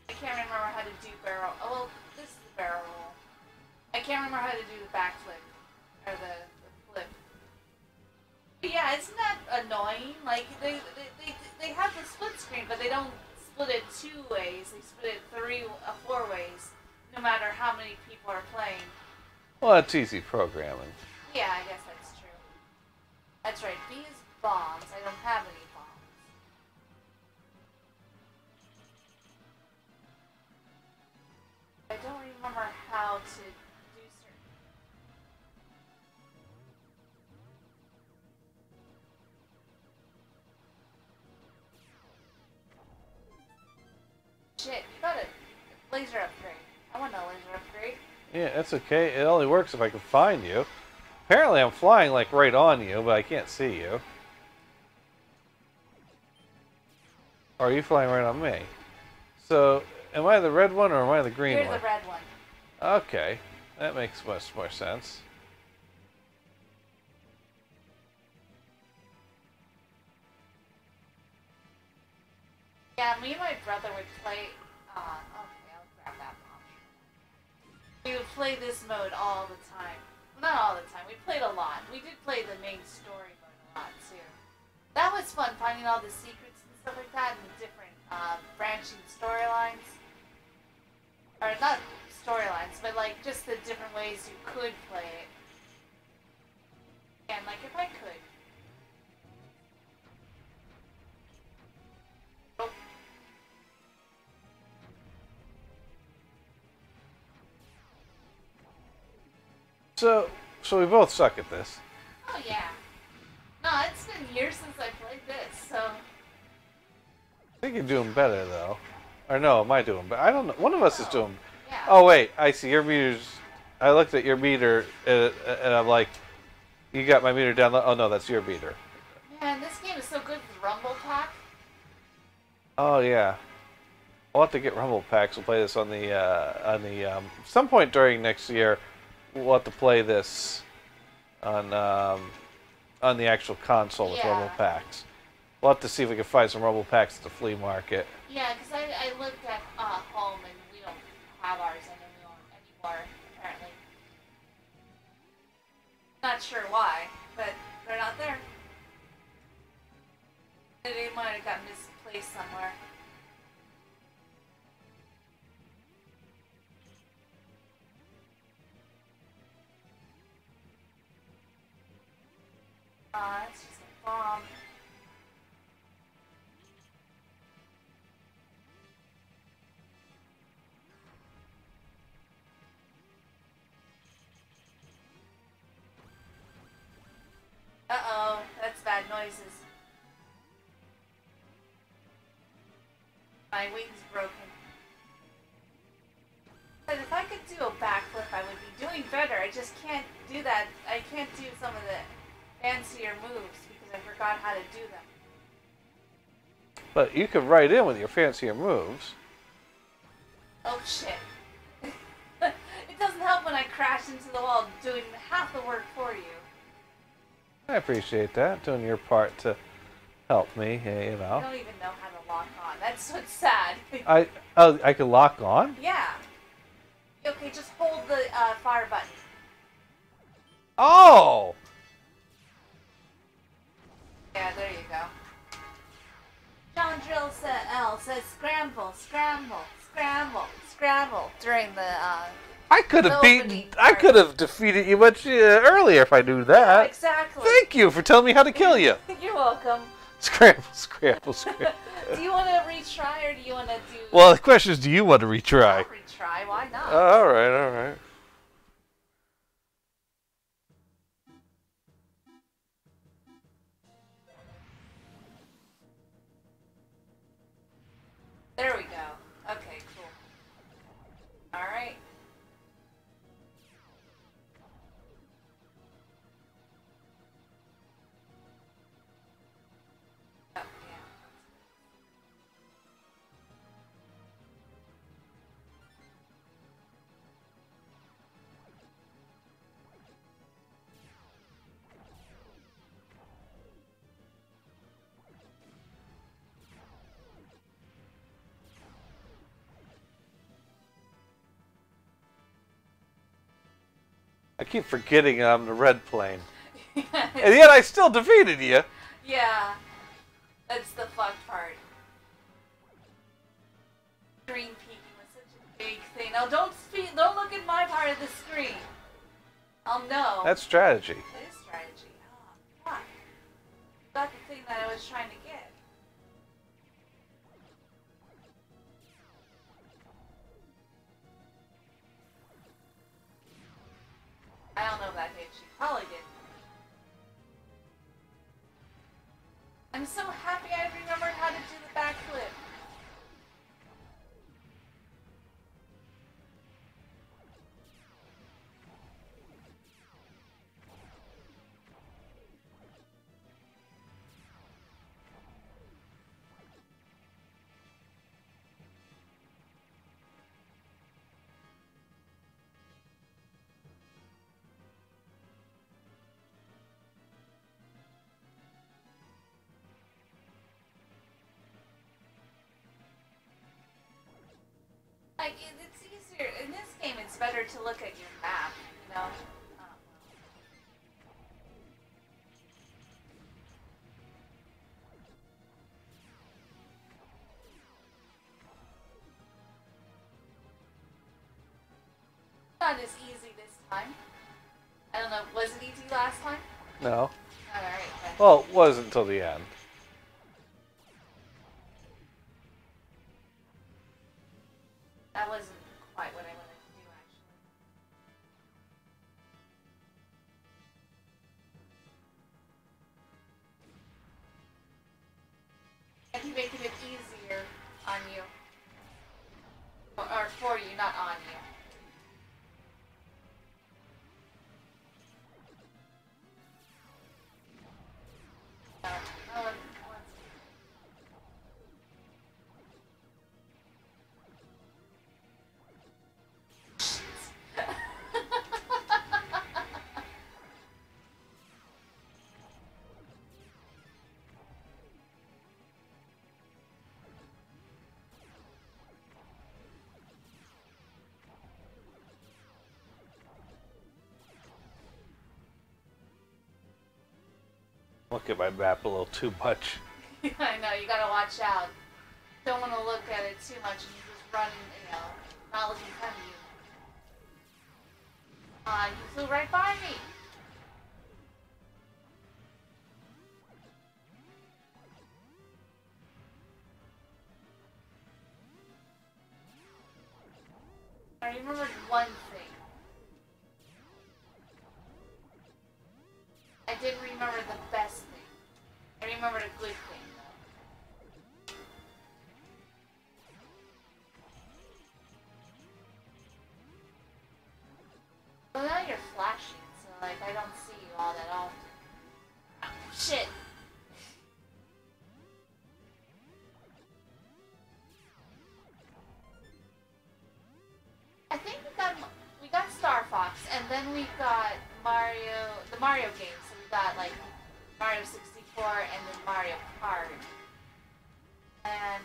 I can't remember how to do barrel. Oh, well, this is the barrel roll. I can't remember how to do the backflip or the flip. But yeah, isn't that annoying? Like they have the split screen, but they don't split it 2 ways. They split it 4 ways, no matter how many people are playing. Well, that's easy programming. Yeah, I guess that's true. That's right. B is bombs. I don't have any bombs. I don't remember how to do certain. Shit, you got a laser upgrade. I want a laser upgrade. Yeah, that's okay. It only works if I can find you. Apparently I'm flying like right on you, but I can't see you. Or are you flying right on me? So, am I the red one or am I the green one? You're the red one. Okay, that makes much more sense. Yeah, me and my brother would play. Okay, I'll grab that option. We would play this mode all the time. Not all the time. We played a lot. We did play the main story mode a lot too. That was fun, finding all the secrets and stuff like that, and the different branching storylines. Or not storylines, but like just the different ways you could play it. And like if I could. Oh. So we both suck at this. Oh yeah. No, it's been years since I played this, so. I think you're doing better though. Or no, am I doing better? I don't know. One of us is doing. Yeah. Oh wait, I see your meter's. I looked at your meter and I'm like, you got my meter down. Oh no, that's your meter. Man, this game is so good with Rumble Pack. Oh yeah. We'll have to get Rumble Packs. We'll play this on the some point during next year. We'll have to play this on the actual console with Yeah. Rumble Packs. We'll have to see if we can find some Rumble Packs at the flea market. Yeah, because I looked at home and we don't have ours anymore, apparently. Not sure why, but they're not there. They might have got misplaced somewhere. It's just a bomb. Uh-oh, that's bad noises. My wing's broken. But if I could do a backflip, I would be doing better. I just can't do that. I can't do some of the fancier moves because I forgot how to do them. But you could write in with your fancier moves. Oh shit. It doesn't help when I crash into the wall doing half the work for you. I appreciate that, doing your part to help me, you I know. don't even know how to lock on. That's what's sad. I can lock on? Yeah. Okay, just hold the fire button. Oh! Yeah, there you go. John Drill L says scramble, scramble, scramble, scramble during the I could have defeated you much earlier if I knew that. Yeah, exactly. Thank you for telling me how to kill you. You're welcome. Scramble, scramble, scramble. Do you want to retry or do you want to do... Well, the question is, do you want to retry? I'll retry, why not? Alright, alright. There we go. Okay, cool. Alright. Oh, yeah. I keep forgetting I'm the red plane. And yet I still defeated you. Yeah. That's the fucked part. Screen peeking was such a big thing. Now don't look at my part of the screen. I'll know. That's strategy. It is strategy. Oh, fuck. Got the thing that I was trying to get. I don't know if that hit you. Probably did. I'm so happy I remembered how to do the backflip. Like, it's easier. In this game, it's better to look at your map, you know? Not as easy this time. I don't know, was it easy last time? No. Alright, then. Well, it wasn't until the end. That wasn't quite what I wanted to do, actually. I think making it easier on you. Or for you, not on you. Oh, Look at my map a little too much. I know, you gotta watch out. Don't want to look at it too much and you just run, you know, not looking at you. You flew right by me. I remembered one thing. I didn't remember the best thing. I remembered a good thing, though. Well, now you're flashing, so, like, I don't see you all that often. Oh, shit! I think we got Star Fox, and then we got the Mario games. So we got like Mario 64 and then Mario Kart. And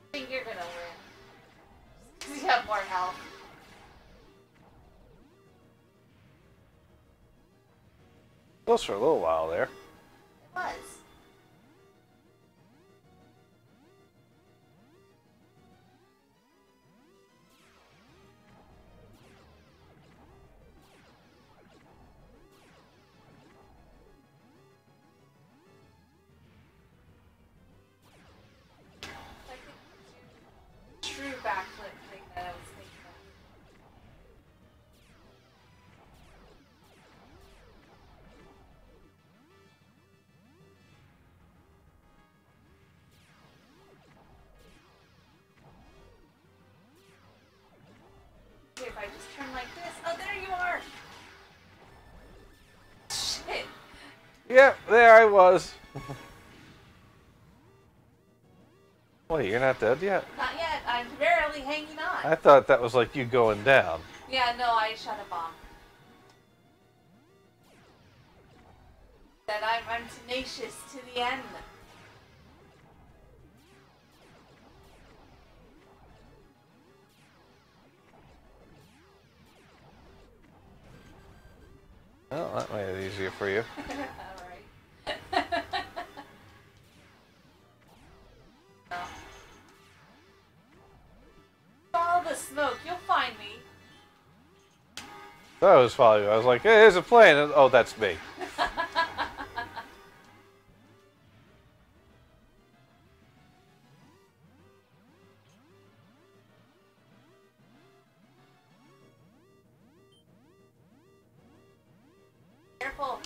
I think you're gonna win. 'Cause you have more health. was for a little while there. It was. Like a true backflip thing that I was thinking of. If I just turn like this, oh, there you are! Shit! Yep, there I was. Wait, you're not dead yet? Not yet. I'm barely hanging on. I thought that was like you going down. Yeah, no, I shot a bomb. That I'm tenacious to the end. Well, that made it easier for you. Alright. No. Follow the smoke, you'll find me. That was following you. I was like, hey, there's a plane. And, oh, that's me. Careful.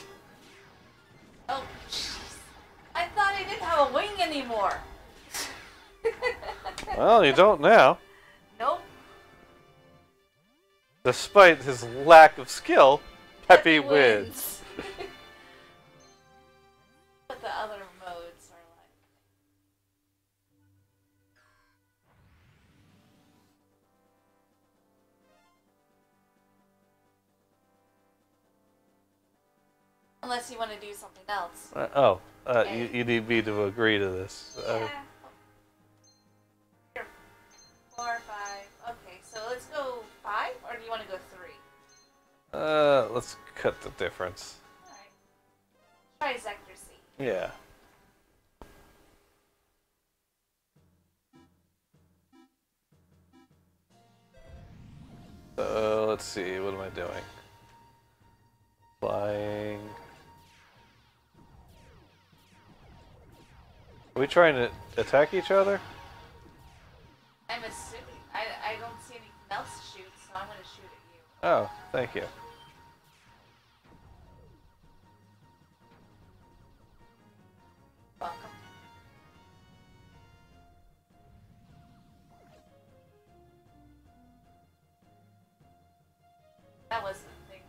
Oh, jeez. I thought I didn't have a wing anymore. Well, you don't now. Nope. Despite his lack of skill, Peppy wins. But the other modes are like... Unless you want to do something else. You need me to agree to this. Yeah. Here. 4, 5. Okay, so let's go 5, or do you want to go 3? Let's cut the difference. Alright. Try Sector C. Yeah. So, let's see, what am I doing? Flying. Are we trying to attack each other? I'm assuming. I don't see anything else to shoot, so I'm going to shoot at you. Oh, thank you. Welcome. That was the thing.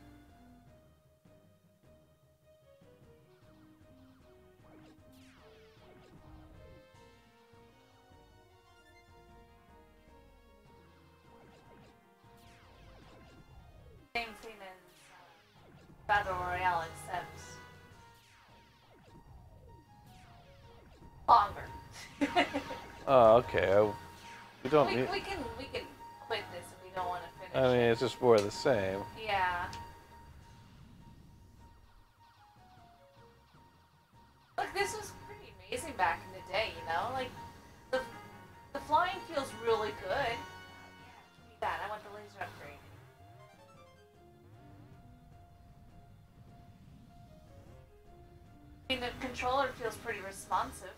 Same thing as Battle Royale, except longer. Oh, okay. We don't need... we can quit this if we don't want to finish. I mean, it's just more of the same. Yeah. Look, this was pretty amazing back in the day, you know? Like, the flying feels really good. Yeah, give me that. I want the laser upgrade. I mean, the controller feels pretty responsive.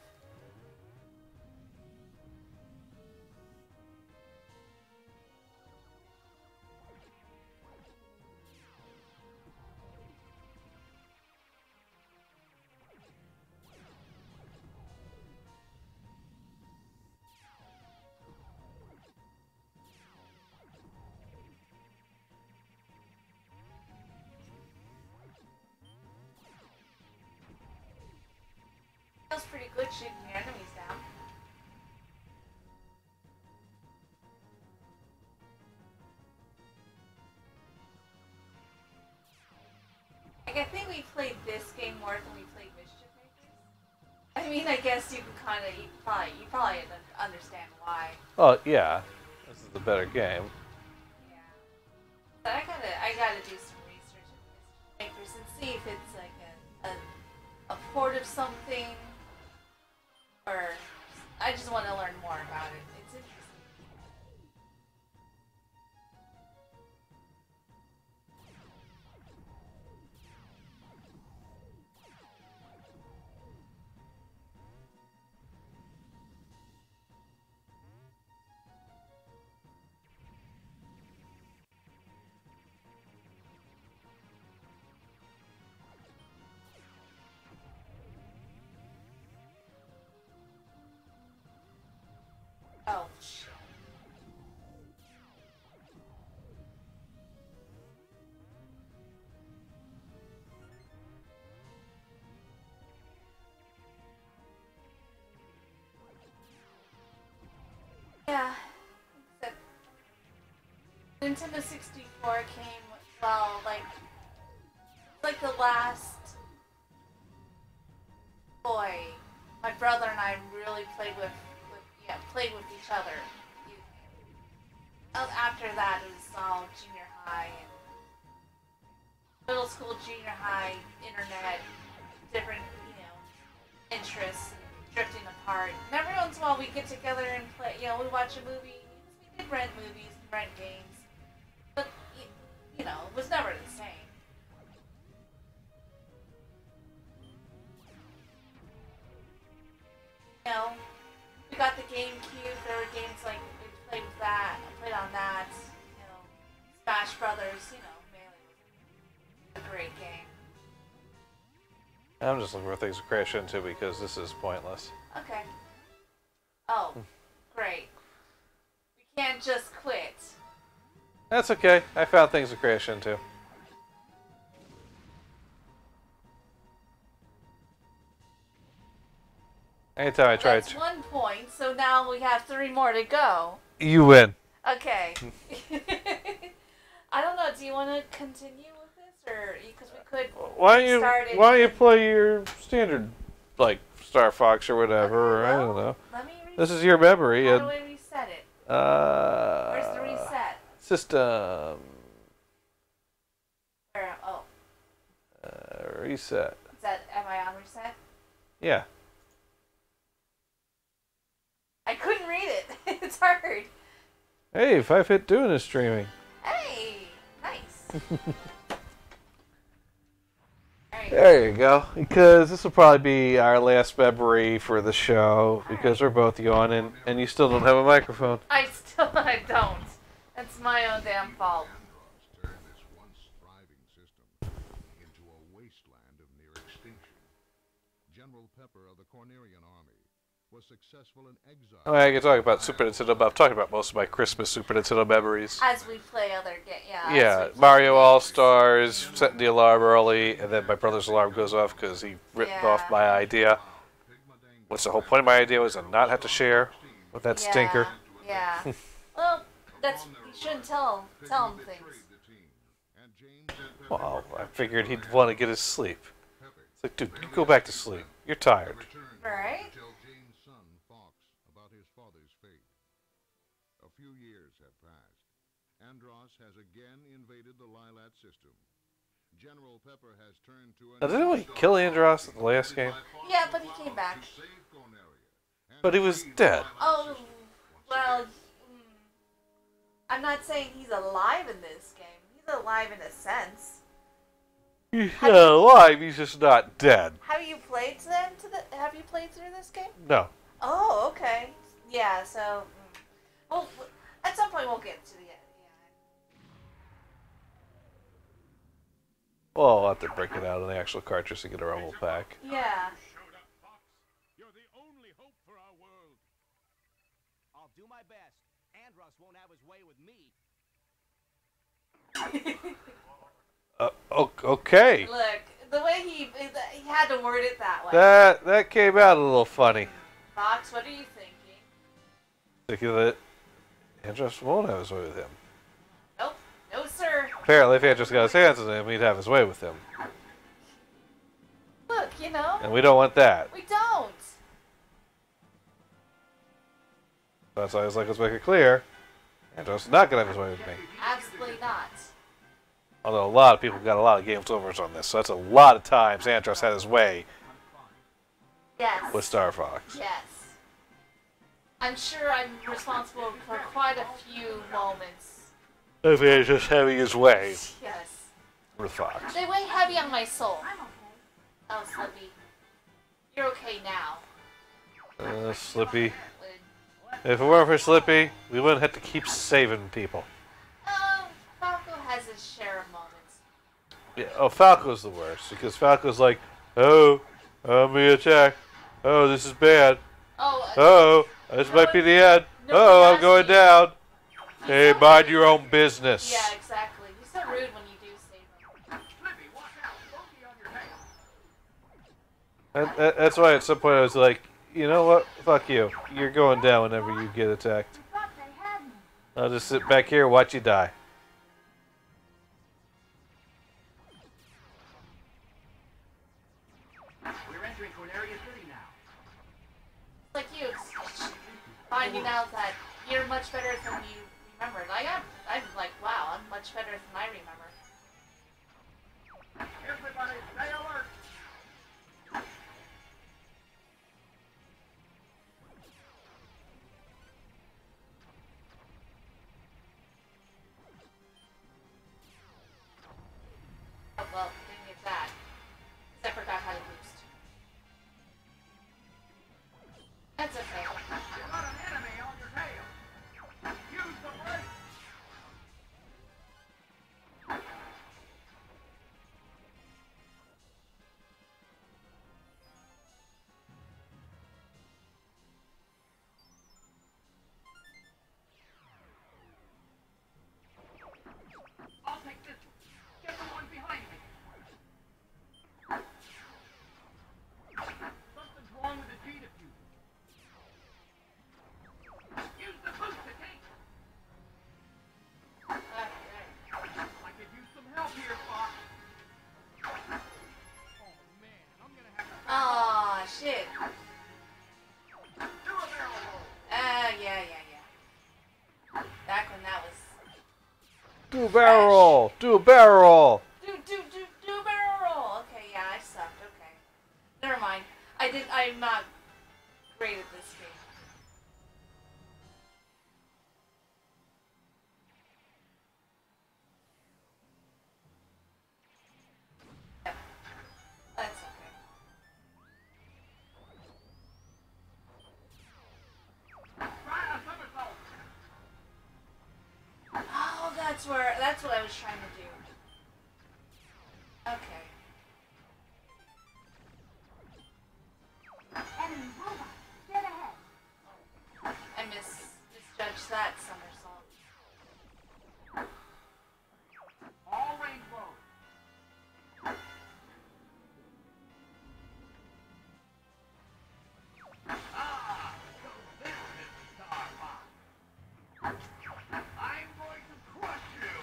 Feels pretty good shooting the enemies down. Like, I think we played this game more than we played Mischief Makers. I mean, I guess you can kind of, you probably understand why. Oh, yeah. This is the better game. Yeah. But I gotta do some research in Mischief Makers and see if it's like a port of something, or I just want to learn more about it. It's interesting. Oh, shit. Yeah. Nintendo 64 came, well, like the last toy my brother and I really played with each other. After that, it was all junior high and middle school, junior high, internet, different, interests, and drifting apart. And every once in a while, we get together and play. We watch a movie. We did rent movies, rent games, but it was never the same. We got the GameCube. There were games like we played with that. I played on that. Smash Brothers. Man, it was a great game. I'm just looking for things to crash into because this is pointless. Okay. Oh, great. We can't just quit. That's okay. I found things to crash into. Anytime I try That's 1 point, so now we have 3 more to go. You win. Okay. I don't know, do you want to continue with this? Or, because we could Why don't you it. play your standard, like, Star Fox or whatever, or I don't know. Let me reset. This is your memory. How do I reset it? Where's the reset? System. Where? Oh. Reset. Am I on reset? Yeah. I couldn't read it. It's hard. Hey, 5-hit doing is streaming. Hey, nice. Right. There you go. Because this will probably be our last memory for the show because we're both yawning and you still don't have a microphone. I don't. That's my own damn fault. Turned this once thriving system into a wasteland of near extinction. General Pepper of the Cornerian Army was successful in exile. Oh, I can talk about Super Nintendo, but I'm talking about most of my Christmas Super Nintendo memories. As we play other games, yeah. Yeah, Mario All-Stars, setting the alarm early, and then my brother's alarm goes off because he ripped off my idea. What's the whole point of my idea was to not have to share with that stinker. Yeah. Well, you shouldn't tell him things. Well, I figured he'd want to get his sleep. It's like, dude, you go back to sleep. You're tired. Right? A few years have passed. Andros has again invaded the Lilat system. General Pepper has turned to Now, didn't we kill Andros in the last game? Yeah, but he came back. But he was dead. Oh, well, I'm not saying he's alive in this game. He's alive in a sense. He's not alive, he's just not dead. Have you played Have you played through this game? No. Oh, okay. Yeah, so well, at some point we'll get to the end. Well, I'll have to break it out on the actual cartridge to get a rumble pack. Yeah. Showed up, Fox. You're the only hope for our world. I'll do my best. Andros won't have his way with me. Okay. Look, the way he had to word it that way. That came out a little funny. Fox, what are you thinking? Thinking that Andros won't have his way with him. Nope. No, sir. Apparently, if Andros got his hands on him, he'd have his way with him. Look, And we don't want that. we don't. That's why I was like, let's make it clear. Andros is not going to have his way with me. Absolutely not. Although a lot of people got a lot of game overs on this, so that's a lot of times Andros had his way Yes. with Star Fox. Yes. I'm sure I'm responsible for quite a few moments. If he was just having his way Yes. with Fox. They weigh heavy on my soul. Oh, Slippy. You're okay now. Slippy. If it weren't for Slippy, we wouldn't have to keep saving people. Falco has his share of moments. Yeah, oh, Falco's the worst, because Falco's like, oh, I'm being attacked. Oh, this is bad. Oh, this might be the end. Oh, I'm going down. Hey, mind your own business. Yeah, exactly. He's so rude when you do save him. Flippy, watch out. Monkey on your tail. That's why at some point I was like, you know what? Fuck you. You're going down whenever you get attacked. I'll just sit back here and watch you die. We're entering Corneria City now. Like you, finding out that you're much better than you remembered. I'm like, wow, I'm much better than I remember. Everybody, stay alert. Oh, well, didn't get that. 'Cause I forgot how to boost. That's okay. You got an enemy on your tail. Use the brake. I'll take this one. Get the one behind me. Something's wrong with the G diffuser. Use the boost to take. I could use some help here, Fox. Oh man, I'm gonna have to Aw, shit. do a barrel roll. Yeah. Back when that was... Do a barrel roll. Do a barrel roll. Do barrel roll. Okay, yeah, I sucked. Okay. Never mind. I'm not great at this game. Yeah. That's okay. Try a somersault. Oh, that's what I was trying to do. Okay. Enemy robot, get ahead. I misjudged that somersault. All range low. Ah, so this is Star Fox. I'm going to crush you.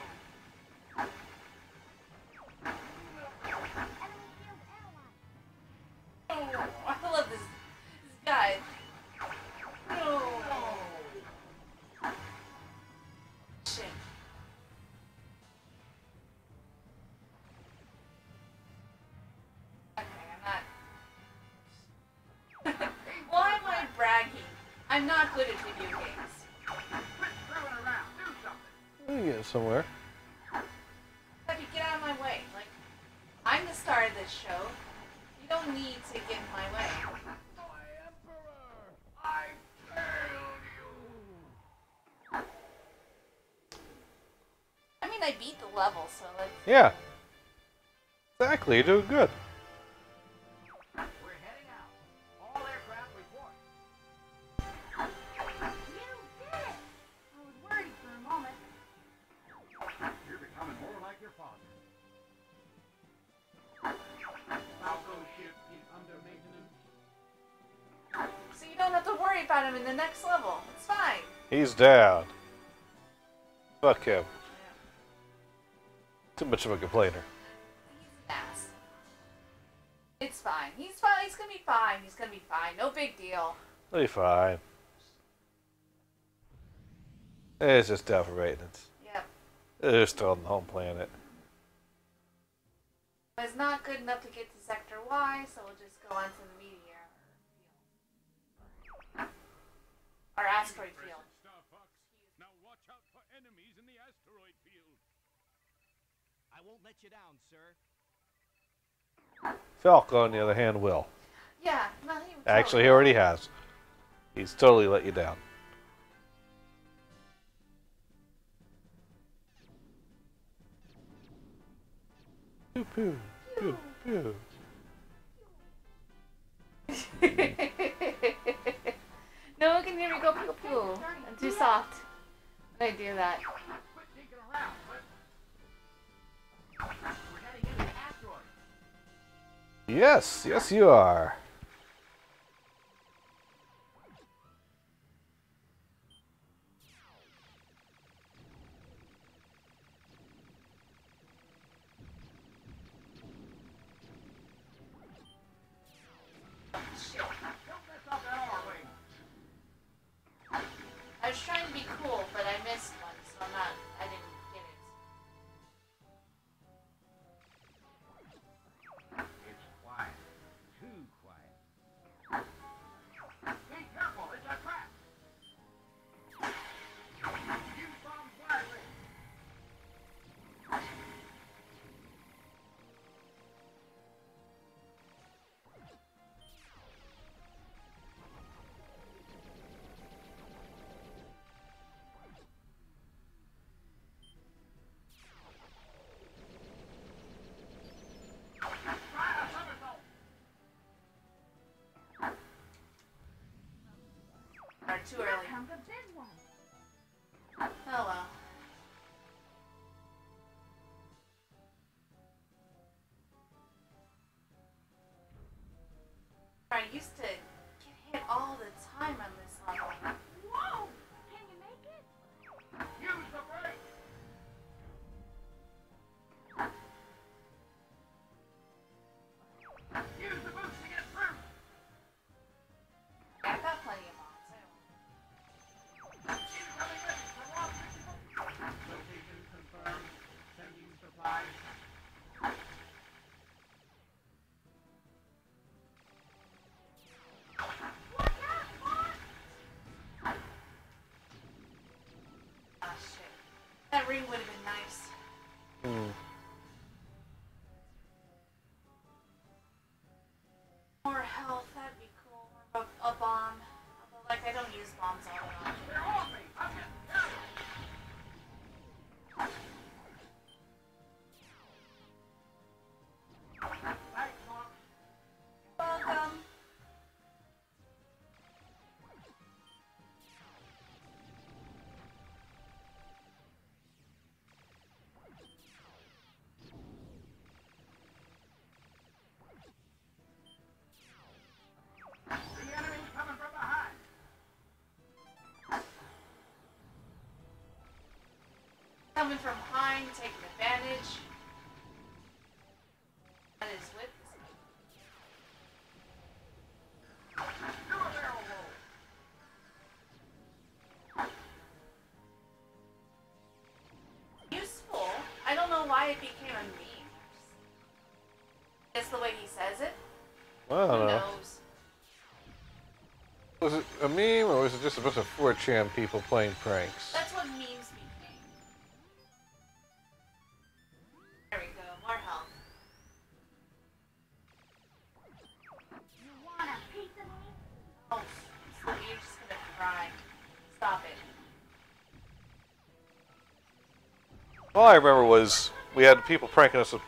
Enemy shield analyzed. Oh, I love this guy. No. Shit. Okay, I'm not. Why am I bragging? I'm not good at video games. Quit screwing around. Do something. We can get somewhere. Peppy, get out of my way. Like, I'm the star of this show. You don't need to get in my way. My Emperor, I failed you. I mean, I beat the level, so like, Yeah. Exactly. You're doing good. We're heading out. All aircraft report. You did it! I was worried for a moment. You're becoming more like your father. Falco's ship is under maintenance. so you don't have to worry about him in the next level. It's fine. He's down. Fuck him. Too much of a complainer. He's an ass. It's fine. He's fine. He's gonna be fine. He's gonna be fine. No big deal. He'll be fine. It's just down for maintenance. Yep. They're still on the home planet. But it's not good enough to get to Sector Y, so we'll just go on to the meteor. I won't let you down, sir. Falco, on the other hand, will. Yeah, no, he Actually, he already has. He's totally let you down. Pew pew pew pew. No one can hear me go pew pew. I'm too soft when I do that. Quit digging around, but we're heading into the asteroid. Yes, yes you are. I was trying to be cool, but I missed one, so I didn't get it. It's quiet. Too quiet. Be careful, it's a trap. Use bombs wisely. Or too early. Comes a big one. Oh well. I used to get hit all the time on this level. Whoa! Can you make it? Use the brake. Use the boost to get through. Yeah, I've got plenty of bombs. Incoming message from Wall Street. Location confirmed. Sending supplies. Ah, shit. That ring would have been nice. More health, that'd be cool. Or a bomb. Although, like, I don't use bombs all that often. They're on me. I'm getting carried. Thanks, Mark. Welcome. The enemy's coming from behind. Coming from behind, taking advantage. That is with Do a barrel roll. useful. I don't know why it became a meme. It's the way he says it. Well, I Who don't know. knows? Was it a meme or was it just a bunch of 4chan people playing pranks? That's what memes became. There we go. More health. You want a piece of me? Oh, so you're just gonna cry. Stop it. All I remember was we had people pranking us to,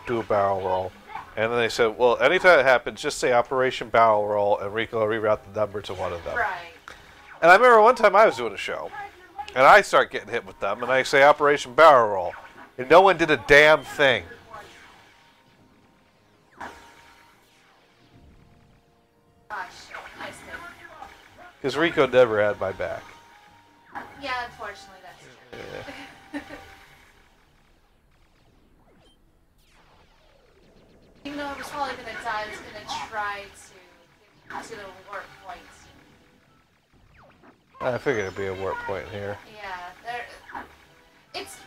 do a barrel roll. And then they said, well, anytime it happens, just say Operation Barrel Roll, and Rico will reroute the number to one of them. Right. And I remember one time I was doing a show, and I start getting hit with them, and I say Operation Barrel Roll, and no one did a damn thing. Ah, shit. I still. Because Rico never had my back. Yeah, unfortunately, that's true. Yeah. Even though I was probably gonna die, I was gonna try to get to the warp points. I figured it'd be a warp point here. Yeah, it's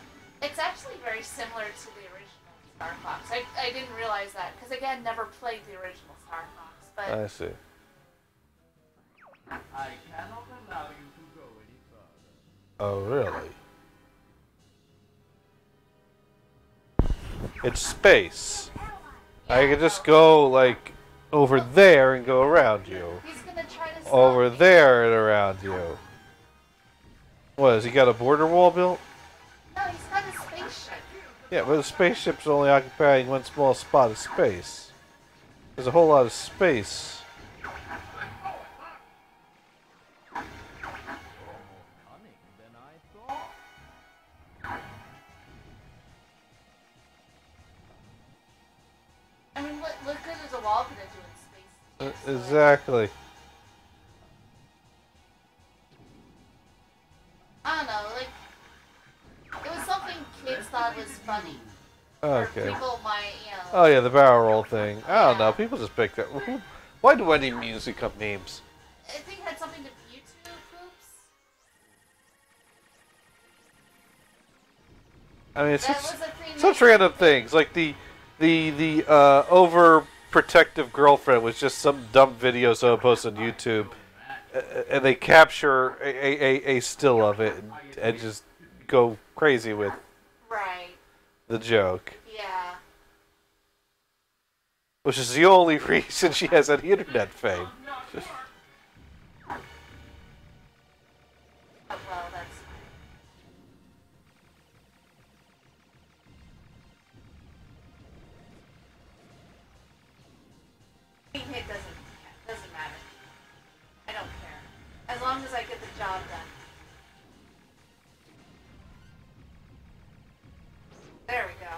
actually very similar to the original Star Fox. I didn't realize that because again, never played the original Star Fox, but I see. I cannot allow you to go any further. Oh, really? It's space. I could just go, like, over there and go around you. He's gonna try to stop Over me. there and around you. What, has he got a border wall built? No, he's got a spaceship. Yeah, but the spaceship's only occupying one small spot of space. There's a whole lot of space. I mean, what good is a wall gonna do in space? Exactly. I don't know, like, it was something kids thought was funny. Okay. Or people might, you know. Oh yeah, the barrel roll thing. I don't know. Yeah. People just pick that. Why do any music have names? I think it had something to do with YouTube poops. I mean, it's That such, was a thing such that- random things. Like the overprotective girlfriend was just some dumb video someone posted on YouTube, and they capture a still of it and just go crazy with Right. the joke. Yeah. Which is the only reason she has any internet fame. Oh, well, that's fine. It doesn't matter. I don't care. As long as I get the job done. There we go.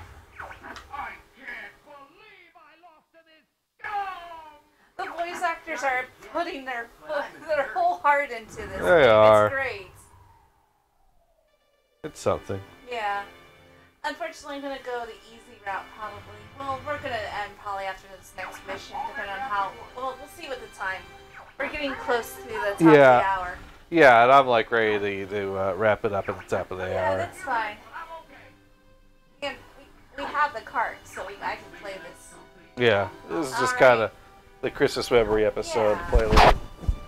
I can't believe I lost to this scum! The voice actors are putting their whole heart into this. They are. It's great. It's something. Yeah. Unfortunately, I'm gonna go the easy route probably. Well, we're gonna end probably after this next mission, depending on how. Well, we'll see what the time. We're getting close to the top of the hour. Yeah, and I'm like ready to wrap it up at the top of the Yeah, hour. that's fine. And we have the cart, so I can play this. Yeah, this is just Alright. kind of the Christmas memory episode. Yeah. Play a little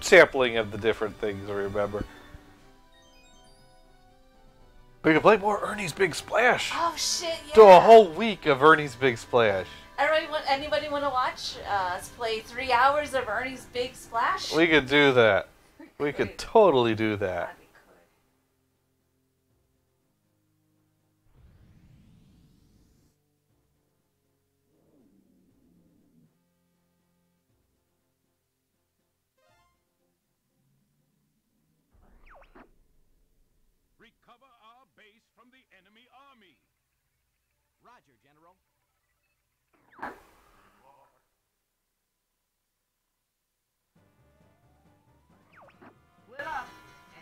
sampling of the different things I remember. We can play more Ernie's Big Splash. Oh shit! Yeah. Do a whole week of Ernie's Big Splash. Anybody want to watch us play 3 hours of Ernie's Big Splash? We could do that. We could totally do that. That'd be good. Recover our base from the enemy army. Roger, General. Split up.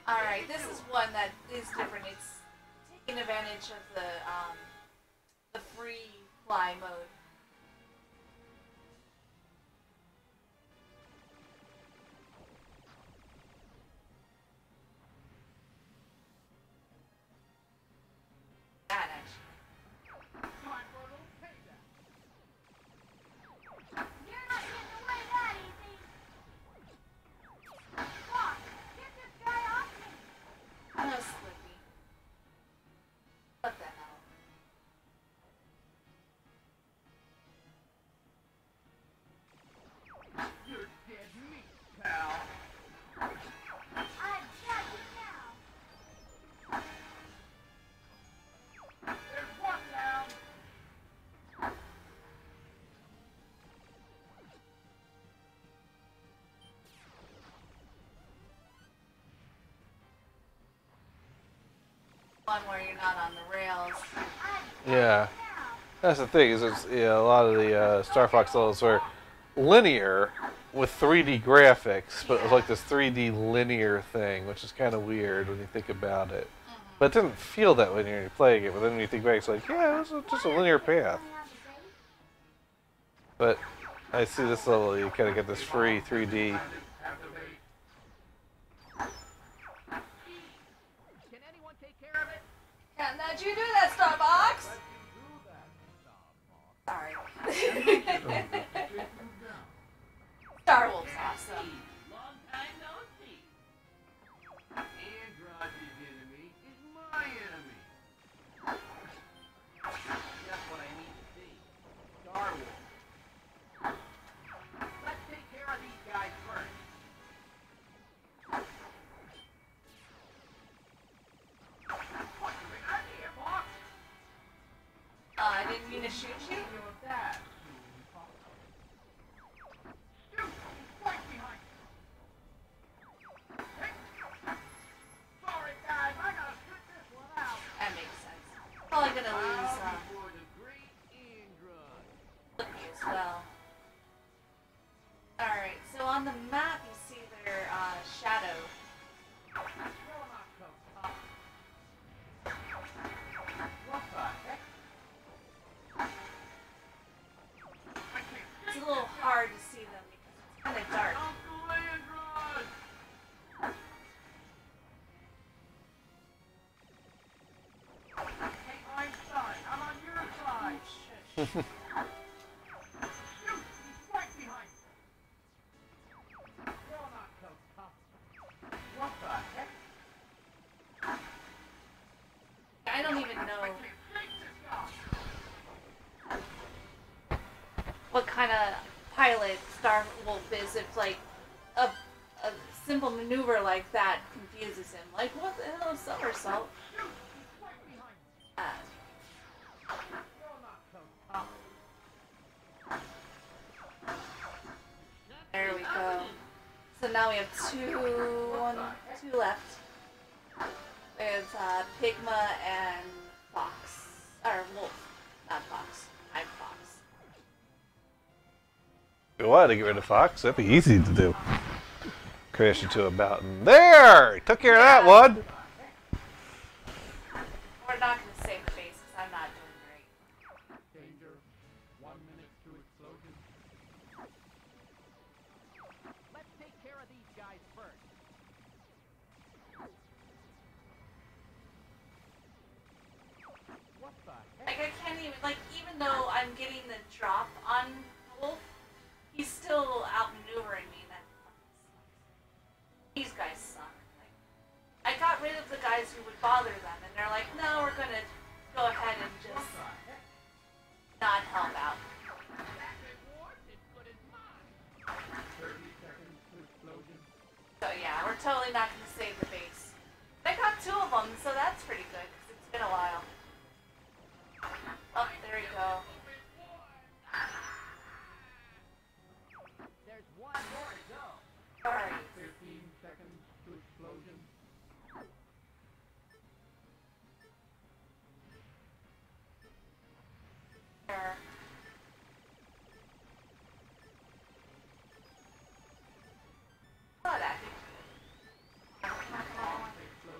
Alright, this is one that is different. It's taking advantage of the free fly mode. That actually. Time for a little payback. You're not getting away that easy. Fuck! Get this guy off me! No Slippy. What the hell? You're dead meat, pal. I've got you now. There's one down. One where you're not on the rails. Yeah. That's the thing, is it's, a lot of the Star Fox levels were linear with 3D graphics, but it was like this 3D linear thing, which is kind of weird when you think about it. But it didn't feel that way when you're playing it, but then when you think back, it's like, yeah, it was just a linear path. But I see this level, you kind of get this free 3D. Can anyone take care of it? Can't let you do that, Starbucks! Sorry. Star Wolf's awesome. Long time no see. Android's enemy is my enemy. Just what I need to see. Alright, so on the map you see their shadow. It's a little hard to see them because it's kind of dark. I don't even know what kind of pilot Star Wolf is if like a simple maneuver like that confuses him. Like, what the hell is somersault? There we go. So now we have two left. There's Pigma and Fox. Or Wolf. Not Fox. I'm Fox. If you wanted to get rid of Fox, that'd be easy to do. Crash into a mountain. There! Took care of that one! We're not going to save the base because I'm not doing great. Danger. 1 minute to explosion. Let's take care of these guys first. What the heck? Like, I can't even, like, even though I'm getting the drop on Wolf, he's still outmaneuvering me. That fucking sucks. These guys suck. Like, I got rid of the guys who would bother them, and they're like, no, we're gonna go ahead and just not help out. So yeah, we're totally not gonna save the base. I got 2 of them, so that's pretty good, because it's been a while. Oh, there we go. There's one more to go. Alright. 15 seconds to explosion. There. Oh, that.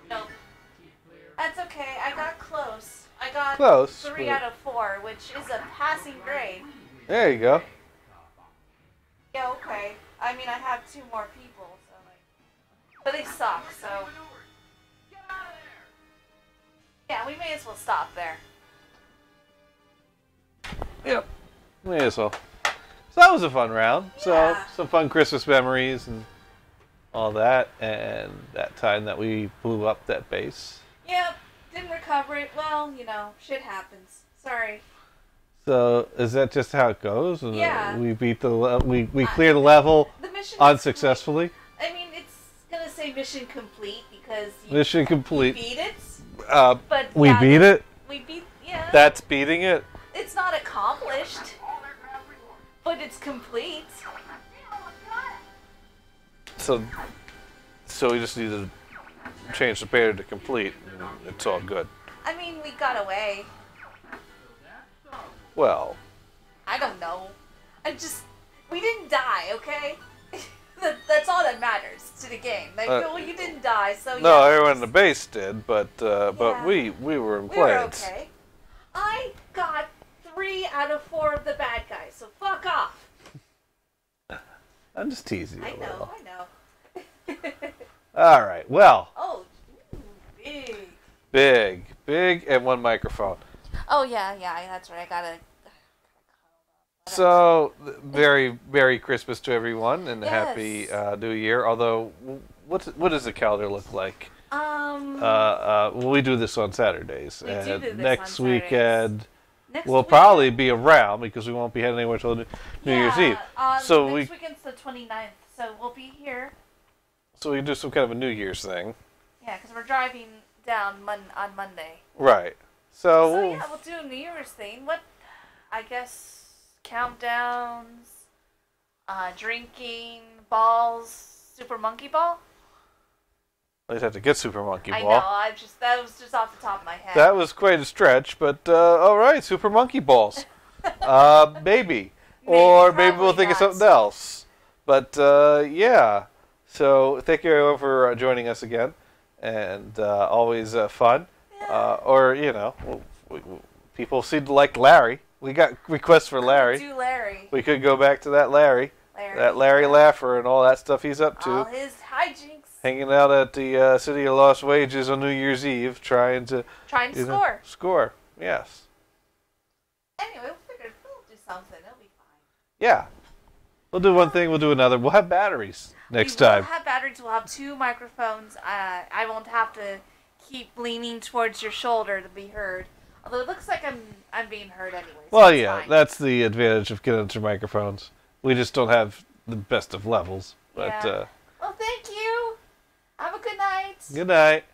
Nope. That's okay, I got close. I got Close, 3 but- out of 4, which is a passing grade. There you go. Yeah, okay. I mean, I have 2 more people, so like... But they suck, so... Yeah, we may as well stop there. Yep. May as well. So that was a fun round. Yeah. So some fun Christmas memories and all that, and that time that we blew up that base. Yep, didn't recover it. Well, you know, shit happens. Sorry. So is that just how it goes? Yeah. We beat the we clear the level The mission is unsuccessfully. complete. I mean, it's gonna say mission complete because you, Mission you complete. beat it. Uh, But we yeah, beat it. We beat, yeah. That's beating it. It's not accomplished, but it's complete. So we just need to change the banner to complete. And it's all good. I mean, we got away. Well, I don't know. We didn't die, okay? That's all that matters to the game. Like, well, you didn't die, so no, yeah. everyone in the base did, but Yeah. we were in We were planes. okay. I got 3 out of 4 of the bad guys, so fuck off. I'm just teasing you I a little. know. All right. Well, Oh, ooh, big. big, and 1 microphone. Oh, yeah, that's right. I gotta... So, very Merry Christmas to everyone, and Yes. Happy New Year. Although, what does the calendar look like? We do this on Saturdays, We do and do this next on weekend Next we'll weekend- probably be around because we won't be heading anywhere till New Year's Eve. So next weekend's the 29th, so we'll be here. So we can do some kind of a New Year's thing, Yeah, because we're driving down on Monday. right? So So, yeah, we'll do a New Year's thing. What? I guess countdowns, drinking, balls, Super Monkey Ball. I'd have to get Super Monkey Ball. I know. That was just off the top of my head. That was quite a stretch, but all right, Super Monkey Balls. Maybe. Or maybe we'll probably think of not. something else. But yeah, so thank you everyone for joining us again, and always fun. Or people seem to like Larry. We got requests for Larry. Do Larry. We could go back to that Larry. That Larry Laffer and all that stuff he's up to. All his hijinks. Hanging out at the City of Lost Wages on New Year's Eve, trying to score. Score, yes. Anyway, we'll do something. It'll be fine. Yeah. We'll do one thing, we'll do another. We'll have batteries next time. We'll have batteries. We'll have 2 microphones. I won't have to keep leaning towards your shoulder to be heard. Although it looks like I'm being heard anyway. So well, yeah, fine. that's the advantage of getting into microphones. We just don't have the best of levels. But yeah. Well, thank you. Have a good night. Good night.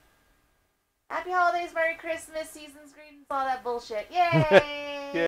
Happy holidays, Merry Christmas, season's greetings, all that bullshit. Yay!